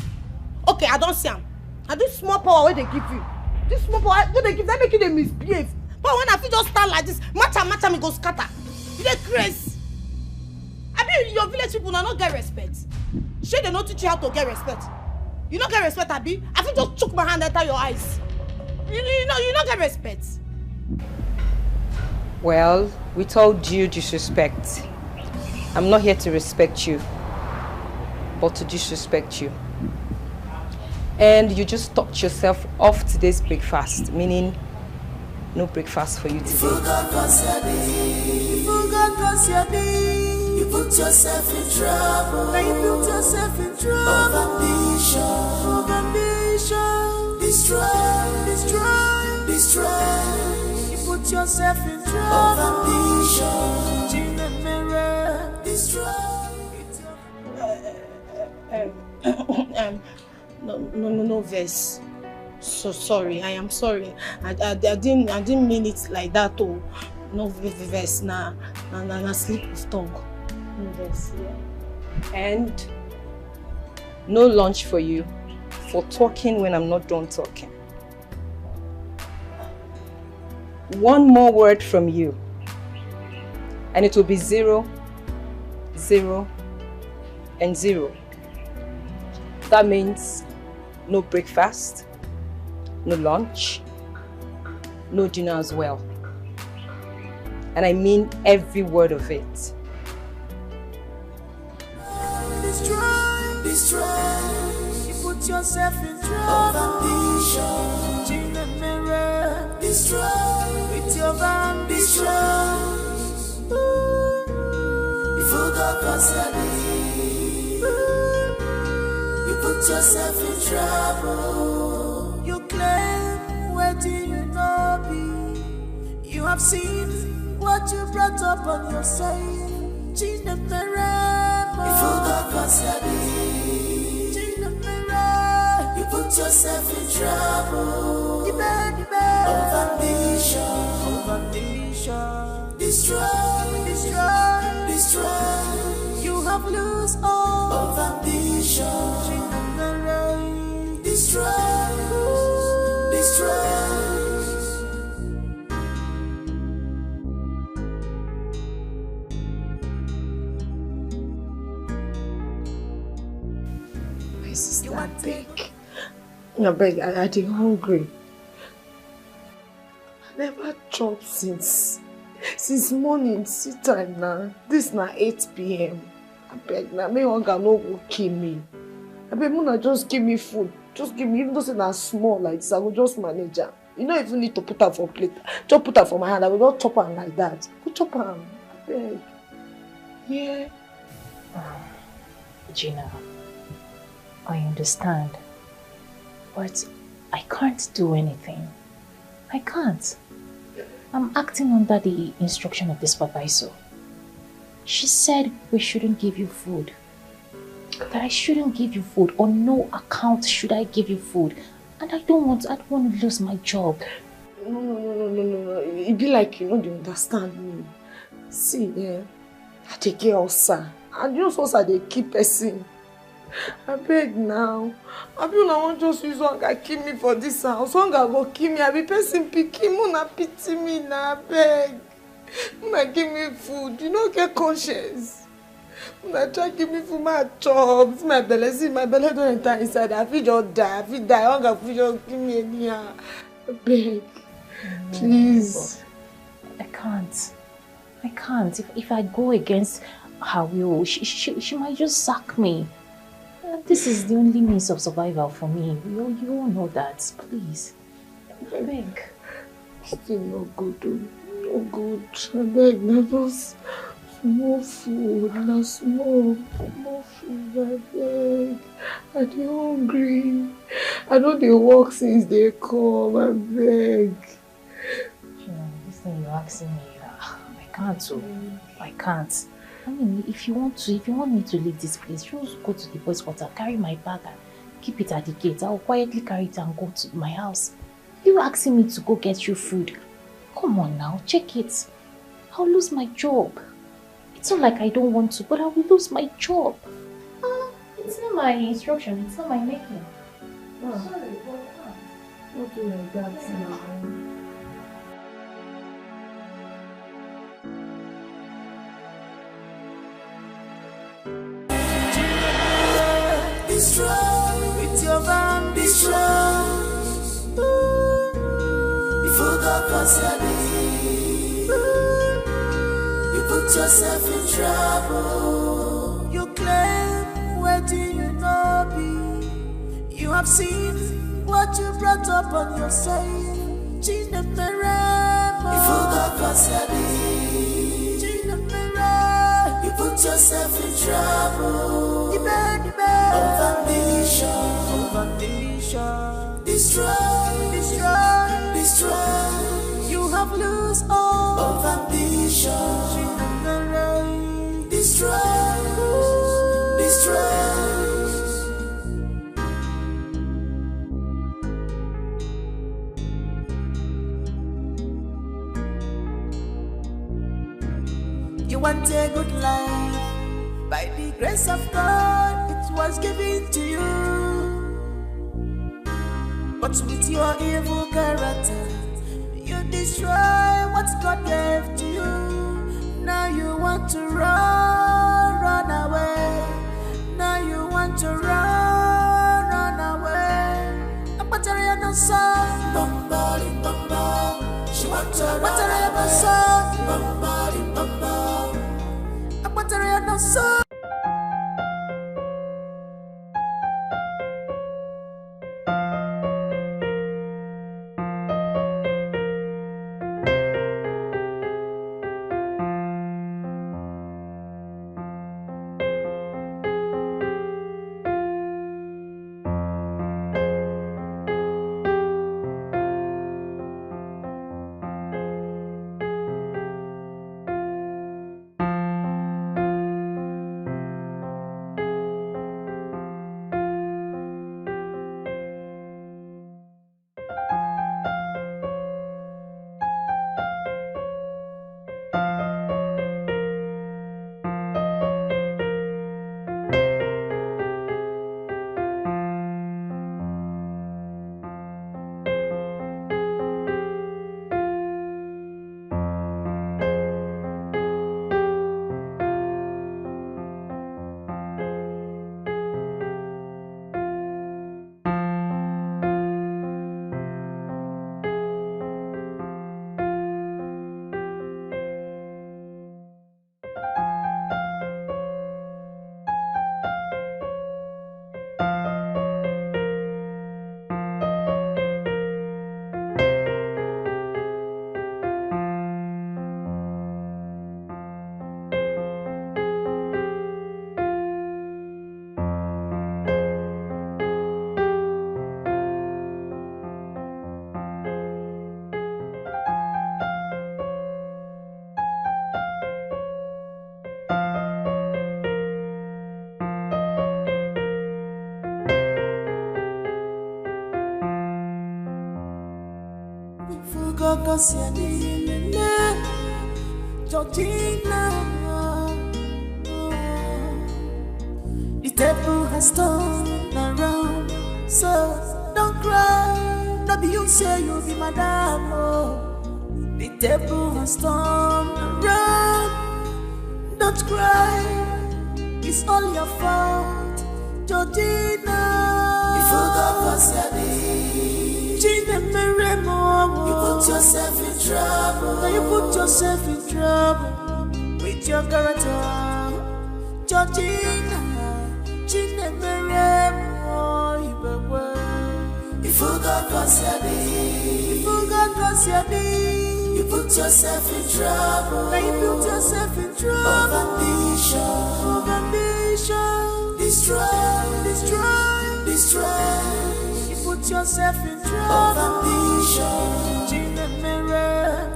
Okay, I don't see him. And this small power where they give you. This small power where they give, they make you they misbehave. But when I feel just stand like this, matter me go scatter. You dey crazy. I mean, your village people now not get respect. Sure, they not teach you how to get respect. You don't get respect, Abi. I feel just choke my hand enter your eyes. You don't get respect. Well, with all due disrespect, I'm not here to respect you, but to disrespect you. And you just talked yourself off today's breakfast, meaning no breakfast for you today. You put yourself in trouble. Now you put yourself in trouble. Of ambition. Destroy. You put yourself in trouble. Of ambition. In the mirror. Destroy. No, verse. So sorry. I am sorry. I didn't mean it like that. Oh, no verse. Na slip of tongue. No verse. Yeah. And no lunch for you for talking when I'm not done talking. One more word from you, and it will be 0, 0, and 0. That means no breakfast, no lunch, no dinner as well. And I mean every word of it. Destroy. You put yourself in trouble. Of ambition. In the mirror. Destroy. With your ambition. You forgot what's happening. You put yourself in trouble. You claim where do you know be? You have seen what you brought up on yourself. In the mirror. You forgot what's happening. In the mirror. You put yourself in trouble. Of ambition. Destroy. I beg, I dey hungry. I never chop since morning, see time now. This na 8 p.m. I beg, now me hunger no go kill me. I beg, Muna just give me food. Just give me, even though it's small like this, I will just manage her. You don't even need to put her for plate. Just put her for my hand. I will not chop her like that. Go chop her. I beg. Yeah. Gina, I understand. But I can't do anything. I can't. I'm acting under the instruction of the supervisor. She said we shouldn't give you food. That I shouldn't give you food. On no account should I give you food. And I don't want to lose my job. No. It be like you know they understand me. See, yeah, I take care of her. And you know so they keep person. I beg now. I be una want just use hunger kill me for this house. Hunger go kill me. I be person picky. Muna pity me now. I beg. Muna give me food. You don't get conscience. Muna try give me food. My chop. See my belly. See my belly don't enter inside. I feel just die. I feel die. Hunger feel just kill me anyhow. I beg. Please. I can't. If I go against her will, she might just sack me. This is the only means of survival for me. You all know that. Please. I beg. Still no good. No good. I beg. Now just small food. Now small food. I beg. I dey hungry. I know they work since they come. I beg. This thing you're asking me, I can't. I can't. I mean, if you want me to leave this place, just go to the boys' quarter, carry my bag and keep it at the gate. I'll quietly carry it and go to my house. You asking me to go get you food? Come on now, check it. I'll lose my job. It's not like I don't want to, but I will lose my job. It's not my instruction, it's not my making. Oh. Sorry, but not do like that now. Be strong with your ambitions. Before God concerning, you put yourself in trouble. You claim, where do you know be? You have seen what you brought up on yourself. Gina Mere, before God concerning, Gina Mere, you put yourself in trouble. Of ambition, destroy. You have lost all of ambition. Destroy. You want a good life. By the grace of God, it was given to you. But with your evil character, you destroy what God gave to you. Now you want to run away. Now you want to run away. I'm battering on song. She wants to run away. I'm battering on song. Georgina. The table has turned around, so don't cry. Don't be you say you'll be madam. Oh. The table has turned around. Don't cry. It's all your fault, Georgina. You forgot what's you put yourself in trouble. Now you put yourself in trouble with your character, Georgina. You forgot you put yourself in trouble. Now you put yourself in trouble. Of ambition, destroy. You put yourself in trouble. Of ambition,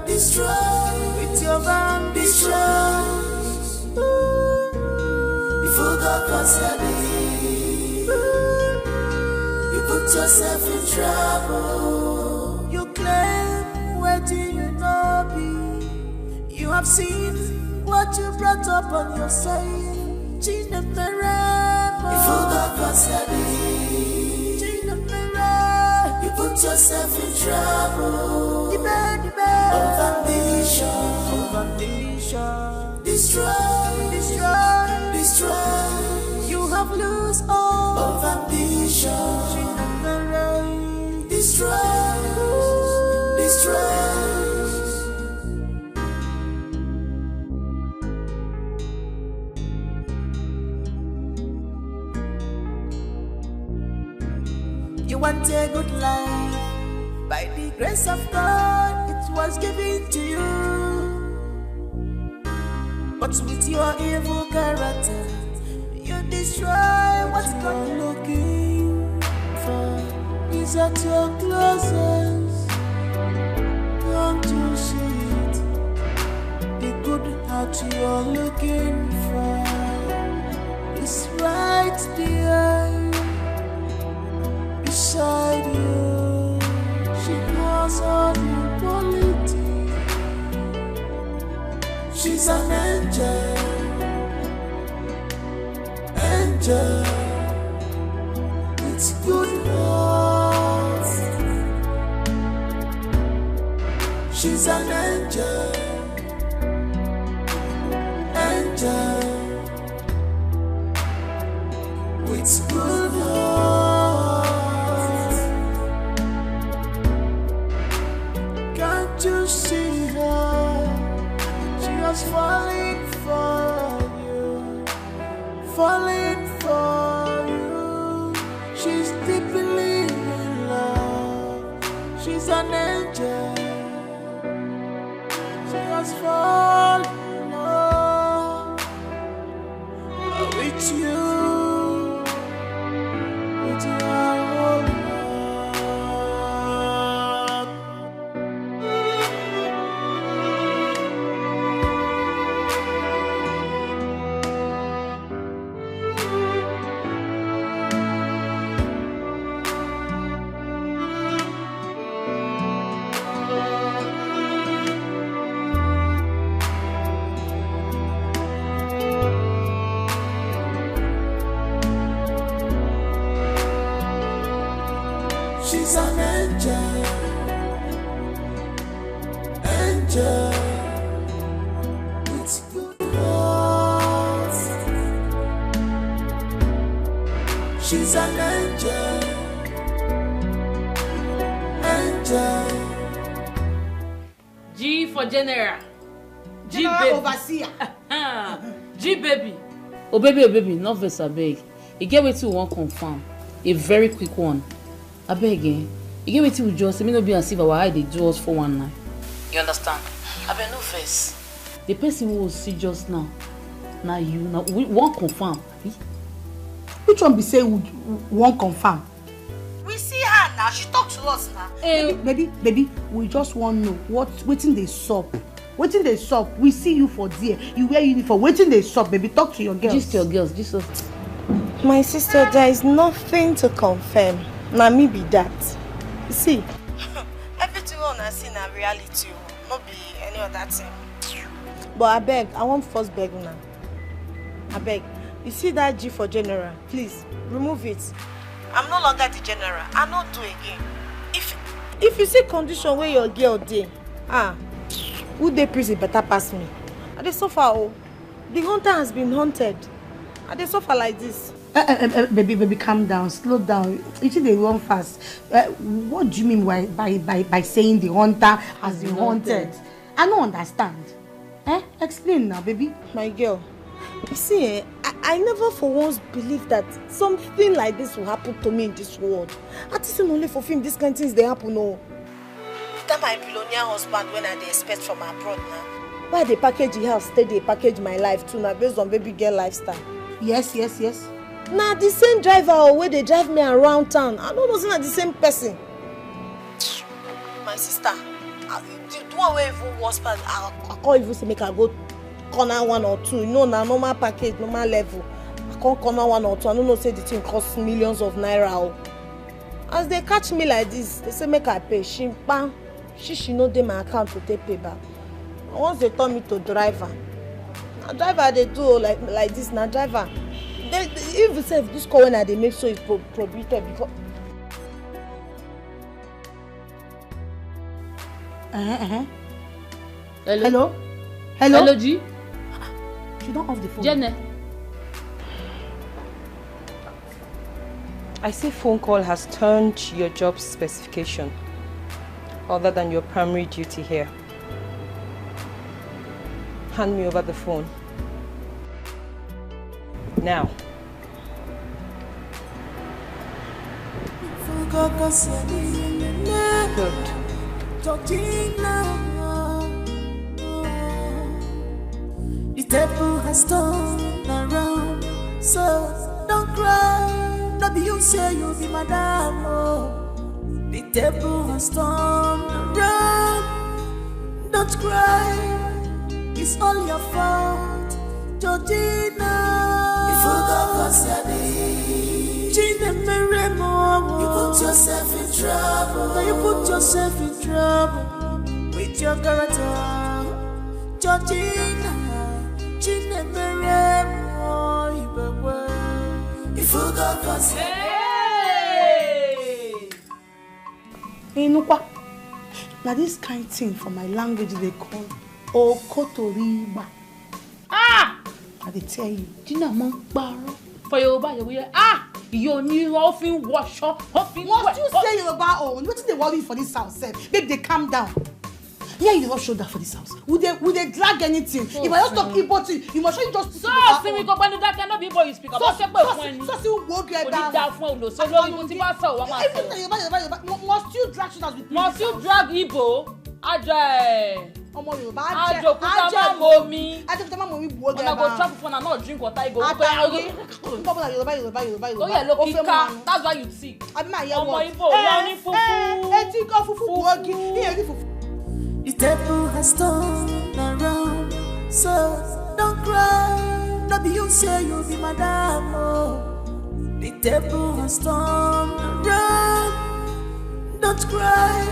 destroy with your ambition. You forgot you put yourself in trouble. You claim where do you know be? You have seen what you brought up on yourself. You forgot you put yourself in trouble. Of ambition, destroy. You have lost all of ambition. Destroy. You want a good life. By the grace of God, it was given to you. But with your evil character, you destroy what God looking for. Is at your closest. Don't you see it? The good heart you're looking for is right there beside you. She knows all the quality. She's an angel with good heart. She's an angel with good heart. Can't you see her? She was falling for you. She's deeply in love. She's an angel. She was falling in love with you. With your whole heart. She's an angel with good heart. She's an angel. G for general. G General baby. overseer. G baby. Oh baby, not verse abeg. You get wetin we wan confirm. A very quick one. Abeg, you get wetin we just me no be as if our eye dey do us 419. You understand? Abeg no verse. The person we will see just now. Now you now we wan confirm. Which one be say we won't confirm? We see her now. She talk to us now. Baby, we just want to know wetin dey sup. Wetin dey sup? We see you for there. You wear uniform. Wetin dey sup, baby? Talk to your girls. Just your girls. Just. My sister, there is nothing to confirm. Now me be that. You see, everything on na see na reality, no be any other thing. But I beg, I want first beg now. I beg, you see that G for general, please remove it. I'm no longer the general. I not do again. If you see condition where your girl dey, who dey prison better pass me. I dey suffer. Oh, the hunter has been hunted. I dey suffer like this. Baby, calm down, slow down. You see they run fast. What do you mean by saying the hunter has been haunted? I don't understand. Explain now, baby. My girl, you see, I never for once believed that something like this will happen to me in this world. I just only for film these kind of things they happen. No. That my billionaire husband when I dey expect from abroad now. Why they package the house, they package my life too now based on baby girl lifestyle. Yes. Now the same driver where they drive me around town. I don't know it's not the same person. My sister, the one where even worse part, I can't even say make I go corner 1 or 2. You know, now normal package, normal level. I can't corner 1 or 2. I don't know say the thing costs millions of naira. As they catch me like this, they say make I pay. She know they my account to take pay back. And once they tell me to driver, a driver they do like this. Now driver, they even say if this car when they make sure it's prohibited because. Hello, G. You don't off the phone. Jenny. I see phone call has turned your job specification other than your primary duty here. Hand me over the phone. Now. Good. The table has turned around, so don't cry. No be you say you be madam. Oh. The table has turned around, don't cry. It's all your fault, Georgina. You forgot what's your name. Gina Meremo. You put yourself in trouble. Now you put yourself in trouble with your character, Georgina. Gina Meremo. You forgot what's your name. Hey, no kwa. Now this kind thing for my language they call Okotoriba. I tell you. Gina Monkbaro. For Yoruba, you need often wash up. Must you say Yoruba own? What is the worry for this house? Babe, they calm down. Yeah, you don't show that for this house. Would they drag anything? If I just talk Igbo to you must just so see me go when that cannot be boy you speak about. So see who walk your down. So must you drag shoulders with me? Must you drag Igbo? Ajay. Omo Yoruba Ajo kuta momi. Ajo kuta momi wo get ba. Una go chop for na not drink water go. Yoruba. Oh yeah, look Kika. That's why you sick. Abi ma hear what? Omo Igbo, running fufu. Eti go fufu wogi. Here fufu. The table has turned around, so don't cry. No be you say you be madam. Oh. The table has turned around, don't cry.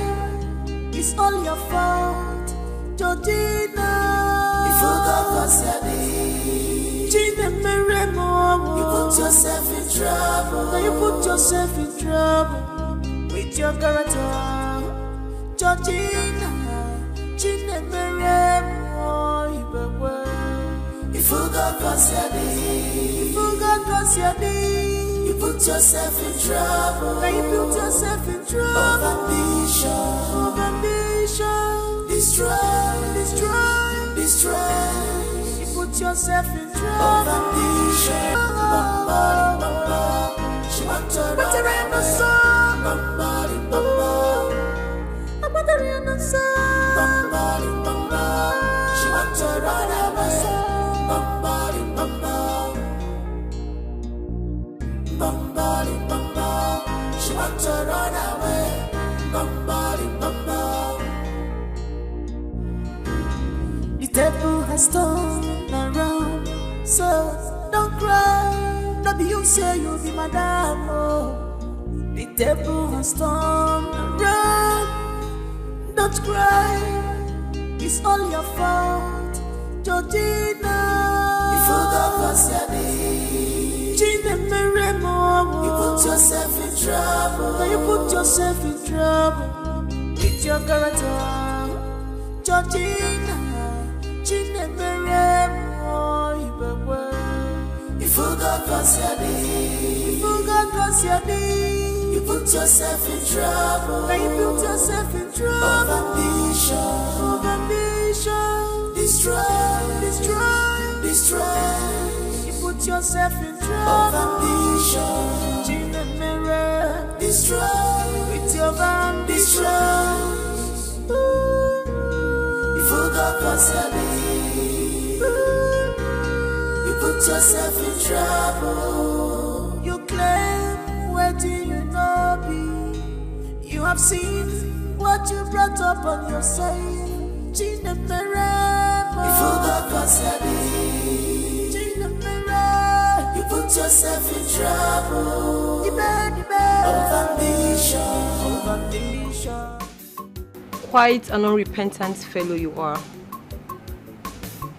It's all your fault, Georgina. You forgot what's your name. Gina Meremo. You put yourself in trouble. Now you put yourself in trouble with your character, Georgina. Gina Meremo. You forgot what's your name. You forgot what's your name. You put yourself in trouble. Now you put yourself in trouble. Of ambition. Destroy. You put yourself in trouble. Of ambition. She want to run the song. She want to run away. She want to run away. The table has turned around, so don't cry. No be you say you be madam. Oh. The table has turned around, Don't cry, it's all your fault, Georgina. You forgot what's your name. Gina Meremo. You put yourself in trouble. Now you put yourself in trouble with your character, Georgina. Gina Meremo. You forgot what's your name. You forgot what's your name. You put yourself in trouble. Now you put yourself in trouble. Of ambition. Of ambition. Destroy. Destroy. Destroy. You put yourself in trouble. Of ambition. Gina Mirror. Destroy. With your ambition. You forgot what's your name. You put yourself in trouble. You claim, where do you know be? You have seen what you brought up on yourself. Gina Mirror. You forgot what's your name. Gina Mirror. You put yourself in trouble. Of ambition. Of ambition. Quite an unrepentant fellow you are.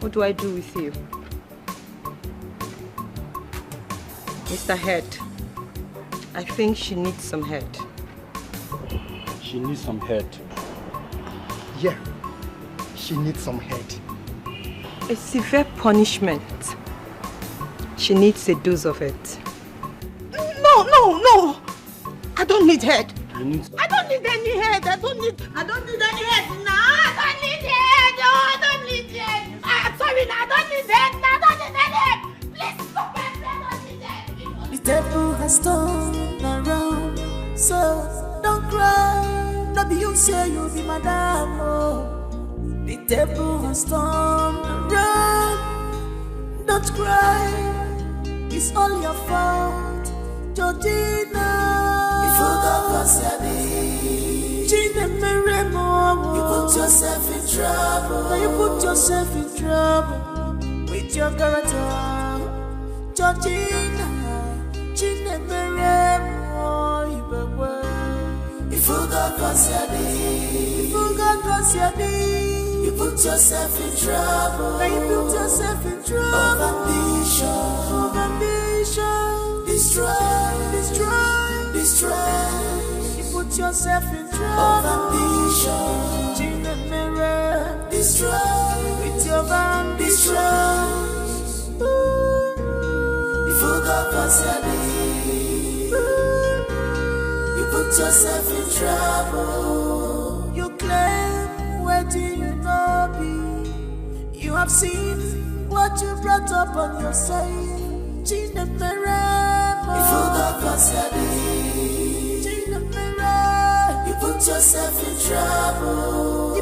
What do I do with you? Mr. Head, I think she needs some head. She needs some head. Yeah, she needs some head. A severe punishment. She needs a dose of it. No. I don't need head. You need... I don't need any head. I don't need any head. No, I don't need head. No, I don't need head. I'm sorry, no, I don't need head. No, I don't need any head. Please stop it. I don't need head. The devil has turned around, so don't cry. No be you say you be madam. Oh. The devil has turned around. Don't cry, it's all your fault, Georgina. You forgot what's your name. Gina Meremo. You put yourself in trouble. Now you put yourself in trouble with your character, Georgina. Gina Meremo. You forgot what's your name. You forgot what's your name. You put yourself in trouble. Now you put yourself in trouble. Of ambition. Of ambition. Destroy. Destroy. Destroy. You put yourself in trouble. Of ambition. Gina Mirror. Destroy. With your ambition. You forgot what's your name. You put yourself in trouble. You claim, where do you know be? You have seen what you brought up on yourself. Gina Mirror. You forgot what's your name. Gina Mirror. You put yourself in trouble.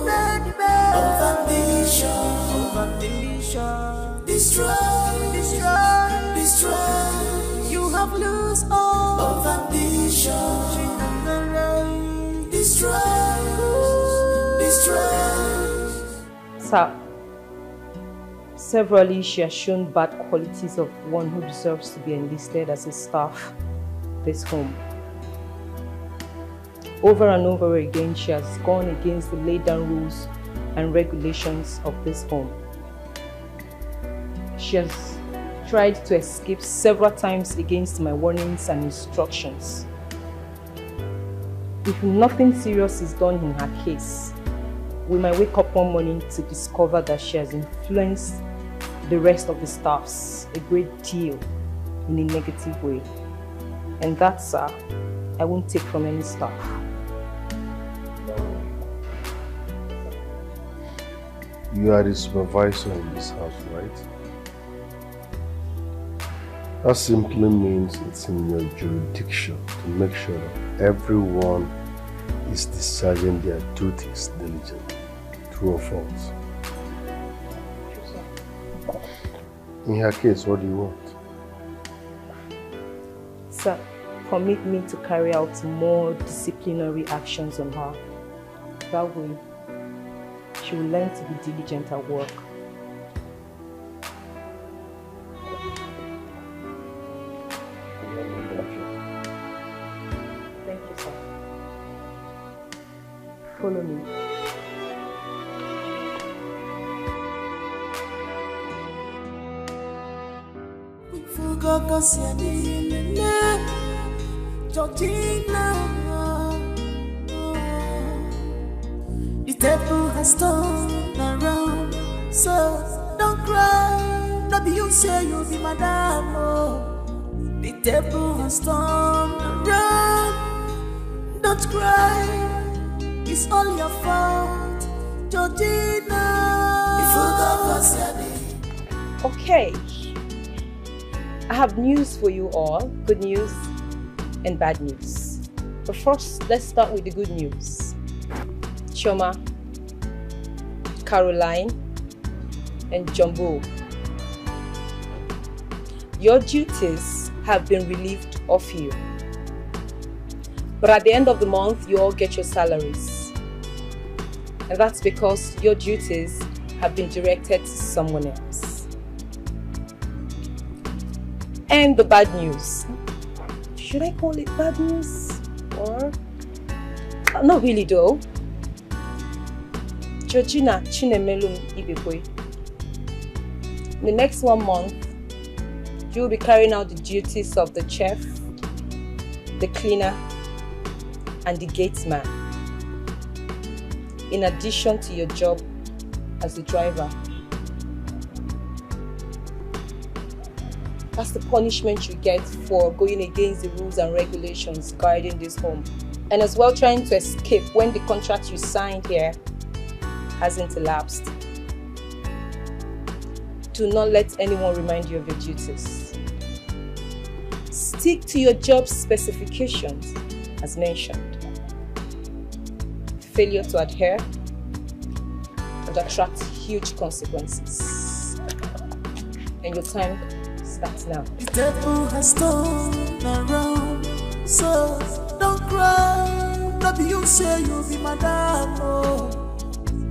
Of ambition. Of ambition. Destroy. Destroy. Destroy. You have lost all. Of ambition. Gina Mirror. Destroy. Destroy. Sir, severally she has shown bad qualities of one who deserves to be enlisted as a staff this home. Over and over again, she has gone against the laid down rules and regulations of this home. She has tried to escape several times against my warnings and instructions. If nothing serious is done in her case, we might wake up one morning to discover that she has influenced the rest of the staffs a great deal in a negative way. And that, sir, I won't take from any staff. You are the supervisor in this house, right? That simply means it's in your jurisdiction to make sure that everyone is discharging their duties diligently, true or false. In her case, what do you want? Sir, permit me to carry out more disciplinary actions on her. That way, she will learn to be diligent at work. Thank you, sir. Follow me. Ifugo Siadine, Georgina. The table has turned around, so don't cry. Not be you say you'll be madam. Oh. The table has turned around. Don't cry. It's all your fault, Georgina. Okay. I have news for you all. Good news and bad news. But first, let's start with the good news. Choma, Caroline, and Jumbo, your duties have been relieved of you. But at the end of the month, you all get your salaries. And that's because your duties have been directed to someone else. And the bad news. Should I call it bad news? Or not really though. Georgina Chinemelum Ibekwe. In the next 1 month, you will be carrying out the duties of the chef, the cleaner, and the gatesman, in addition to your job as a driver. That's the punishment you get for going against the rules and regulations guiding this home, and as well trying to escape when the contract you signed here hasn't elapsed. Do not let anyone remind you of your duties. Stick to your job specifications as mentioned. Failure to adhere would attract huge consequences. And your time starts now. The table has turned around, so don't cry. Not be you say you'll be madam. Oh.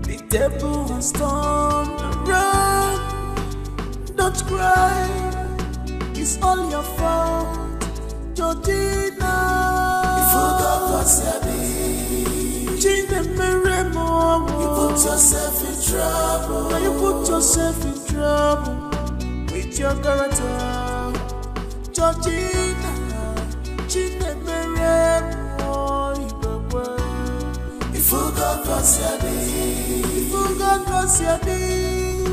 The table has turned around. Don't cry. It's all your fault, Georgina. You put yourself in trouble. Now you put yourself in trouble with your character, Georgina. You forgot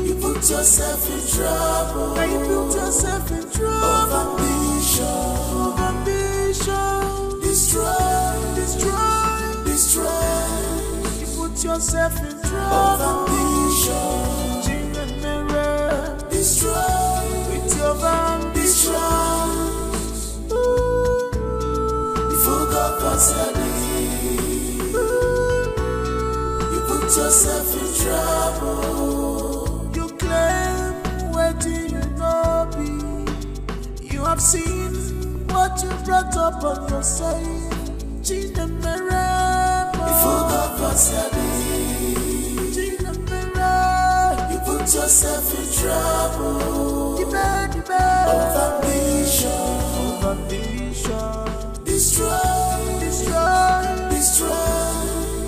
you put yourself in trouble. Now you put yourself in trouble. Of ambition, destroy. You put yourself in trouble. Of ambition, destroy with your ambition. You forgot you put yourself in trouble. You claim where do you know be? You have seen what you brought up on yourself. You put yourself in trouble. Of ambition. Destroy.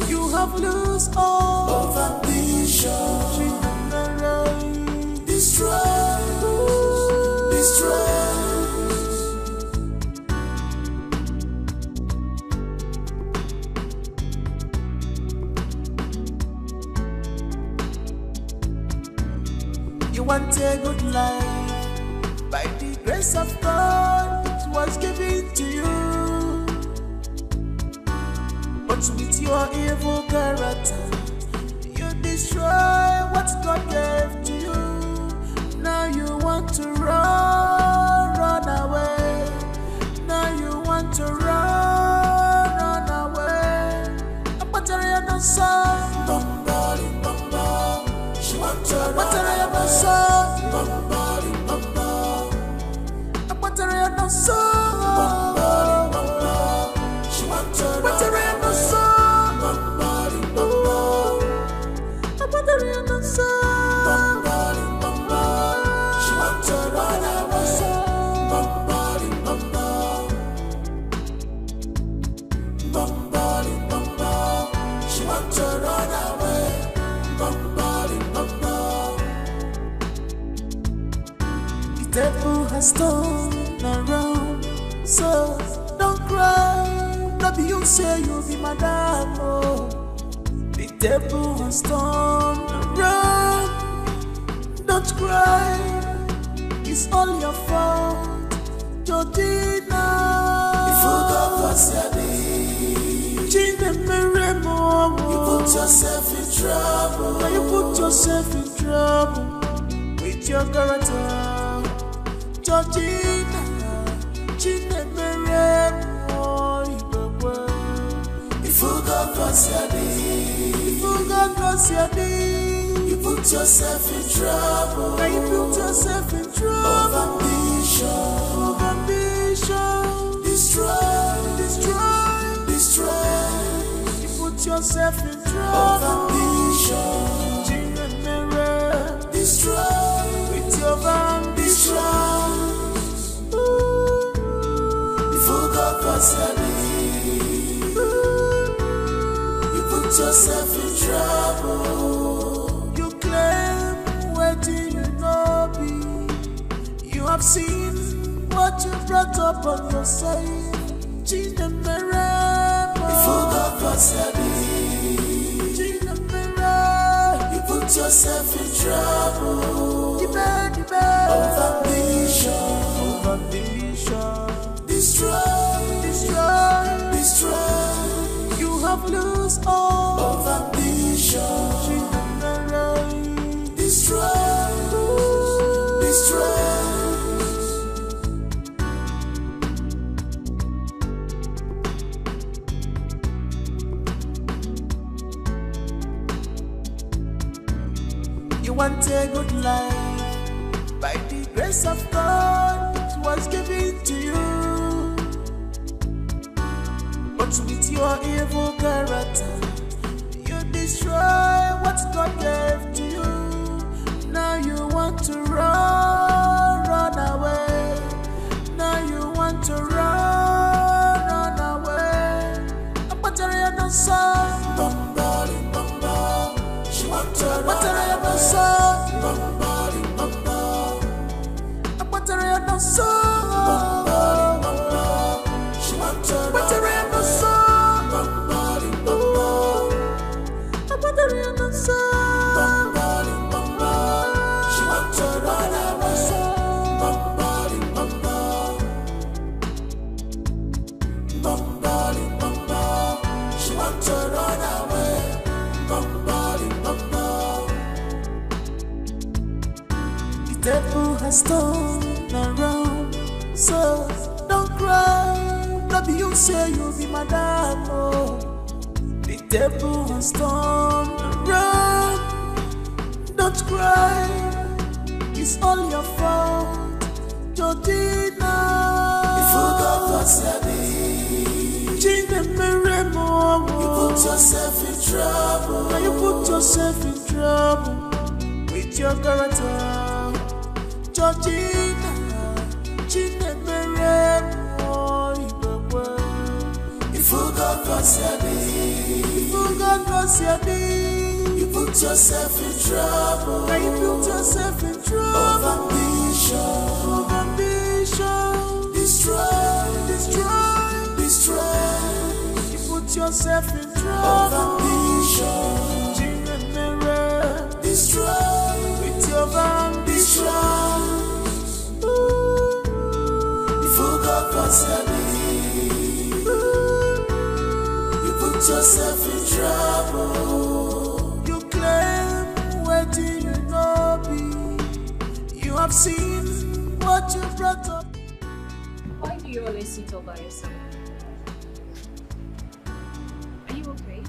You have lost all of ambition. Destroy. You want a good life, by the grace of God it was given to you. But with your evil character, you destroy what God gave to you. Now you want to run away. Now you want to run away. But I am not sorry. She wants to run away. She wants to run The devil has turned around. So don't cry, no be you say you'll be madam. Oh, the devil has turned around. Don't cry, it's all your fault, Georgina. If you got what's your name, change the mirror more. You put yourself in trouble. Now you put yourself in trouble with your character, Georgina. Change the mirror more. If you got what's your name, if you got what's your name, you put yourself in trouble. Now you put yourself in trouble. Of ambition, destroy, destroy, destroy. You put yourself in trouble. Of ambition, change the mirror, destroy with your ambition. If you got what's your name, you put yourself in trouble. You claim where do you know be? You have seen what you brought up on yourself. Change the mirror. If you got what's your name, change the mirror. You put yourself in trouble. Of ambition, destroy, destroy, destroy. You have lost all of ambition. Change the mirror. Destroy, destroy. You want a good life, by the grace of God, it was given to you. But with your evil character, you destroy what God gave to you. Now you want to run away. Now you want to run away. A battery on the sun, bombarding. She wants to run away. A battery on the sun, she wants to run away. A battery on the sun, she wants to run away. She wants to run away. The devil has turned around, so don't cry. No be you say you'll be madam. Oh, the devil has turned around. Don't cry, it's all your fault, Georgina. If you got what's your name, change the mirror more. You put yourself in trouble. Now you put yourself in trouble with your character, Georgina. Change the mirror more. If you got what's your name, if you got what's your name, you put yourself in trouble. Now you put yourself in trouble. Of ambition, destroy, destroy, destroy. You put yourself in trouble. Of ambition, change the mirror, destroy with your ambition. If you got what's your name, you put yourself in trouble. You claim where do you know be? You have seen what you brought up. Why do you always sit all by yourself? Are you okay?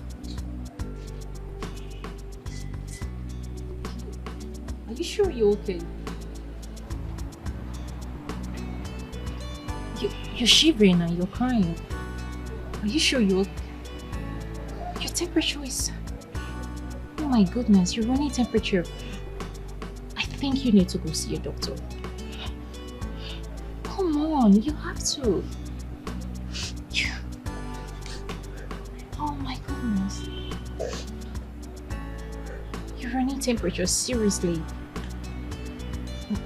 Are you sure you're okay? You're shivering and you're crying. Are you sure you're okay? Your temperature is... Oh my goodness, your running temperature. I think you need to go see a doctor. Come on, you have to. Oh my goodness. Your running temperature, seriously.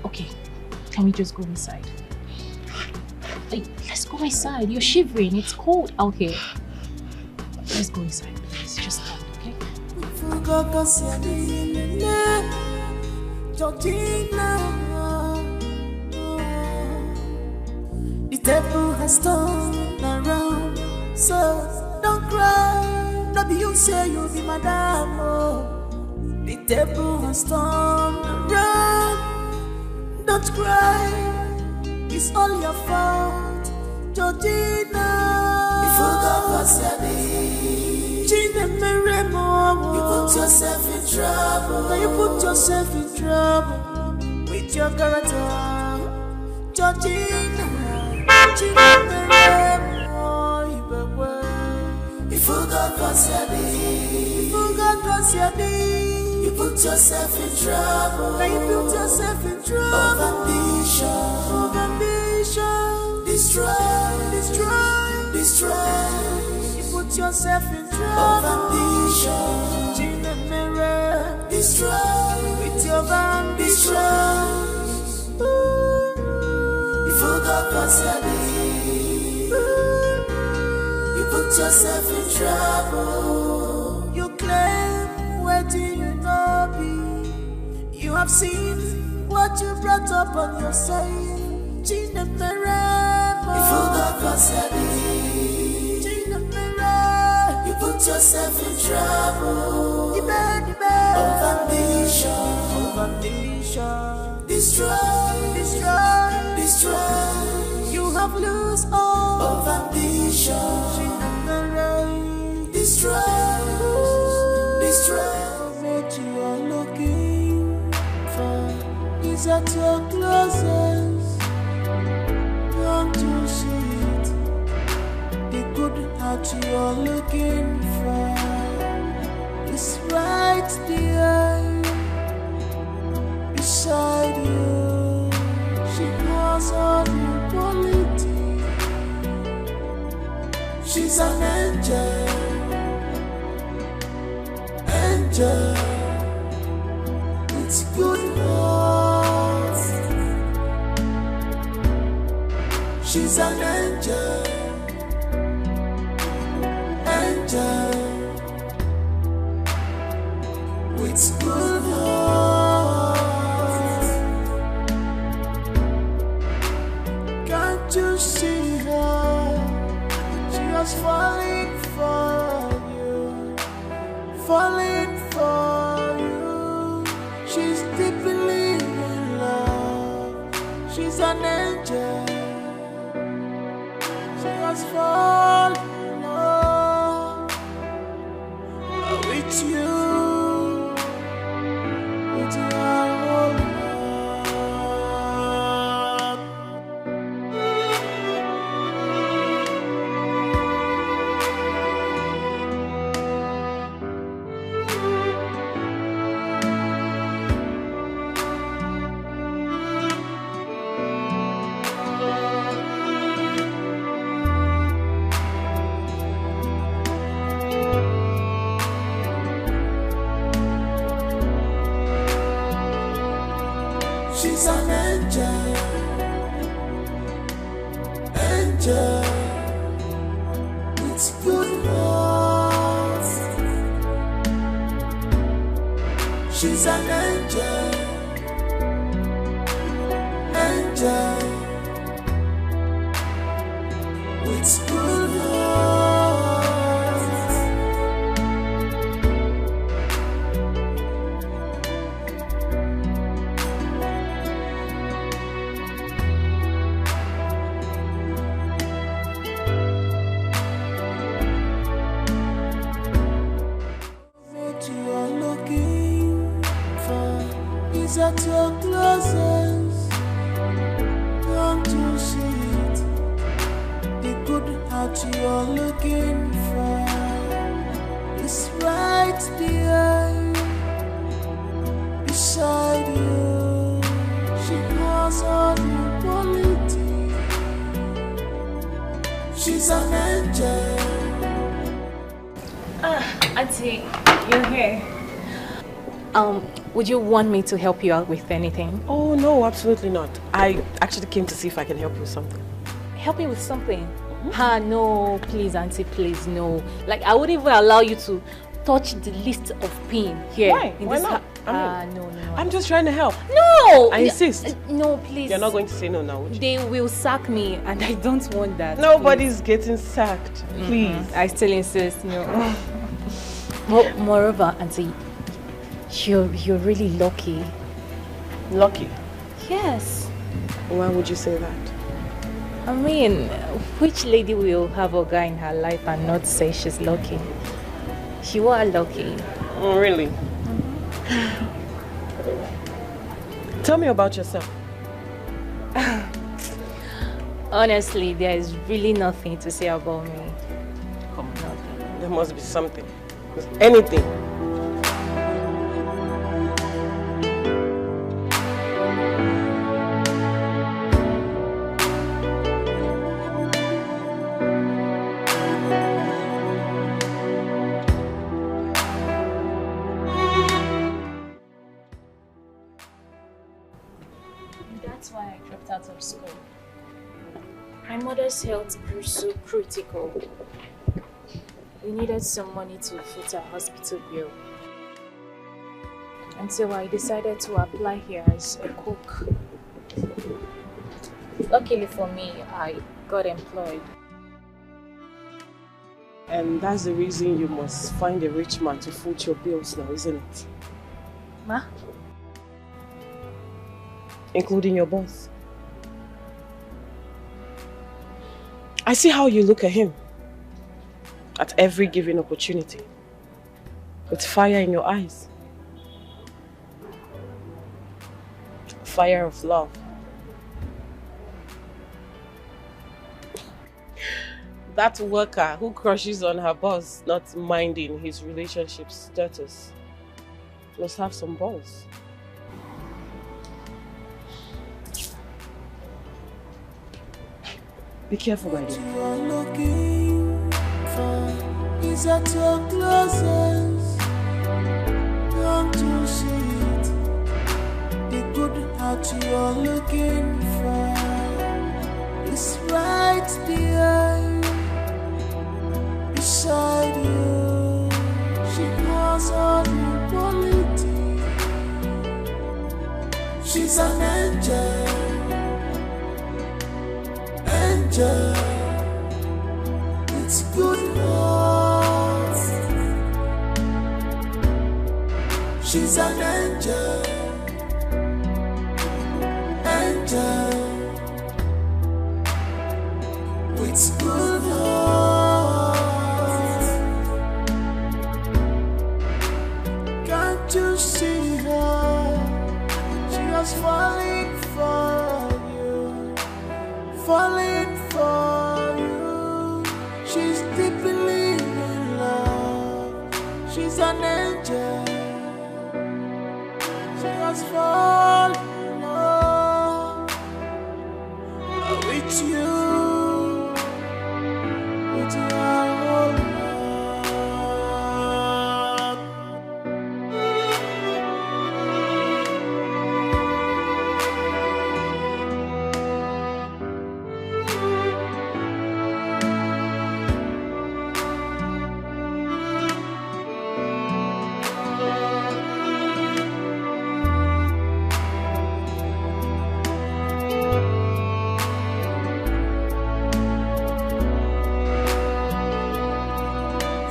Okay, can we just go inside? Hey, let's go inside. You're shivering. It's cold out here. Let's go inside, please. Just talk, okay? The table has turned around, so don't cry. Not you say you'll be madam. Oh. The table has turned around, don't cry. It's all your fault, Georgina. You forgot what's happening. Gina Meremo. You put yourself in trouble. Now you put yourself in trouble with your character, Georgina. Gina Meremo. You forgot what's happening. You forgot what's happening. You put yourself in trouble. Now you put yourself in trouble. Of ambition. Of ambition. Destroy. Destroy. Destroy. You put yourself in trouble. Of ambition. Gina Mirror. Destroy. With your ambition. You forgot what's happening. You put yourself in trouble. You claim where do you know be? You have seen what you brought up on yourself. Gina Meremo. You forgot what's happening. Gina Meremo. You put yourself in trouble. Of ambition. Of ambition. Destroy. Destroy. Destroy. You have lost all. Of ambition. Gina Meremo. Destroy. Destroy. What you are looking for is at your closest. Don't you see it? The good heart you are looking for is right there beside you. She knows all your quality. She's an angel. Angel with good heart. She's an angel. Angel with good heart. Can't you see her? She was falling for you. Falling for you. She's deeply in love. She's an angel. She has fallen in love with you. With your whole heart. She's an angel, angel with good heart. She's an angel, angel with good heart. At your closest, don't you see it? The good heart you're looking for is right there beside you. She knows all your quality. She's an angel. Auntie, you're here. Would you want me to help you out with anything? Oh, no, absolutely not. I actually came to see if I can help you with something. help me with something. Ah, no, please, auntie, please, no. Like, I wouldn't even allow you to touch the least of pain here. Why? In Why this not? no. I'm just trying to help. No! I insist. No, please. You're not going to say no now, would you? They will sack me, and I don't want that. Nobody's getting sacked. Please. I still insist, no. Moreover, auntie, you're really lucky. Lucky? Yes. Why would you say that? I mean, which lady will have a guy in her life and not say she's lucky? You are lucky. Oh, really? Tell me about yourself. Honestly, there is really nothing to say about me. Come on. There must be something. Anything. That's why I dropped out of school. My mother's health grew so critical. We needed some money to foot our hospital bill. And so I decided to apply here as a cook. Luckily for me, I got employed. And that's the reason you must find a rich man to foot your bills now, isn't it? Ma? Including your boss. I see how you look at him. At every given opportunity. With fire in your eyes. Fire of love. That worker who crushes on her boss, not minding his relationship status, must have some balls. Be careful, my dear. What you are looking for is at your closest. Don't you see it? The good heart you are looking for is right behind, beside you. She has all the quality. She's an angel. It's good heart. She's an angel. With good heart. Can't you see her? She was falling for you. Falling for you. She's deeply in love. She's an angel. She has fallen in love with you. With your whole heart.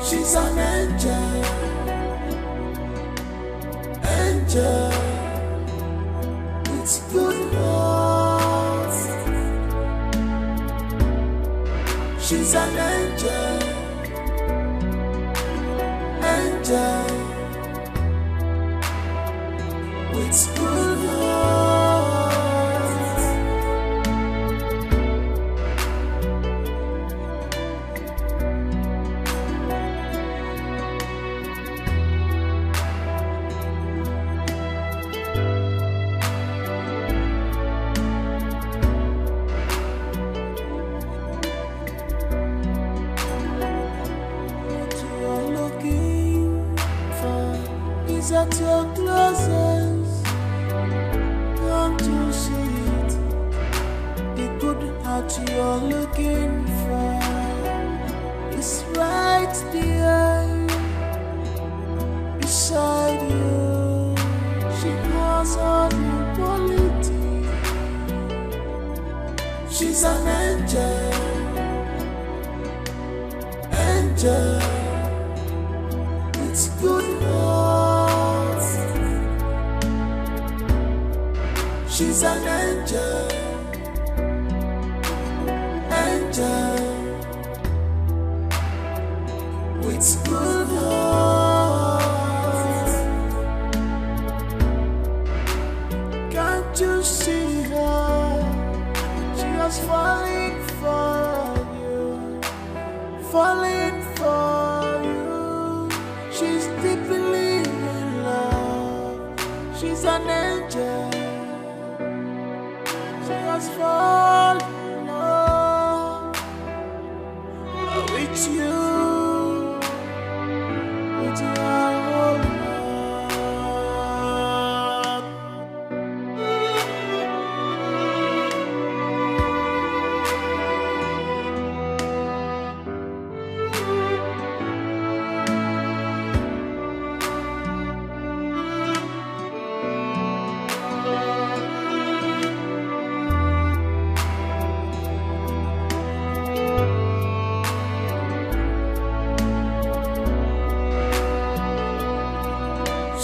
She's an angel, angel, with good heart. She's an angel, angel, with good heart. At your closest, angel with good heart. She's an angel, angel with good heart. Can't you see her? She was falling for you, falling for you. She's deeply in love. She's an angel. She was falling in love with you, with your whole heart.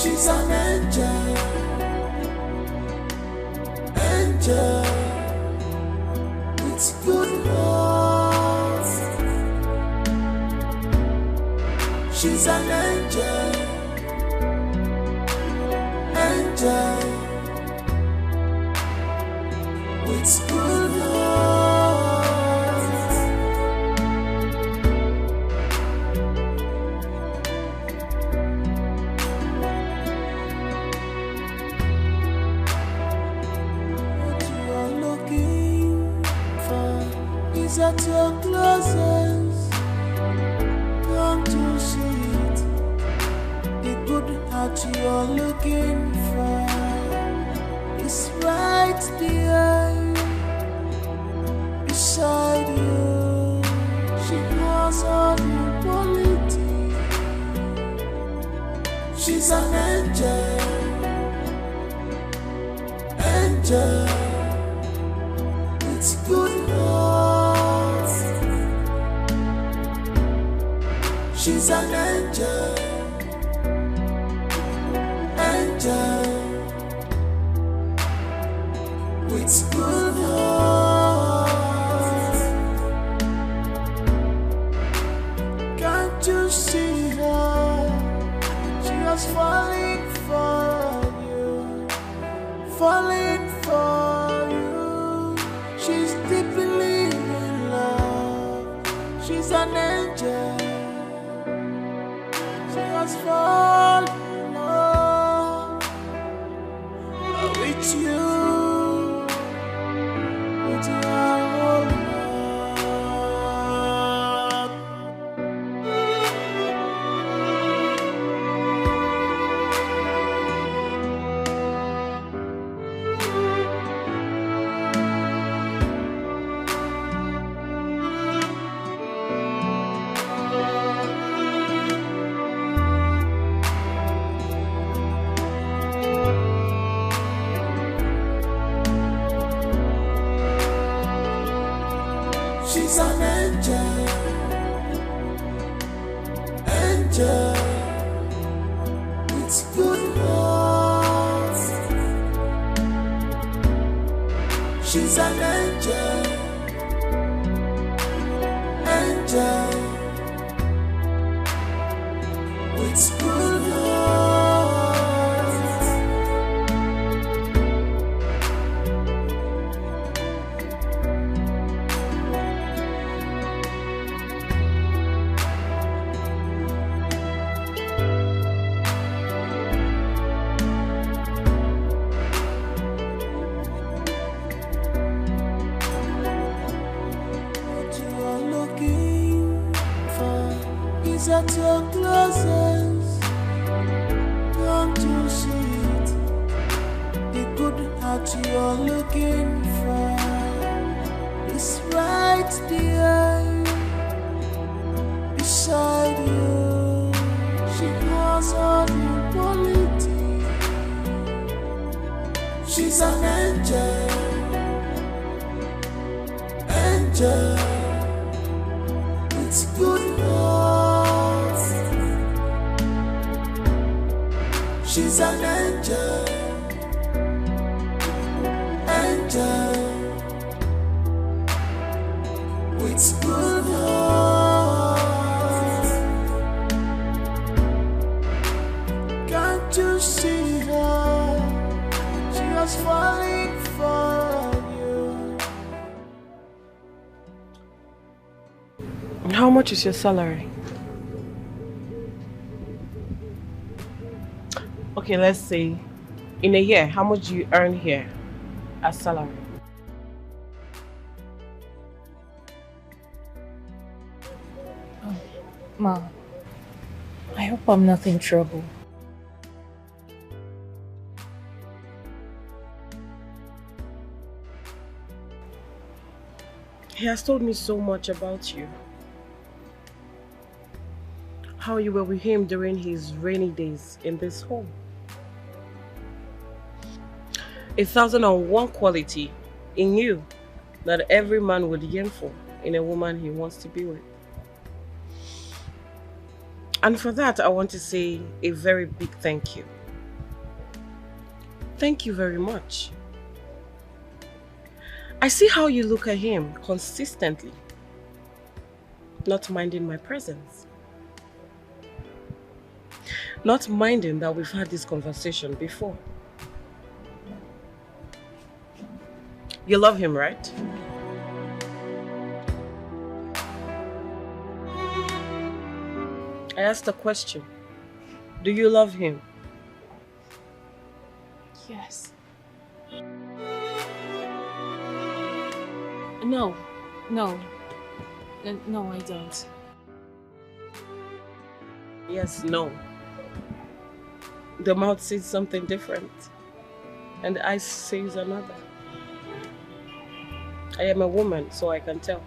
She's an angel, angel with good heart. She's an angel, angel with good heart. What you are looking for is at your closest. Come to see it. The good heart you are looking for is right there beside you. She has all the quality. She's an angel, angel with good heart. She's an angel, angel with good heart. Can't you see her? She was falling for you, falling for you. She's deeply in love. She's an angel. She was falling in love with you, with your whole heart. She's an angel, angel with good heart. She's an angel, angel with good heart. What you are looking for is at your closest. Come to see it. The good heart you are looking for is right there beside you. She has all the quality. She's an angel, angel with good heart. She's an angel, angel with good heart. Can't you see her? She was falling for you. How much is your salary? Okay, let's say in a year, how much do you earn here as salary? Ma, I hope I'm not in trouble. He has told me so much about you. How you were with him during his rainy days in this home. 1,001 quality in you that every man would yearn for in a woman he wants to be with. And for that, I want to say a very big thank you. Thank you very much. I see how you look at him consistently, not minding my presence. Not minding that we've had this conversation before. You love him, right? I asked a question. Do you love him? Yes. No, I don't. Yes, no. The mouth says something different, and the eyes says another. I am a woman, so I can tell.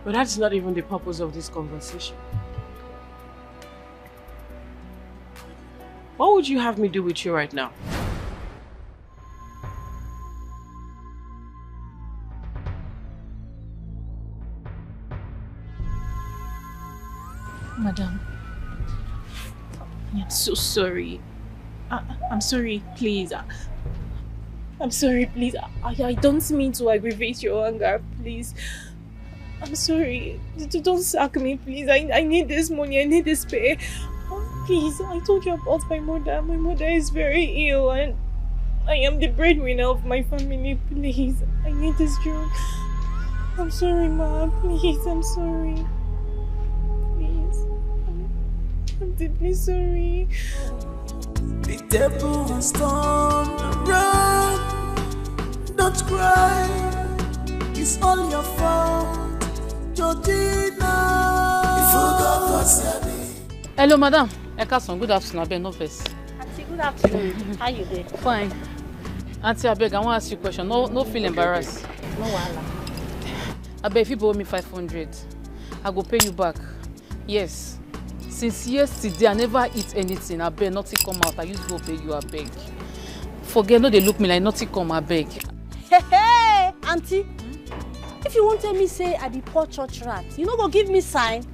But that's not even the purpose of this conversation. What would you have me do with you right now? Madam, I'm so sorry. I'm sorry, please. I'm sorry, please. I don't mean to aggravate your anger, please. I'm sorry. Don't sack me, please. I need this money. I need this pay. Please, I told you about my mother. My mother is very ill and I am the breadwinner of my family. Please, I need this job. I'm sorry, Ma. Please, I'm sorry. Please. I'm deeply sorry. The table has turned around. Don't cry. It's all your fault, Georgina. Hello, madam. Ekason, good afternoon. I beg no face. Auntie, good afternoon. How you doing? Fine. Auntie, I beg, I want to ask you a question. No feel embarrassed. No wahala. I beg, if you borrow me 500, I go pay you back. Yes. Since yesterday, I never eat anything. I beg, nothing come out. I used to go pay you. I beg. Forget, no, they look me like nothing come. I beg. Hey, auntie. If you won't tell me say I be poor church rat, you no go give me sign.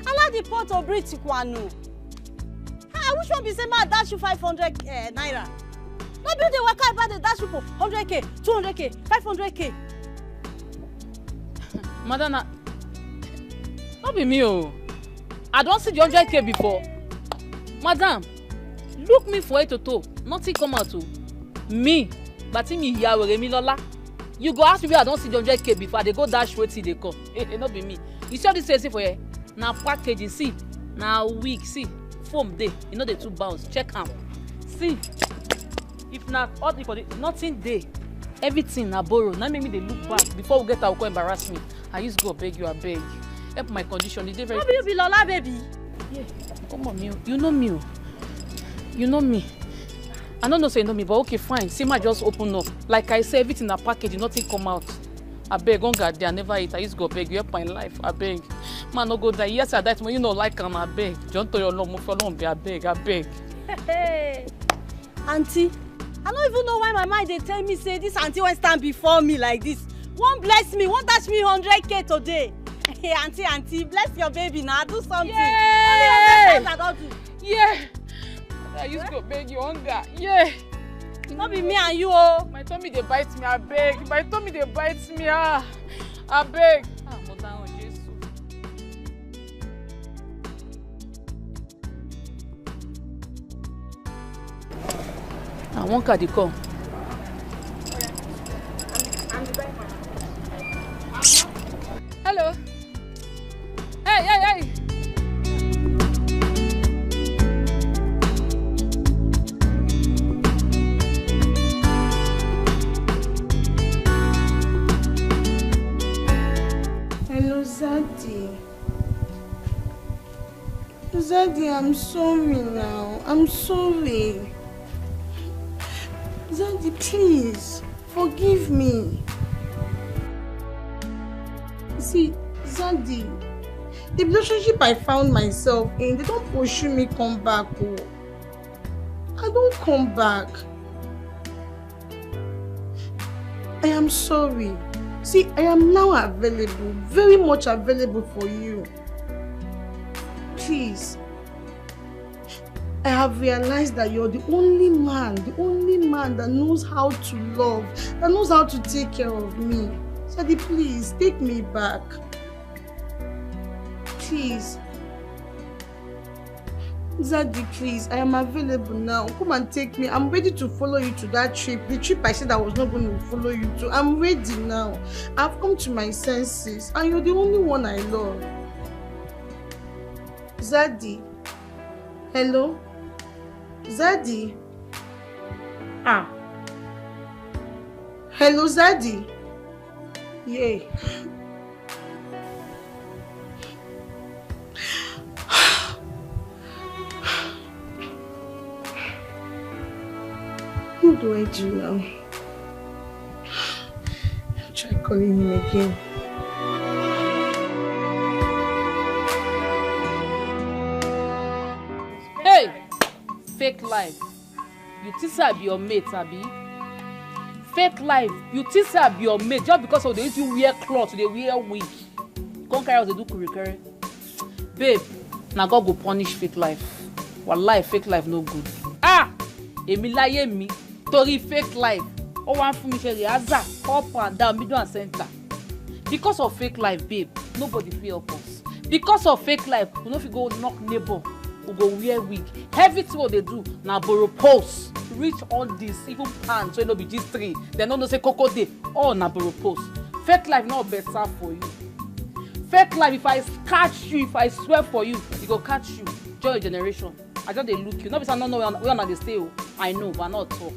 Allow the pot to breathe Tikwanu. I wish one be say ma dash you 500 naira. No be the worker about the dash you for 100k, 200k, 500k. Madam, not be me, oh. I don't see the 100k before. Madam, look me for it to toe. Nothing come out to me. But me here with me Lola. You go ask me I don't see the 100k before. They go dash wait till they come. Not be me. You see this face for here? Now packaging, see. Now week, see. Foam day. You know the two bounce. Check out. See. If not, all the nothing day. Everything na borrow. Now make me they look back. Before we get our call embarrass me. I used to go beg you, I beg. Help my condition. It's very. How you be Lola, baby? Yeah. Come on, me. You know me. You know me. I don't know say you know me, but okay, fine. See, my just open up. Like I say, everything in a package, nothing come out. I beg, on God, I never eat. I used to go beg. You help my life. I beg. Man, no go die. Yes, I died. You know, like I beg. Don't tell your long move alone. I beg. I beg. Hey, auntie. I don't even know why my mind they tell me say this auntie won't stand before me like this. Won't bless me. Won't dash me 100k today. Hey, auntie, bless your baby now. Do something. Yeah. Yeah. Yeah. I used to beg you hunger. Yeah. Not be me and you, oh. My tummy they bite me, I beg. My tummy they bite me, I beg. I want to come. Hello. Hey. Hello, Zaddy. Zaddy, I'm sorry now. I'm sorry. Zaddy, please, forgive me. See, Zaddy, the relationship I found myself in, they don't pursue me come back. Oh. I don't come back. I am sorry. See, I am now available, very much available for you. Please. I have realized that you're the only man that knows how to love, that knows how to take care of me. Zaddy, please, take me back. Please. Zaddy, please, I am available now. Come and take me. I'm ready to follow you to that trip. The trip I said I was not going to follow you to. I'm ready now. I've come to my senses, and you're the only one I love. Zaddy. Hello? Zaddy? Hello, Zaddy? Yay. What do I do now? Try calling him again. Hey! Fake life. You think I be your mate, Abi? Fake life. You think I be your mate just because of the way you wear clothes, they wear wig. Come carry out the do curry. Babe, now God go punish fake life. Wallahi, fake life no good. Èmi láyé mi, torí fake life. Oh, one for me share up and down, middle and center. Because of fake life, babe, nobody feel help us. Because of fake life, we no fit go knock neighbor, we go wear wig. Everything what they do, now borrow post. Reach all this, even pants, so it no be G3. They no say Coco Day. Oh, na borrow post. Fake life not better for you. Fake life, if I catch you, if I swear for you, it go catch you. Joy generation. I just they look you. Not because I don't know where they stay. I know, but not talk.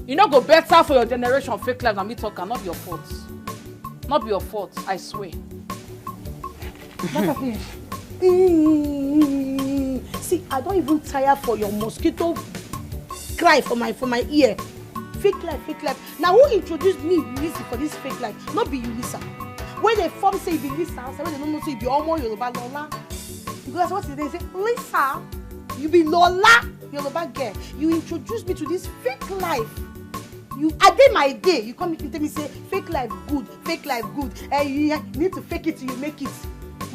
You know go better for your generation. Fake life than me talk, and not be your fault. Not be your fault. I swear. See, I don't even tire for your mosquito cry for my ear. Fake life. Now who introduced me, Ulysses, for this fake life? Not be Ulysses. When they form say be Lisa, when they don't know say you be Omo Yoruba Lola. Because what they say, Lisa, you be Lola Yoruba girl. You introduced me to this fake life. I did my day. You come and tell me say fake life good. You need to fake it till you make it.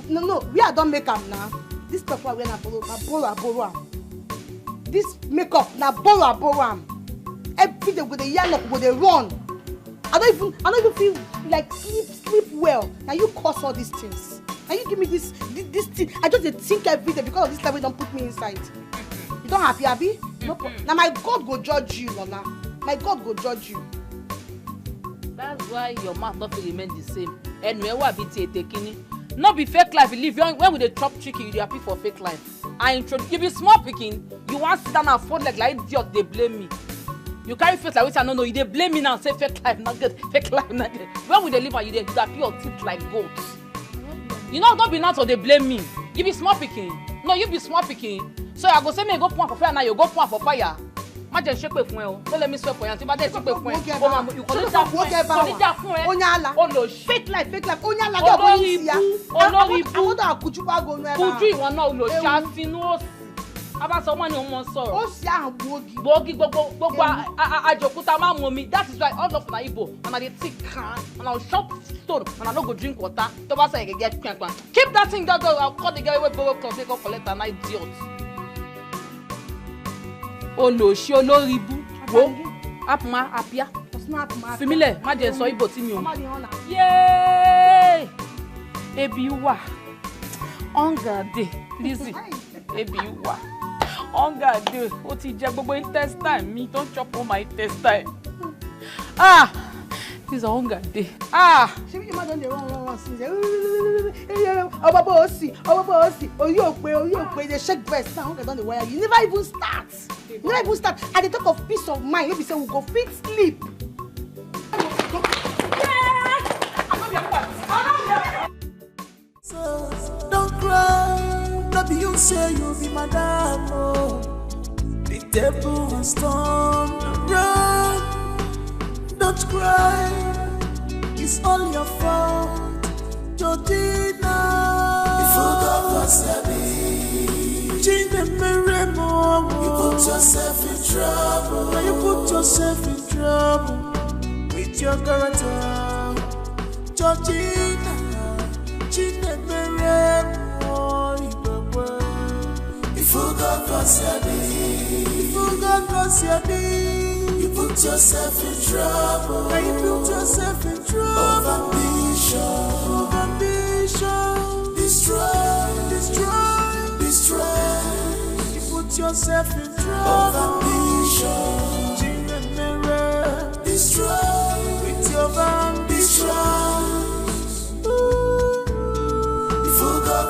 No, we are don't make them now. This stuff we're gonna borrow. This makeup na borrow. Every day with the yarn up, with the run. I don't even feel like sleep well. Now you cause all these things. Now you give me this thing. I just think every day because of this time we don't put me inside. You don't happy, Abi? No. Now my God go judge you, Lola. My God go judge you. That's why your mouth not will remain the same. Anyway, what be taking? Not be fake life. You live when we dey chop chicken, you dey happy for fake life. I introduce you be small picking. You want sit down and fold like idiot. They blame me. You carry face like which I don't know. You dey blame me now. Say fake life not good. Fake life not good. When we dey live and you dey happy your teeth like goats. You know don't be now so they blame me. You be small picking. No, you be small picking. So I go say me go point for fire now. You go point for fire. Ma je shake fún ẹ o. Don't let me swear for you. Ti ba dey shake fún ẹ. You go dey da fún ẹ. Onyala. Fake life. Onyala go go isi ya. Olórí ibu. Àwọn da kuju pa go nu e ba. Kuju ìwọ náà lo sha sínú òsì. Aba so money on sọ̀rọ̀. Ó ṣe àwọn bogi. Bogi gbogbo ajokuta ma mo mi. That is why all of na Igbo and I dey thick can and I will shop stone and I no go drink water. To ba say get kwan. Keep that thing that I'll call the girl wey borrow clothes go collect an idiot. Olóṣì olóríbú. Wo apma apia. Fimile má jẹ́ sọ Igbo tí mi o. Yay! Ebi wà. Hunger dey. Lizzy. Ebi wà. Hunger dey. Ó ti jẹ gbogbo intestine mi. Don't chop all my intestine. Ah! This is hunger day. Ah! Ṣé bí ma don dey run since. Obobo osi. Orí òpè dey shake breast now. Hunger don dey wire you. You never even start. At the talk of peace of mind, maybe say we go fit sleep. So don't cry, no be you say you be madam, oh. The table has turned around. Don't cry, it's all your fault, Georgina. If you got what's you put yourself in trouble. Now you put yourself in trouble with your character, Georgina. If you got you put yourself in trouble. Now you put yourself in trouble. Of ambition, destroy. You put yourself in trouble. Of ambition, destroy with your ambition. You forgot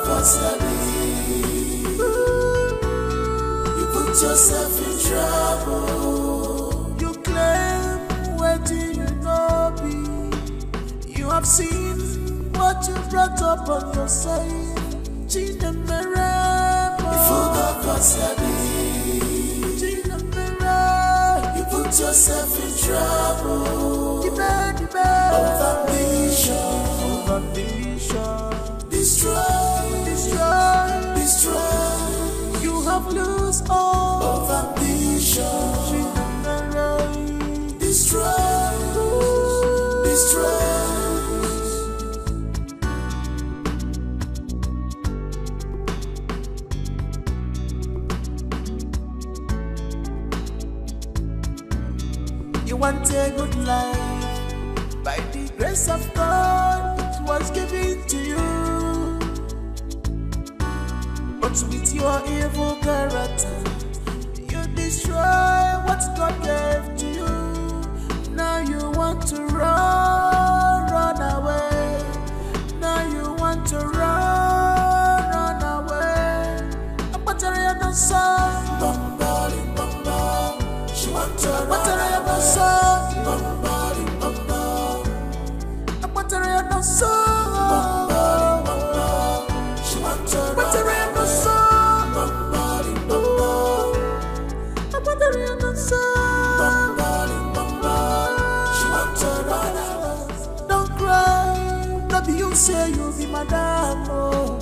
you put yourself in trouble. You claim where do you know be? You have seen what you brought up on your side. You forgot you put yourself in trouble. Of ambition. Destroy. You have lost all of ambition. Destroy. You want a good life. By the grace of God, it was given to you. But with your evil character, you destroy what God gave to you. Now you want to run away. Now you want to run away. But I am sorry. She wants to run away. But I am sorry. She wants to run away. Don't cry, not be you say you be madam, oh.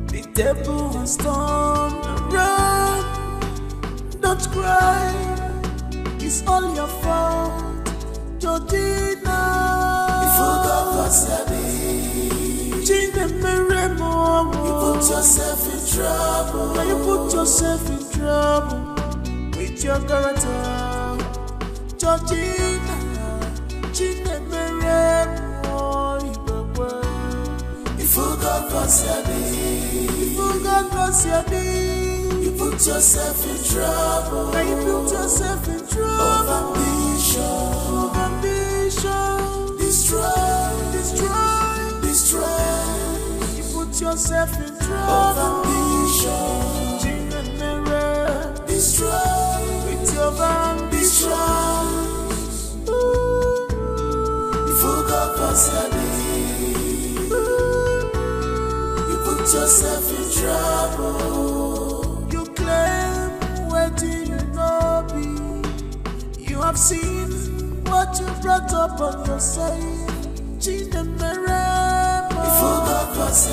The table has turned around. Don't cry, it's all your fault, Georgina. You forgot what's you put yourself in trouble. Now you put yourself in trouble with your character, Georgina. You forgot what's you put yourself in trouble. Now you put yourself in trouble. Of ambition. Destroy. You put yourself in trouble. Of ambition. Destroy with your ambition. You forgot what's you put yourself in trouble. You claim where do you know be? You have seen what you brought up on your side. You forgot what's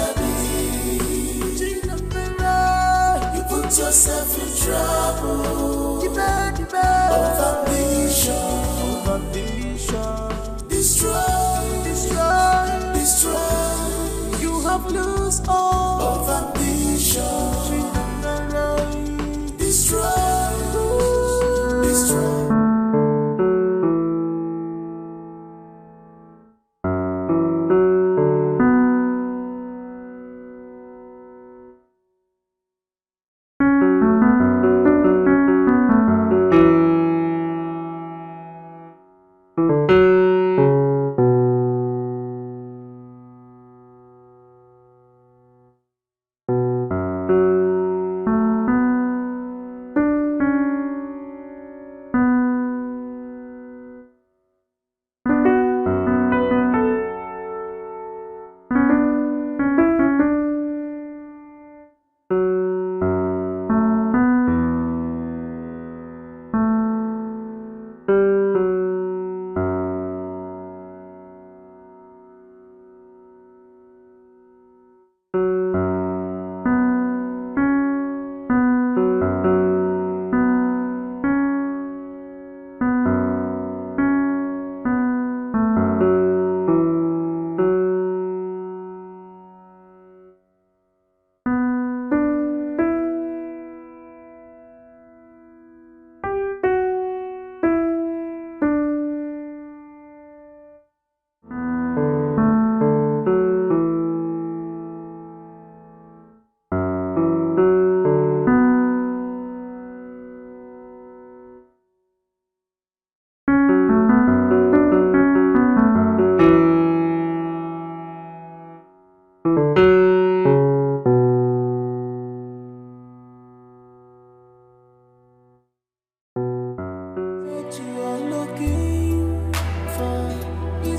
you put put yourself in trouble. Of ambition. Destroy. You have lost all of ambition. Destroy.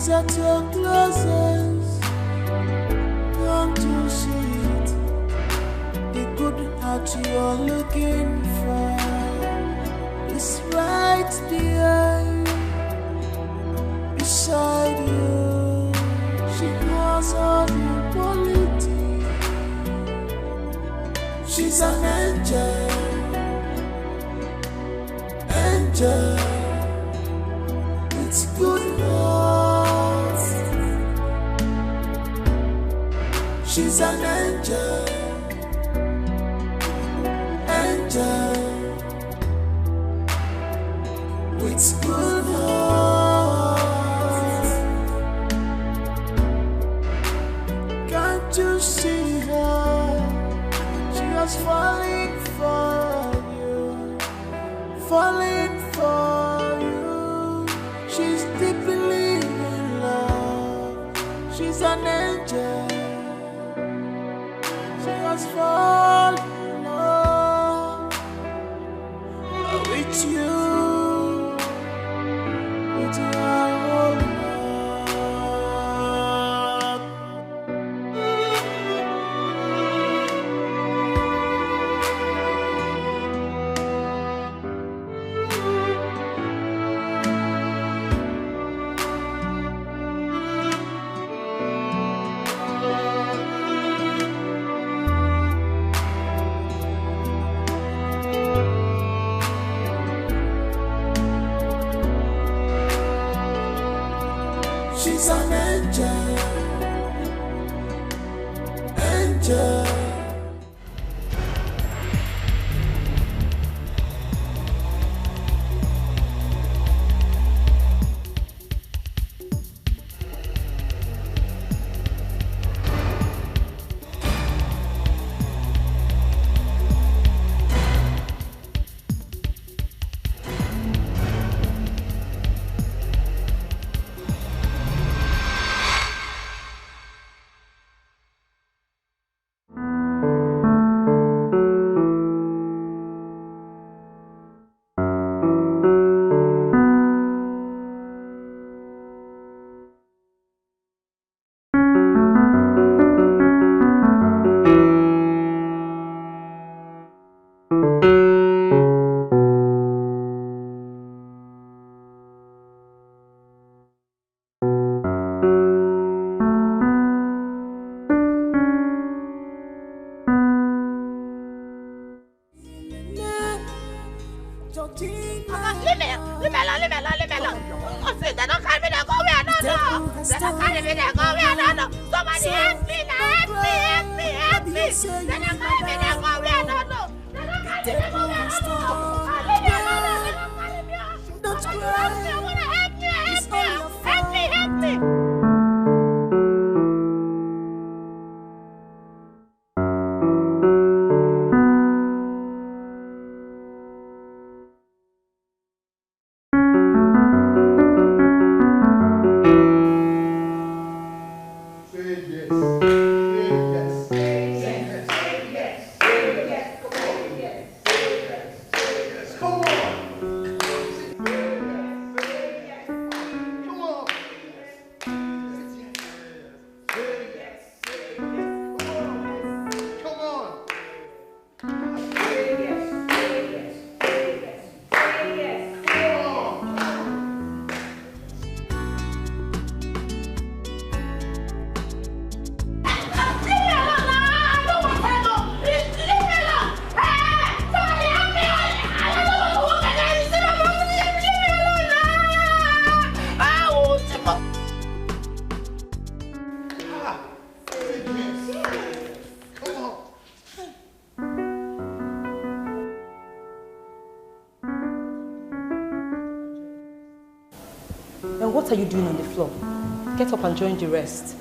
At your closest, don't you see it? The good heart you're looking for is right there beside you. She has all the quality. She's an angel with good heart. She's an angel with good heart. Can't you see her? She was falling for you. She's deeply in love. She's an angel. Fall in love with you, with your whole heart. She's an angel. Leave me alone. Oh, see, they don't carry me, they go where I don't know. They don't carry me, they go where I don't know. Somebody help me now, help me. They don't carry me, they go where I don't know. They don't carry me, they go where I don't know. Leave me alone, they don't carry me. Don't cry. I want to help me. Help me. What are you doing on the floor? Get up and join the rest.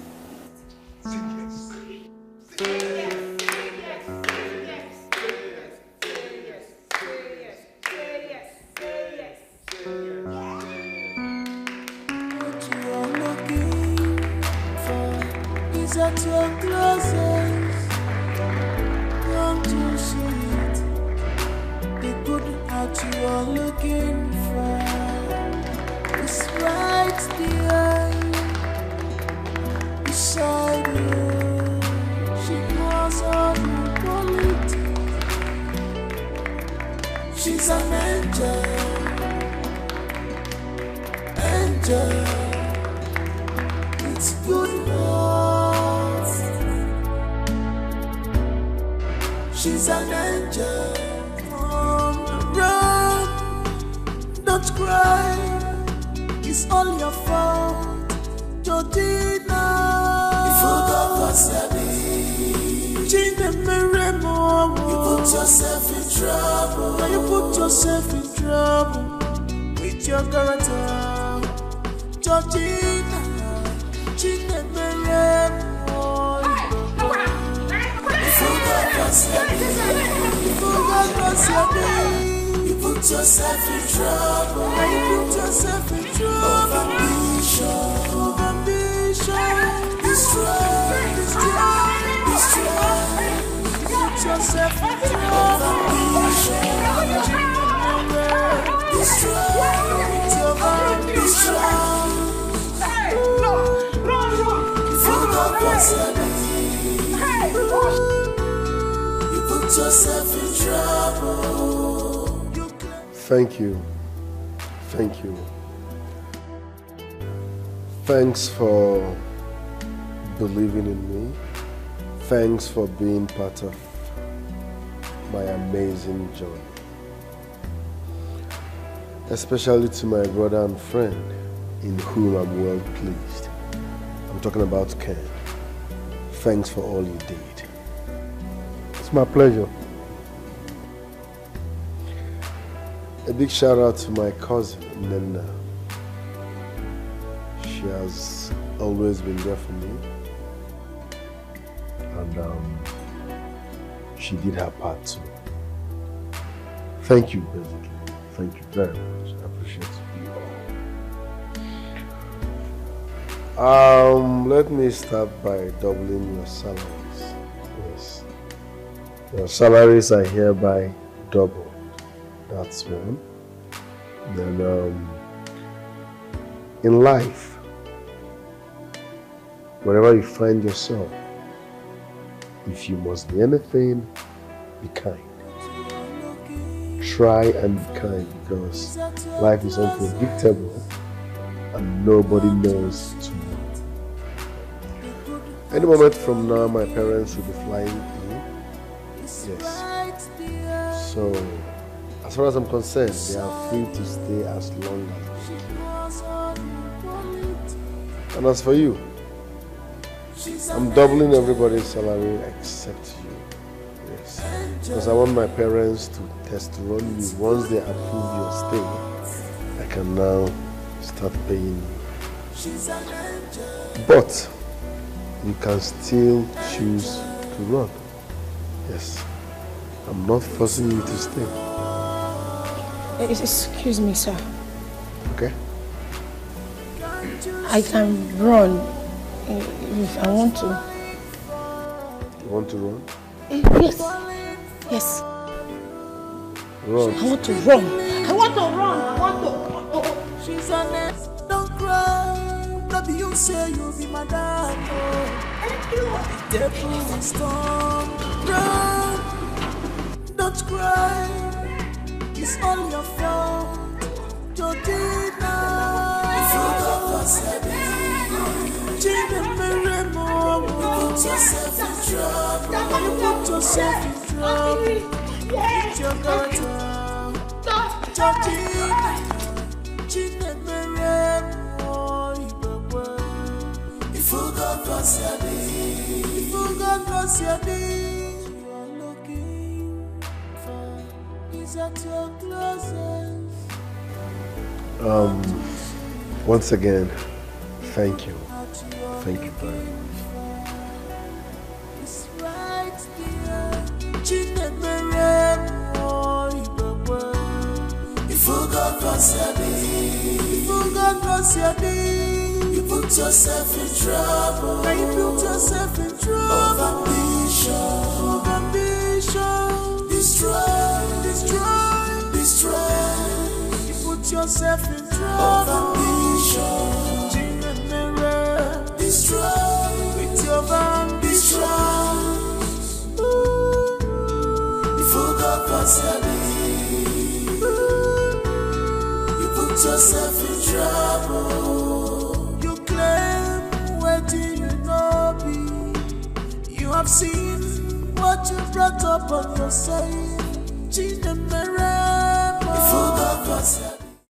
Thank you. Thank you. Thanks for believing in me. Thanks for being part of my amazing journey. Especially to my brother and friend, in whom I'm well pleased. I'm talking about Ken. Thanks for all you did. It's my pleasure. A big shout out to my cousin, Nena. She has always been there for me. And she did her part too. Thank you, basically. Thank you very much. I appreciate you all. Let me start by doubling your salaries. Yes. Your salaries are hereby doubled. That's one. Then in life, wherever you find yourself, if you must be anything, be kind. Try and be kind, because life is unpredictable and nobody knows tomorrow. Any moment from now, my parents will be flying in. Yes. So, As far as I'm concerned, they are free to stay as long as they can. And as for you, I'm doubling everybody's salary except you. Yes. Because I want my parents to test run you. Once they approve your stay, I can now start paying you. But you can still choose to run. Yes. I'm not forcing you to stay. Excuse me, sir. Okay. I can run if I want to. You want to run? Yes. Yes. Run. I want to run. I want to run. I want to. She's honest. Don't cry. Don't be you say you'll be my dad. Thank you. The devil is gone. Run. Don't cry. It's all your fault. Georgina. If you got yourself in put yourself in trouble. You put yourself in trouble. It's your daughter. Georgina. If you got yourself in, you are looking for is at your closet. Once again, thank you. Thank you very much. It's right there. If you got yourself in, you put yourself in trouble. Now you put yourself in trouble. Of ambition. Destroy. You put yourself in trouble. Of ambition. Destroy. With your ambition. If you got yourself in, you put yourself in trouble. You claim waiting you know be. You have seen what you brought up on yourself. If you got yourself